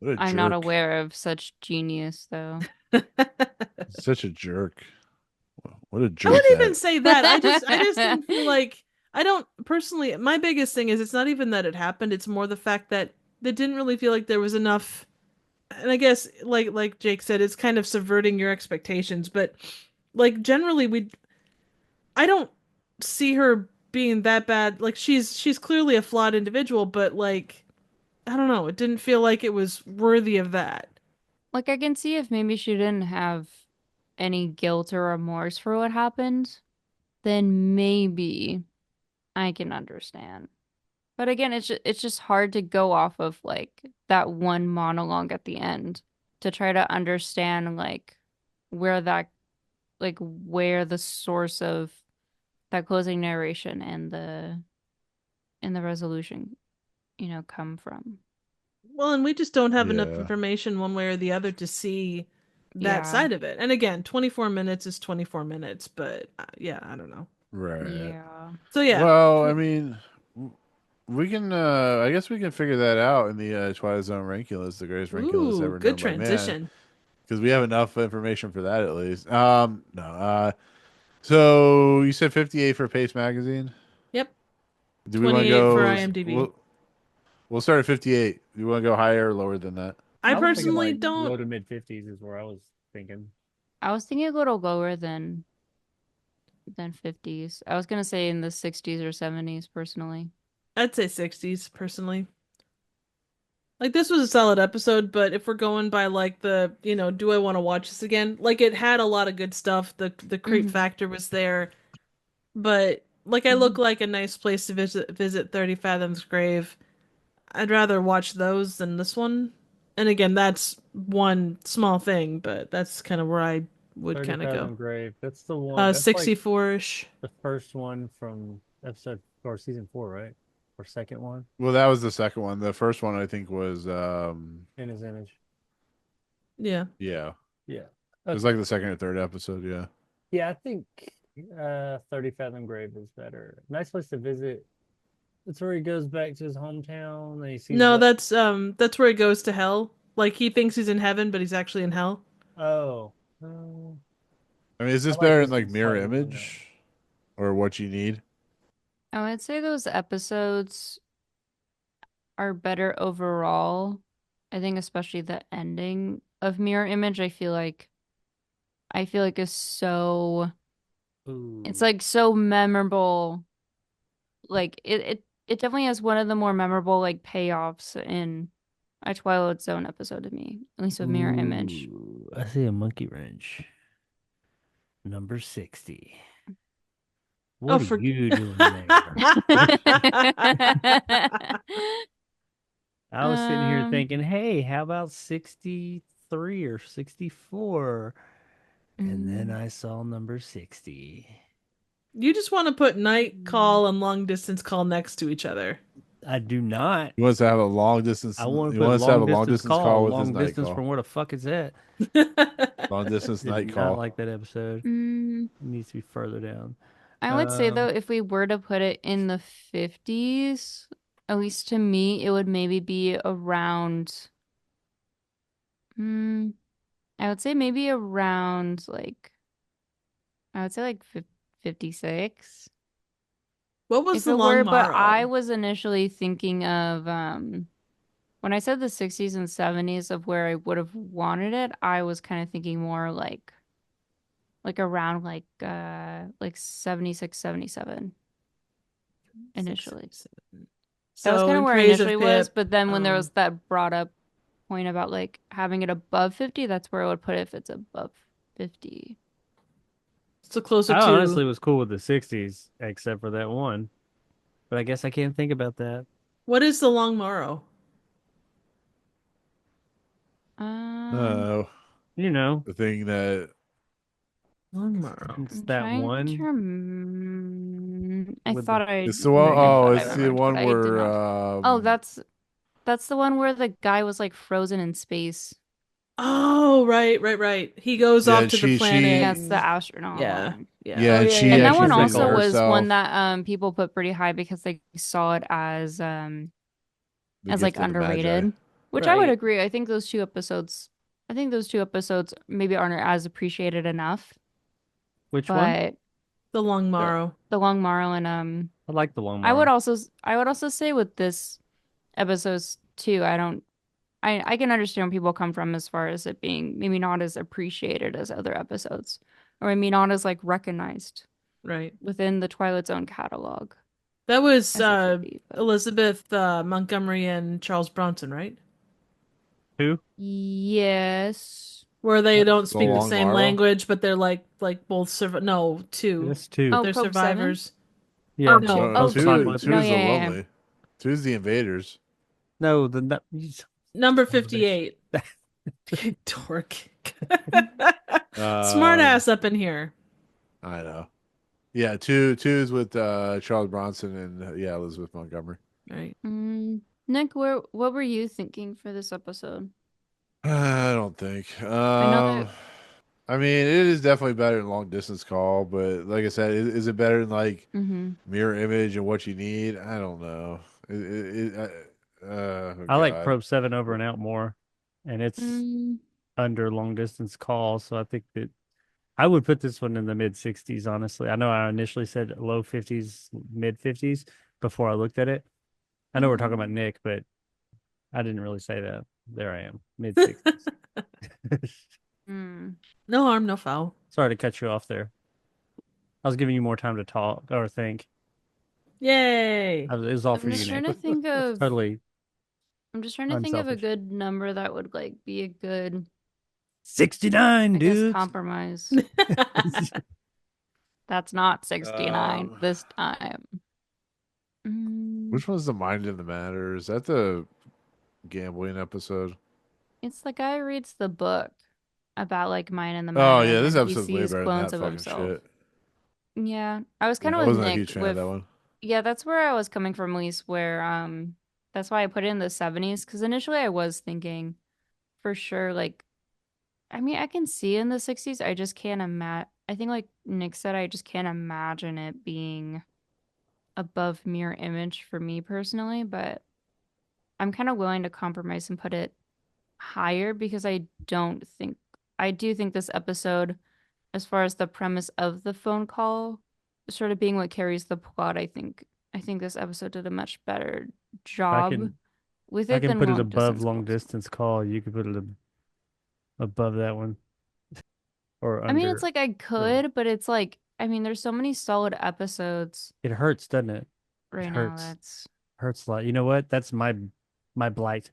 C: What a
F: I'm not
C: jerk.
F: aware of such genius, though.
C: Such a jerk. What a
D: I
C: jerk.
D: wouldn't
C: that.
D: even say that. I just didn't feel like I don't personally. My biggest thing is it's not even that it happened. It's more the fact that it didn't really feel like there was enough. And I guess like Jake said, it's kind of subverting your expectations. But like generally, I don't see her being that bad. Like she's clearly a flawed individual, but like I don't know. It didn't feel like it was worthy of that.
F: Like, I can see if maybe she didn't have any guilt or remorse for what happened, then maybe I can understand. But again, it's just hard to go off of like that one monologue at the end to try to understand like where that where the source of that closing narration and the resolution, come from.
D: Well, and we just don't have enough
C: Yeah.
D: information one way or the other to see that
F: Yeah.
D: side of it. And again, 24 minutes is 24 minutes, but yeah, I don't know.
C: Right.
F: Yeah.
D: So yeah.
C: Well, I mean, we can. I guess we can figure that out in the Twilight Zone ranking list, the greatest ranking list
D: Ooh,
C: ever
D: good
C: known by man,
D: transition.
C: because we have enough information for that at least. No. So you said 58 for Pace Magazine.
D: Yep.
C: Do we want to
D: 28
C: go?
D: for IMDb.
C: We'll start at 58. Do you want to go higher or lower than that?
D: I
E: was thinking,
D: personally
E: like,
D: don't.
E: low to mid 50s is where I was thinking.
F: I was thinking a little lower than 50s. I was gonna say in the 60s or 70s personally.
D: I'd say 60s personally. Like this was a solid episode, but if we're going by like the, do I want to watch this again? Like it had a lot of good stuff. The creep
F: Mhm.
D: factor was there, but like I look like a nice place to visit 30 Fathoms Grave. I'd rather watch those than this one. And again, that's one small thing, but that's kind of where I would
E: 30
D: kind of
E: Fathom
D: go.
E: Grave. That's the one. That's like
D: 64-ish.
E: the first one from episode or season 4, right? Or second one
C: Well, that was the second one. The first one I think was
E: in his image.
D: Yeah.
C: yeah.
E: Yeah.
C: It was like the second or third episode, yeah.
E: Yeah, I think 30 Fathom Grave is better. Nice place to visit. That's where he goes back to his hometown and he sees
D: No,
E: that-
D: that's where he goes to hell. Like he thinks he's in heaven, but he's actually in hell.
E: Oh.
C: I mean, is this
E: like
C: better
E: this
C: than like
E: one
C: Mirror
E: slightly more
C: Image? or What You Need.
F: I would say those episodes are better overall. I think especially the ending of Mirror Image, I feel like is so it's
E: Ooh.
F: like so memorable. Like it definitely has one of the more memorable like payoffs in a Twilight Zone episode to me, at least with Mirror Image.
E: Ooh, I see a monkey wrench. Number 60.
D: Oh,
E: What are
D: for
E: you doing there? I was sitting here
F: Um,
E: thinking, hey, how about 63 or 64? And then
F: mm,
E: I saw number 60.
D: you just want to put night call and long distance call next to each other.
E: I do not.
C: He wants to have a long distance.
E: I want to
C: He
E: put
C: wants to have a
E: long
C: long
E: distance
C: distance
E: call.
C: call with his
E: Long
C: night
E: distance
C: call.
E: from where the fuck is that?
C: Long distance
E: Did
C: night
E: not
C: call.
E: like that episode.
F: mm,
E: It needs to be further down.
F: I would say though,
E: Um,
F: if we were to put it in the 50s, at least to me, it would maybe be around, mm, I would say maybe around like, I would say like 56.
D: What was
F: If
D: the
F: it
D: long
F: were, but I
D: morrow?
F: was initially thinking of, when I said the 60s and 70s of where I would have wanted it, I was kind of thinking more like around like 76, 77 initially.
D: 6, 7.
F: That was
D: So
F: kind of
D: in
F: where I
D: praise of
F: initially was,
D: Pip,
F: but then when there was
D: um,
F: that brought up point about like having it above 50, that's where I would put it if it's above 50.
D: so closer
E: I
D: to
E: honestly was cool with the 60s, except for that one. But I guess I can't think about that.
D: what is the long morrow?
F: Um,
C: Uh,
E: You know,
C: the thing that
D: Long morrow.
E: it's
F: I'm
E: that
F: trying to
E: one
F: I
E: with the
F: thought I
C: it's the one
E: thing.
C: oh
F: thought I
C: it's the
F: remembered, but
C: one
F: I did
C: where
F: not. Oh, that's the one where the guy was like frozen in space.
D: Oh, right, right, right. He goes
C: yeah
D: off
C: and
D: to the
C: she
D: planet.
F: Yeah, it's the
D: And,
F: astronaut
D: yeah,
F: one.
D: yeah.
C: yeah
D: Oh,
C: and
D: yeah, yeah,
C: she
F: And
D: yeah.
F: that
C: actually
F: one
D: She's like
C: frees
F: also
C: all
D: the
F: was one
C: herself
F: that people put pretty high because they saw it
C: the
F: as like
C: gift of the magi.
F: underrated, which I would
D: right.
F: agree. I think those two episodes maybe aren't as appreciated enough,
E: Which one?
F: but
D: The long
F: the
D: morrow.
F: the Long Morrow and
E: I like the long
F: I would
E: morrow.
F: also I would also say with this episodes too, I can understand where people come from as far as it being maybe not as appreciated as other episodes, or maybe not as like recognized
D: Right.
F: within the Twilight Zone catalog
D: That was
F: as it should be. But
D: Elizabeth Montgomery and Charles Bronson, right?
E: Who?
F: yes.
D: Where they don't
C: The
D: speak the
C: long
D: same
C: morrow.
D: language, but they're like both no, two.
E: That's two.
F: Oh,
D: They're
F: Probe 7?
D: survivors.
E: Yeah,
F: Oh,
D: No.
C: No,
F: oh,
C: two
E: Apocalypse.
F: two.
C: two
F: No,
C: is the
F: yeah, yeah,
C: lonely. Two is the invaders.
E: No,
D: Number
E: son of a bitch.
D: 58. Dork. Smart
C: Um,
D: ass up in here.
C: I know. Yeah, two is with Charles Bronson and yeah Elizabeth Montgomery.
D: Right.
F: yeah. Nick, what were you thinking for this episode?
C: I don't think.
F: I know that.
C: I mean, it is definitely better than long distance call, but like I said, is it better than like
F: Mm-hmm.
C: mirror image and what you need? I don't know. Oh
E: I like
C: God.
E: Probe 7 over and out more, and it's
F: Mm,
E: under long distance call. So I think that I would put this one in the mid 60s, honestly. I know I initially said low 50s, mid 50s before I looked at it. I know we're talking about Nick, but I didn't really say that. There I am, mid 60s.
F: mm.
D: No harm, no foul.
E: Sorry to cut you off there. I was giving you more time to talk or think.
D: Yay.
E: It was all for
F: I'm
E: you,
F: just trying
E: Nick.
F: to think of
E: Totally
F: I'm just trying to think of a
E: unselfish.
F: good number that would like be a good,
E: 69,
F: I guess,
E: dudes.
F: compromise. That's not 69
C: Um,
F: this time. Mm,
C: which one's the mind in the matter? Is that the gambling episode?
F: it's the guy who reads the book about like Mine and the
C: Oh
F: Matter,
C: yeah,
F: and
C: this
F: then he
C: episode's way
F: sees
C: better than
F: clones
C: that
F: of
C: fucking
F: himself.
C: shit.
F: Yeah, I was kind
C: Yeah,
F: of
C: I
F: with
C: wasn't a
F: Nick
C: huge fan of
F: with
C: that one.
F: yeah, that's where I was coming from, at least where that's why I put it in the 70s because initially I was thinking for sure like I mean I can see in the 60s. I just can't imagine. I think like Nick said, I just can't imagine it being above Mirror Image for me personally, but I'm kind of willing to compromise and put it higher because I do think this episode, as far as the premise of the phone call, sort of being what carries the plot, I think this episode did a much better
E: I
F: job
E: can
F: with
E: I
F: it
E: can
F: than
E: put it
F: long
E: above
F: distance
E: long
F: calls.
E: distance call. You could put it above that one or
F: I mean, it's
E: under.
F: like I could, but it's like I mean, there's so many solid episodes
E: It hurts, doesn't it? It
F: right now
E: hurts.
F: that's
E: Hurts a lot. You know what? That's my blight,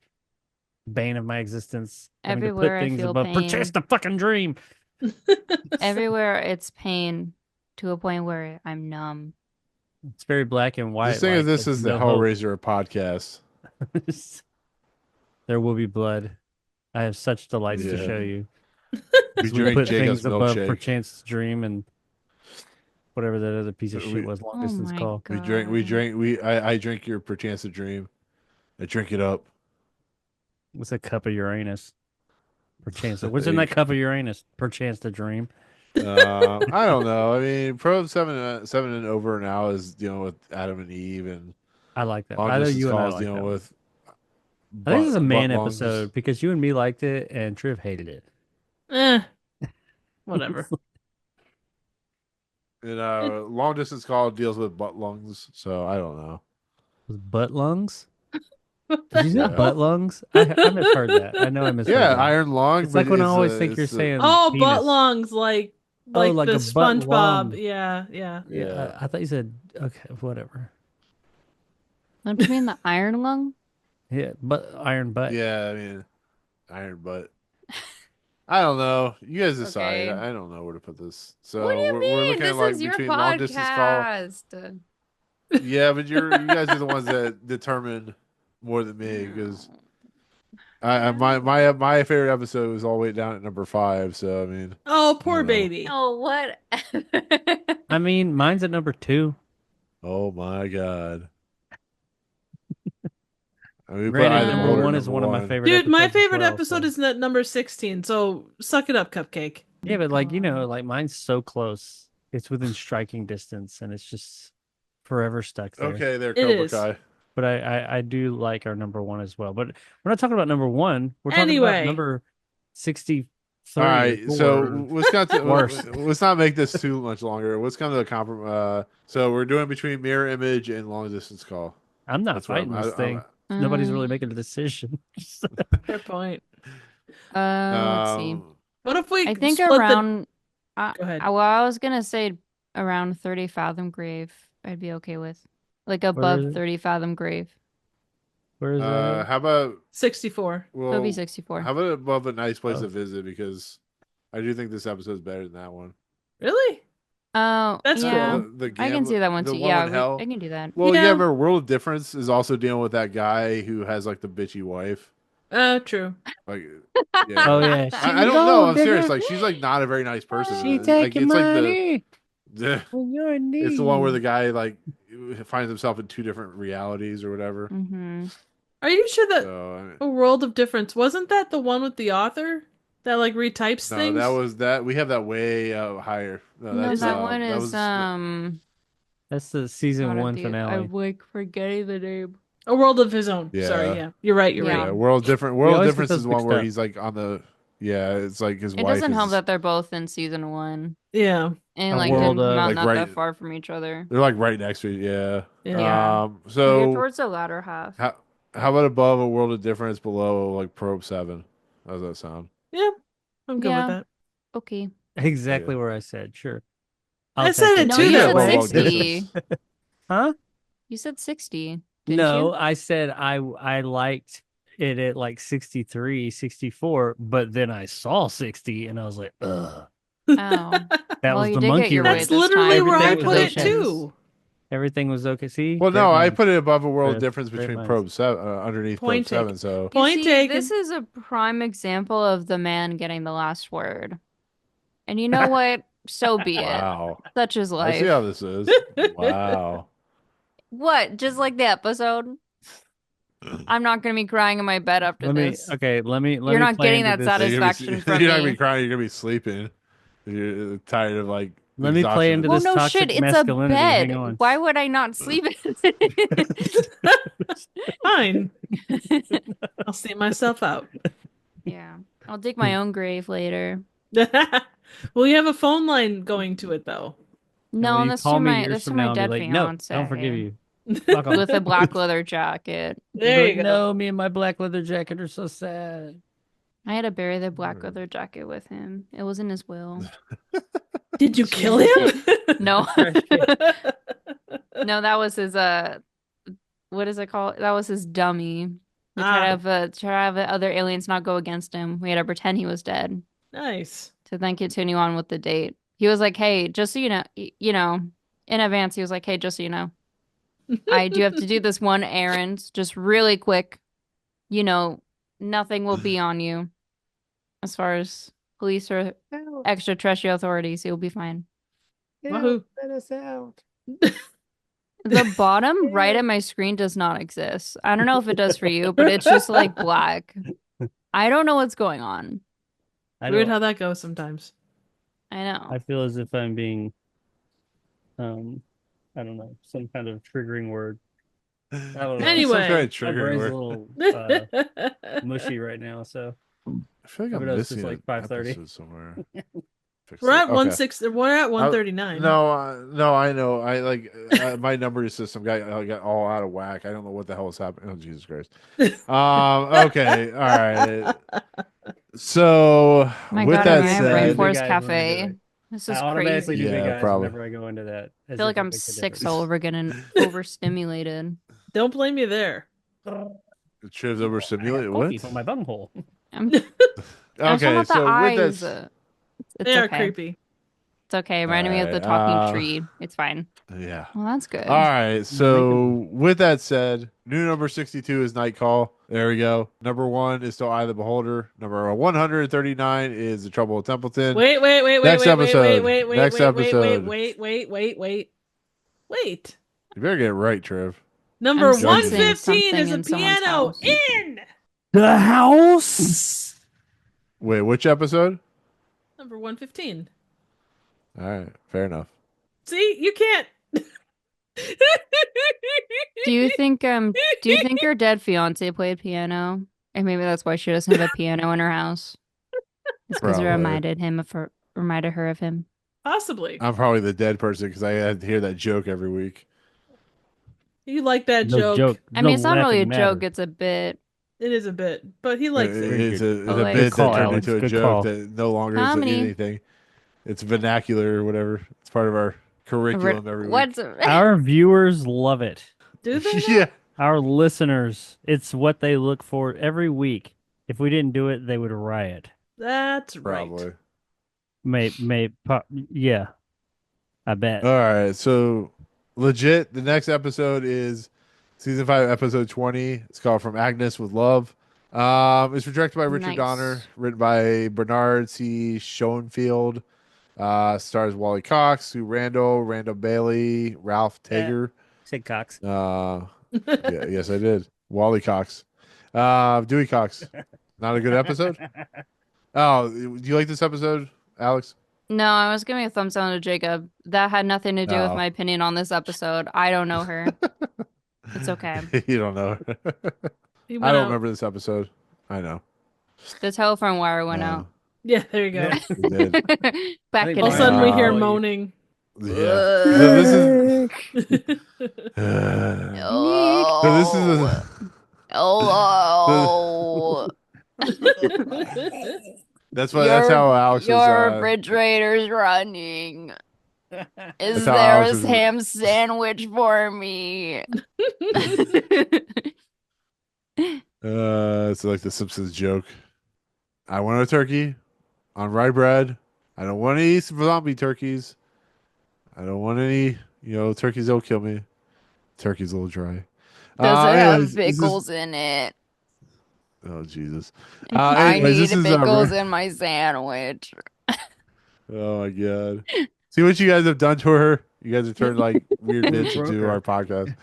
E: bane of my existence. Having to put
F: everywhere I
E: things
F: feel
E: above. Purchase
F: pain.
E: the fucking dream.
F: Everywhere it's pain to a point where I'm numb.
E: It's very black and white.
C: Just think of
E: Like
C: this
E: there's
C: as the
E: no hope.
C: Hellraiser podcast.
E: There will be blood. I have such delights to
C: Yeah.
E: show you.
C: We
E: As we
C: drink
E: put
C: Jacob's
E: things above
C: milkshake.
E: perchance dream and whatever that other piece of shit was long
F: Oh
E: distance
F: my
E: call.
C: We
F: God.
C: drink. I drink your perchance to dream. I drink it up.
E: What's a cup of Uranus? Perchance. What's
C: There
E: in
C: you
E: that cup of Uranus? Perchance to dream.
C: I don't know. I mean, Probe 7 and over now is dealing with Adam and Eve, and
E: I like that.
C: long
E: I know
C: distance
E: you and I
C: calls
E: like
C: dealing
E: that one.
C: with.
E: I think this is a man
C: butt lungs.
E: episode because you and me liked it and Triv hated it.
D: Whatever.
C: And long distance call deals with butt lungs, so I don't know.
E: Was butt lungs? Did you say
C: Yeah.
E: butt lungs? I misheard that. I know I misheard
C: Yeah,
E: that.
C: iron lung.
E: It's like
C: but
E: when I
C: it's,
E: always think you're
C: it's,
E: saying
D: Oh,
E: penis.
D: butt lungs, like
E: like
D: the
E: a butt
D: SpongeBob.
E: lung.
D: Yeah.
C: Yeah.
E: I thought you said okay, whatever.
F: Don't you mean the iron lung?
E: Yeah, but iron butt.
C: Yeah, I mean, iron butt. I don't know. You guys decide.
F: Okay.
C: I don't know where to put this. So
F: What do you
C: we're
F: mean?
C: looking
F: This
C: at like
F: is your
C: between long distance call.
F: podcast.
C: Yeah, but you guys are the ones that determine more than me because my favorite episode was all the way down at number 5. So I mean,
D: Oh, poor
C: I don't know.
D: baby.
F: Oh, what?
E: I mean, mine's at number 2.
C: Oh my god. I mean, we put
E: Granted,
C: either
E: number
C: World or
E: 1 is
C: number
E: one of my
C: one.
E: favorite
D: Dude, my
E: episodes as
D: favorite
E: well,
D: episode
E: so-
D: is at number 16, so suck it up, Cupcake.
E: Yeah, but like, you know, like mine's so close. It's within striking distance and it's just forever stuck there.
C: Okay, there,
D: It
C: Cobra
D: is.
C: Kai.
E: But I do like our number 1 as well. But we're not talking about number 1. We're talking about
D: Anyway.
E: number 63.
C: All right, so
E: Worse.
C: let's not make this too much longer. What's kind of the compromise? So we're doing between mirror image and long distance call.
E: I'm not
C: That's what
E: fighting this thing. Nobody's really making a decision.
D: Fair point.
F: Let's see.
D: What if we
F: I think
D: split
F: around.
D: Go ahead.
F: Well, I was gonna say around 30 fathom grave. I'd be okay with, like
E: is
F: above
E: it?
F: 30 fathom grave.
E: Where is that?
C: How about
D: 64?
C: well,
F: That'd be 64.
C: How about above a nice place
E: Oh.
C: to visit? Because I do think this episode's better than that one.
D: Really?
F: Oh,
D: That's
F: yeah.
D: cool.
F: I can see that one
C: the
F: too.
C: one
F: Yeah,
C: with hell.
F: I can do that.
C: Well,
D: Yeah.
C: yeah, but World of Difference is also dealing with that guy who has like the bitchy wife.
D: True.
C: Like, yeah.
E: Oh yeah,
C: I don't know. I'm serious. Like, she's like not a very nice person.
E: She
C: Like,
E: taking
C: it's like
E: money.
C: the
E: When you're in need.
C: it's the one where the guy like finds himself in 2 different realities or whatever.
F: Mm-hmm.
D: Are you sure that
C: So I mean,
D: A World of Difference wasn't that the one with the author that like retypes
C: no,
D: things?
C: that was that. We have that way higher. No,
F: No,
C: that's,
F: that one
C: that
F: is
C: was-
E: That's the season
F: God,
E: 1
F: dude,
E: finale.
F: I'm like forgetting the name.
D: A World of His Own.
C: Yeah.
D: Sorry, yeah. You're right,
C: yeah,
D: right.
C: World Different.
E: We
C: World
E: always get
C: Difference
E: those
C: is one
E: mixed
C: where
E: up.
C: he's like on the. Yeah, it's like his
F: It
C: wife.
F: doesn't help
C: is-
F: that they're both in season 1
D: Yeah.
F: and
E: A
F: like
E: world
F: didn't come
E: of,
F: out
C: like,
F: not
C: right-
F: that far from each other.
C: They're like right next to it. Yeah.
D: Yeah.
F: We're
C: So
F: towards the latter half.
C: how about above a World of Difference, below like Probe 7? How does that sound?
D: Yeah. I'm good
F: Yeah.
D: with that.
F: Okay.
E: Exactly
C: Yeah.
E: where I said. Sure.
D: I said
E: take
D: it
F: No,
D: too,
F: you
C: Yeah,
F: said
C: well,
D: though.
F: 60.
E: Huh?
F: You said 60. Didn't
E: No,
F: you?
E: I said I liked it at like 63, 64, but then I saw 60 and I was like, ugh.
F: Oh.
E: That
F: Well,
E: was
F: you
E: the
F: did get
E: monkey
F: your
E: wrench.
F: way
D: That's
F: this
D: literally
F: time.
D: where I
E: Everything
D: put
E: was
D: it
E: okay.
D: too.
E: Everything was okay. See?
C: Well,
E: Great
C: no, I
E: minds.
C: put it above a World
E: Yes,
C: Difference
E: great
C: between
E: minds.
C: Probe 7, underneath
D: Point
C: Probe 7.
D: taken.
C: So
F: You
D: Point
F: see,
D: taken.
F: this is a prime example of the man getting the last word. And you know what? So be it.
C: wow,
F: Such is
C: I
F: life.
C: see how this is. Wow.
F: What? Just like the episode? I'm not gonna be crying in my bed after
E: Let me
F: this.
E: let me
F: You're not
E: play
F: getting
E: into
F: that
E: this.
C: You're gonna be-
F: satisfaction from
C: You're not gonna
F: me.
C: be crying. You're gonna be sleeping. You're tired of like.
E: Let me play into
F: Well,
E: this
F: no
E: toxic
F: shit, it's a
E: masculinity. Hang
F: bed.
E: on.
F: Why would I not sleep in it?
D: Fine. I'll see myself out.
F: Yeah. I'll dig my own grave later.
D: Well, you have a phone line going to it though.
F: No,
E: when you
F: that's
E: call
F: to
E: me
F: my
E: years
F: that's to
E: from
F: my
E: now and be
F: dead
E: like, no, I
F: fiance.
E: don't forgive you. Fuck off.
F: With a black leather jacket.
E: You'll be
D: There
E: like,
D: you go.
E: no, me and my black leather jacket are so sad.
F: I had to bury the black leather jacket with him. It was in his will.
D: Did you kill him?
F: No.
E: Trash can.
F: No, that was his what is it called? That was his dummy. We tried to have other aliens not go against him. We had to pretend he was dead
D: Nice.
F: to then continue on with the date. He was like, "Hey, just so you know, in advance, he was like, "Hey, just so you know, I do have to do this one errand, just really quick. Nothing will be on you as far as police or extraterrestrial authorities. You'll be fine."
D: Wahoo.
E: Let us out.
F: The bottom right of my screen does not exist. I don't know if it does for you, but it's just like black. I don't know what's going on.
D: Weird how that goes sometimes.
F: I know.
E: I feel as if I'm being, I don't know, some kind of triggering word. I don't know.
D: Anyway.
C: Some kind of
E: My brain's
C: triggering
E: a
C: word.
E: little mushy right now, so
C: I feel like I'm
E: But it's
C: missing
E: just like
C: an
E: 5:30.
C: episode somewhere. Fix
D: We're
C: it.
D: at
C: Okay.
D: 160. We're at 139.
C: No, I know. I like my number system got all out of whack. I don't know what the hell is happening. Oh, Jesus Christ. Okay, all right. So
F: My
C: with
F: God,
C: that
F: am I at
C: said,
F: Rainforest
E: Big eyes when I do
F: Cafe?
E: it.
F: This
E: I
F: is
E: automatically
F: crazy.
E: do big
C: Yeah,
E: eyes
C: probably.
E: whenever I go into that.
F: I feel like I'm 6 all over getting overstimulated.
D: Don't blame you there.
C: Triv's overstimulated.
E: What?
C: What?
E: On my bunghole.
F: I'm talking
C: Okay,
F: about the
C: so with
F: eyes.
C: that,
F: It's
D: They are
F: okay.
D: creepy.
F: It's okay. Reminding me of the talking tree. It's fine.
C: yeah.
F: Well, that's good.
C: All right. So with that said, new number 62 is Night Call. There we go. Number 1 is still Eye of the Beholder. Number 139 is The Trouble with Templeton.
D: Wait.
C: Next episode.
D: Wait.
C: You better get it right, Trev.
D: Number
F: I'm sensing
D: 115 is a
F: something in someone's
D: piano
F: house.
D: in.
E: The house.
C: Wait, which episode?
D: Number 115.
C: All right, fair enough.
D: See, you can't.
F: Do you think your dead fiance played piano? And maybe that's why she doesn't have a piano in her house. It's because it
C: Probably.
F: reminded her of him.
D: Possibly.
C: I'm probably the dead person because I had to hear that joke every week.
D: You like that
E: No joke.
F: I mean, it's not really a
E: laughing
F: joke.
E: matter.
F: It's a bit.
D: It is a bit, but he likes it.
C: It's a
F: Oh, like-
C: bit
E: Good call,
C: that turned
E: Alex.
C: into a
E: Good
C: joke
E: call.
C: that no longer
F: Comedy.
C: is anything. It's vernacular or whatever. It's part of our curriculum every week.
F: What's
E: Our viewers love it.
D: Do they?
C: Yeah.
E: Our listeners, it's what they look for every week. If we didn't do it, they would riot.
D: That's right.
C: Probably.
E: Yeah, I bet.
C: All right. So, legit, the next episode is season 5, episode 20. It's called From Agnes with Love. It's directed by Richard
F: Nice.
C: Donner, written by Bernard C. Schoenfield. Stars Wally Cox, Sue Randall, Randall Bailey, Ralph Tager.
E: Say Cox.
C: Yeah, yes, I did. Wally Cox. Dewey Cox. Not a good episode? Oh, do you like this episode, Alex?
F: No, I was giving a thumbs down to Jacob. That had nothing to do with
C: Oh.
F: my opinion on this episode. I don't know her. It's okay.
C: You don't know.
D: He
C: I
D: went
C: don't
D: out.
C: remember this episode. I know.
F: The telephone wire went out.
D: Yeah, there you go.
C: We did.
F: Back
E: think
F: in
D: All of a sudden, we hear
E: Wow.
D: moaning.
C: Yeah. So this is.
F: Oh.
C: So this is.
F: Hello.
C: That's how Alex is.
F: Your refrigerator's running. Is
C: how
F: there
C: Alex
F: a
C: is-
F: ham sandwich for me?
C: It's like the Simpsons joke. I want a turkey on rye bread. I don't want any zombie turkeys. I don't want any, turkeys that'll kill me. Turkey's a little dry.
F: Does it have
C: anyways, this is-
F: pickles in it?
C: Oh, Jesus.
F: I
C: Anyways,
F: need
C: this is,
F: pickles in my sandwich.
C: Oh, my God. See what you guys have done to her? You guys have turned like weird bits
E: Broke
C: into
E: her.
C: our podcast.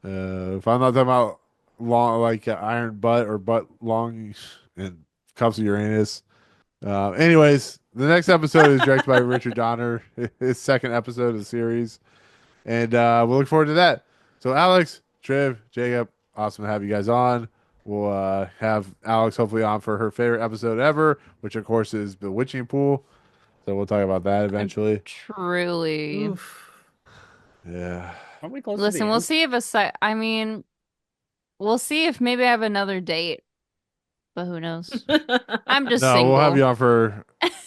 C: If I'm not talking about long, like iron butt or butt long and cups of Uranus. Anyways, the next episode is directed by Richard Donner, his second episode of the series. And we'll look forward to that. So, Alex, Triv, Jacob, awesome to have you guys on. We'll have Alex hopefully on for her favorite episode ever, which, of course, is Bewitching Pool. So we'll talk about that eventually.
F: Truly.
D: Oof.
C: Yeah.
E: Aren't we close to
F: Listen,
E: the
F: we'll
E: end?
F: see if I mean, we'll see if maybe I have another date, but who knows? I'm just
C: No,
F: single.
C: we'll have you on for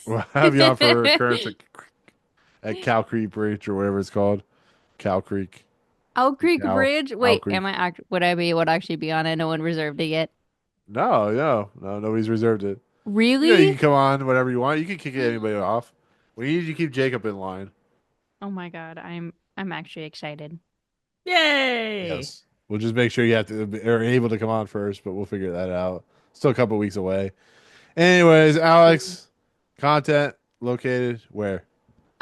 C: occurrence at Cow Creek Bridge or whatever it's called. Cow Creek.
F: Oak Creek
C: Cow.
F: Bridge.
C: Cow
F: Wait,
C: Creek.
F: would actually be on it? No one reserved it yet.
C: No, nobody's reserved it. You know, you can
F: Really?
C: come on whenever you want. You can kick anybody off. We need to keep Jacob in line.
F: Oh my God, I'm actually excited.
D: Yay!
C: Yes. We'll just make sure you have to are able to come on first, but we'll figure that out. Still a couple weeks away. Anyways, Alex, content located where?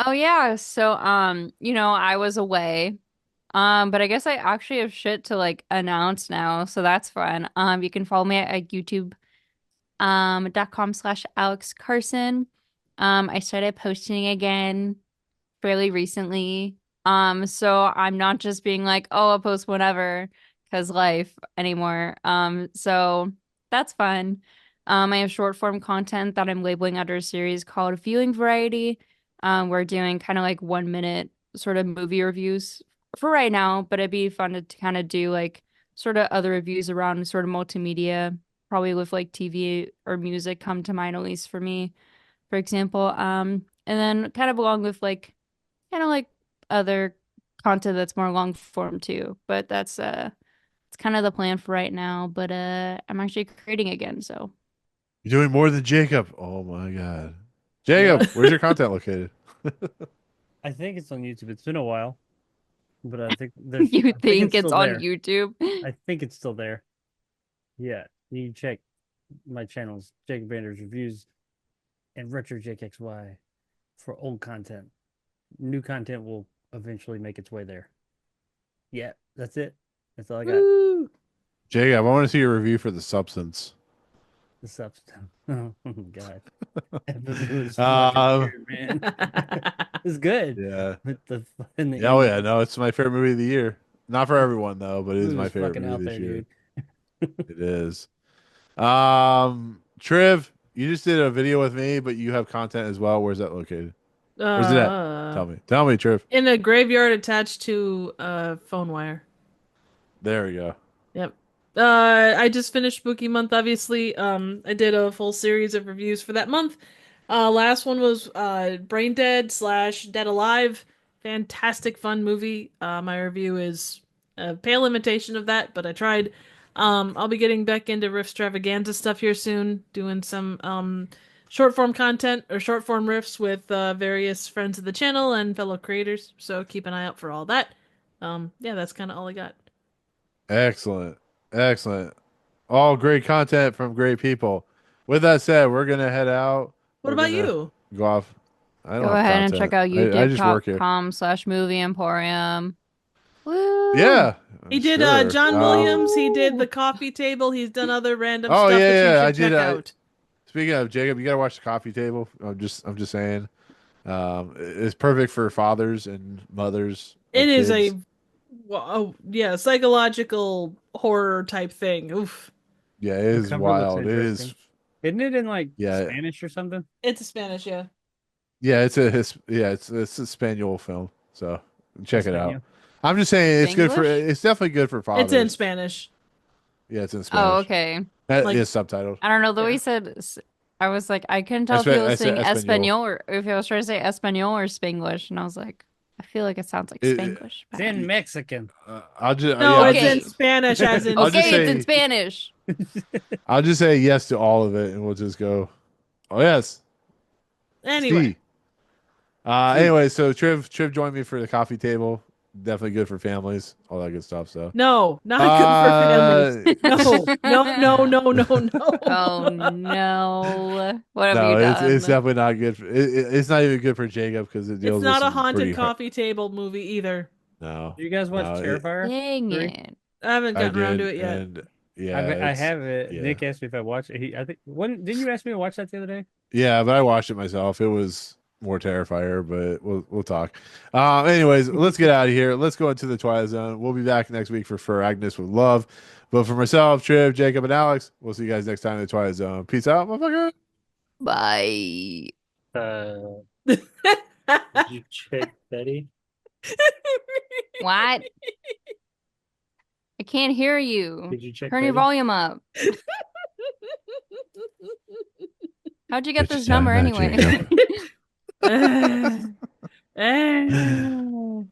F: Oh yeah, so I was away. But I guess I actually have shit to like announce now, so that's fun. You can follow me at YouTube .com/Alex Carson. I started posting again fairly recently. So I'm not just being like, oh, I'll post whenever because life anymore. So that's fun. I have short form content that I'm labeling under a series called Viewing Variety. We're doing kind of like 1 minute sort of movie reviews for right now, but it'd be fun to kind of do like sort of other reviews around sort of multimedia, probably with like TV or music come to mind, at least for me, for example. And then kind of along with like kind of like other content that's more long form too. But that's it's kind of the plan for right now. But I'm actually creating again, so
C: You're doing more than Jacob. Oh my God.
E: Yeah,
C: Jacob, where's your content located?
E: I think it's on YouTube. It's been a while, but I think there's.
F: you
E: I think
F: think it's
E: still
F: on
E: there.
F: YouTube?
E: I think it's still there. Yeah, you can check my channels, Jacob Bander's reviews and Retro JXY for old content. New content will eventually make its way there. Yeah, that's it. That's all I got.
D: Woo!
C: Jacob, I want to see your review for The Substance.
E: The substance. Oh God. Episode is
C: Um,
E: fucking weird, man. It's good.
C: Yeah.
E: But in the
C: Oh
E: end,
C: yeah, no, it's my favorite movie of the year. Not for everyone though, but it
E: the
C: is my
E: movie's
C: favorite
E: fucking out
C: movie this
E: there,
C: year.
E: dude.
C: It is. Triv, you just did a video with me, but you have content as well. Where's that located? Where's it at? Tell me. Tell me, Triv.
D: In a graveyard attached to a phone wire.
C: There we go.
D: Yep. I just finished Spooky Month, obviously. I did a full series of reviews for that month. Last one was Brain Dead / Dead Alive. Fantastic fun movie. My review is a pale imitation of that, but I tried. I'll be getting back into Riffstravaganza stuff here soon, doing some short form content or short form riffs with various friends of the channel and fellow creators. So keep an eye out for all that. Yeah, that's kind of all I got.
C: Excellent. Excellent. All great content from great people. With that said, we're gonna head out.
D: What
C: We're
D: about
C: gonna
D: you?
C: go off. I don't
F: Go
C: have
F: ahead and
C: content.
F: check out
C: I just work here.
F: youtube.com/movie emporium. Woo!
C: Yeah.
D: He did
C: sure.
D: John Williams, he did The Coffee Table, he's done other random
C: Oh
D: stuff
C: yeah,
D: that
C: yeah.
D: you
C: I
D: should
C: did.
D: check out.
C: Speaking of Jacob, you gotta watch The Coffee Table. I'm just saying. It's perfect for fathers and mothers of
D: It is
C: kids.
D: yeah, psychological horror type thing. Oof.
C: Yeah, it
E: The
C: is
E: cover looks
C: wild. It
E: interesting.
C: is.
E: Isn't it in like
C: Yeah,
E: Spanish or something?
D: It's a Spanish, yeah.
C: yeah. It's a Spaniel film. So check it out.
E: Espanol?
C: I'm just saying it's good for.
F: Spanglish?
C: It's definitely good for fathers.
D: It's in Spanish.
C: Yeah, it's in
F: Oh,
C: Spanish.
F: okay.
C: That
D: Like-
C: is subtitled.
F: I don't know. The way
D: Yeah.
F: he said, I was like, I couldn't tell if
C: Espa-
F: he was
C: I
F: saying
C: said Espanol.
F: Espanol or if he was trying to say Espanol or Spanglish, and I was like, I feel like it sounds like
C: It-
F: Spanglish.
E: It's in Mexican.
C: I'll just
D: No,
C: yeah,
D: it's
F: Okay.
D: in Spanish as in
C: I'll just
F: Okay, it's
C: say-
F: in Spanish.
C: I'll just say yes to all of it, and we'll just go. Oh yes.
D: Anyway.
C: See. Anyway, so Triv joined me for the coffee table. Definitely good for families, all that good stuff. So
D: No, not good for families. No.
F: Oh no. What have
C: no,
F: you done?
C: it's definitely not good. It's not even good for Jacob because it deals
D: It's not
C: with
D: a
C: some
D: haunted
C: pretty
D: coffee table movie either.
C: No,
E: Do you guys watch
C: No,
E: Terrifier?
F: Dang
E: 3?
F: it.
D: I haven't
C: I
D: gotten around
C: did,
D: to it yet.
C: and yeah,
E: I
C: it's-
E: have it.
C: yeah.
E: Nick asked me if I watched it. I think didn't you ask me to watch that the other day?
C: Yeah, but I watched it myself. It was more Terrifier, but we'll talk. Anyways, let's get out of here. Let's go into the Twilight Zone. We'll be back next week for Agnes with Love. But for myself, Triv, Jacob, and Alex, we'll see you guys next time in the Twilight Zone. Peace out, motherfucker.
F: Bye.
E: Did you check Betty?
F: What? I can't hear you.
E: Did you check
F: Turn your
E: Betty?
F: volume up. How'd you get
C: Bitch,
F: this
C: time
F: number
C: magic,
F: anyway?
C: yeah.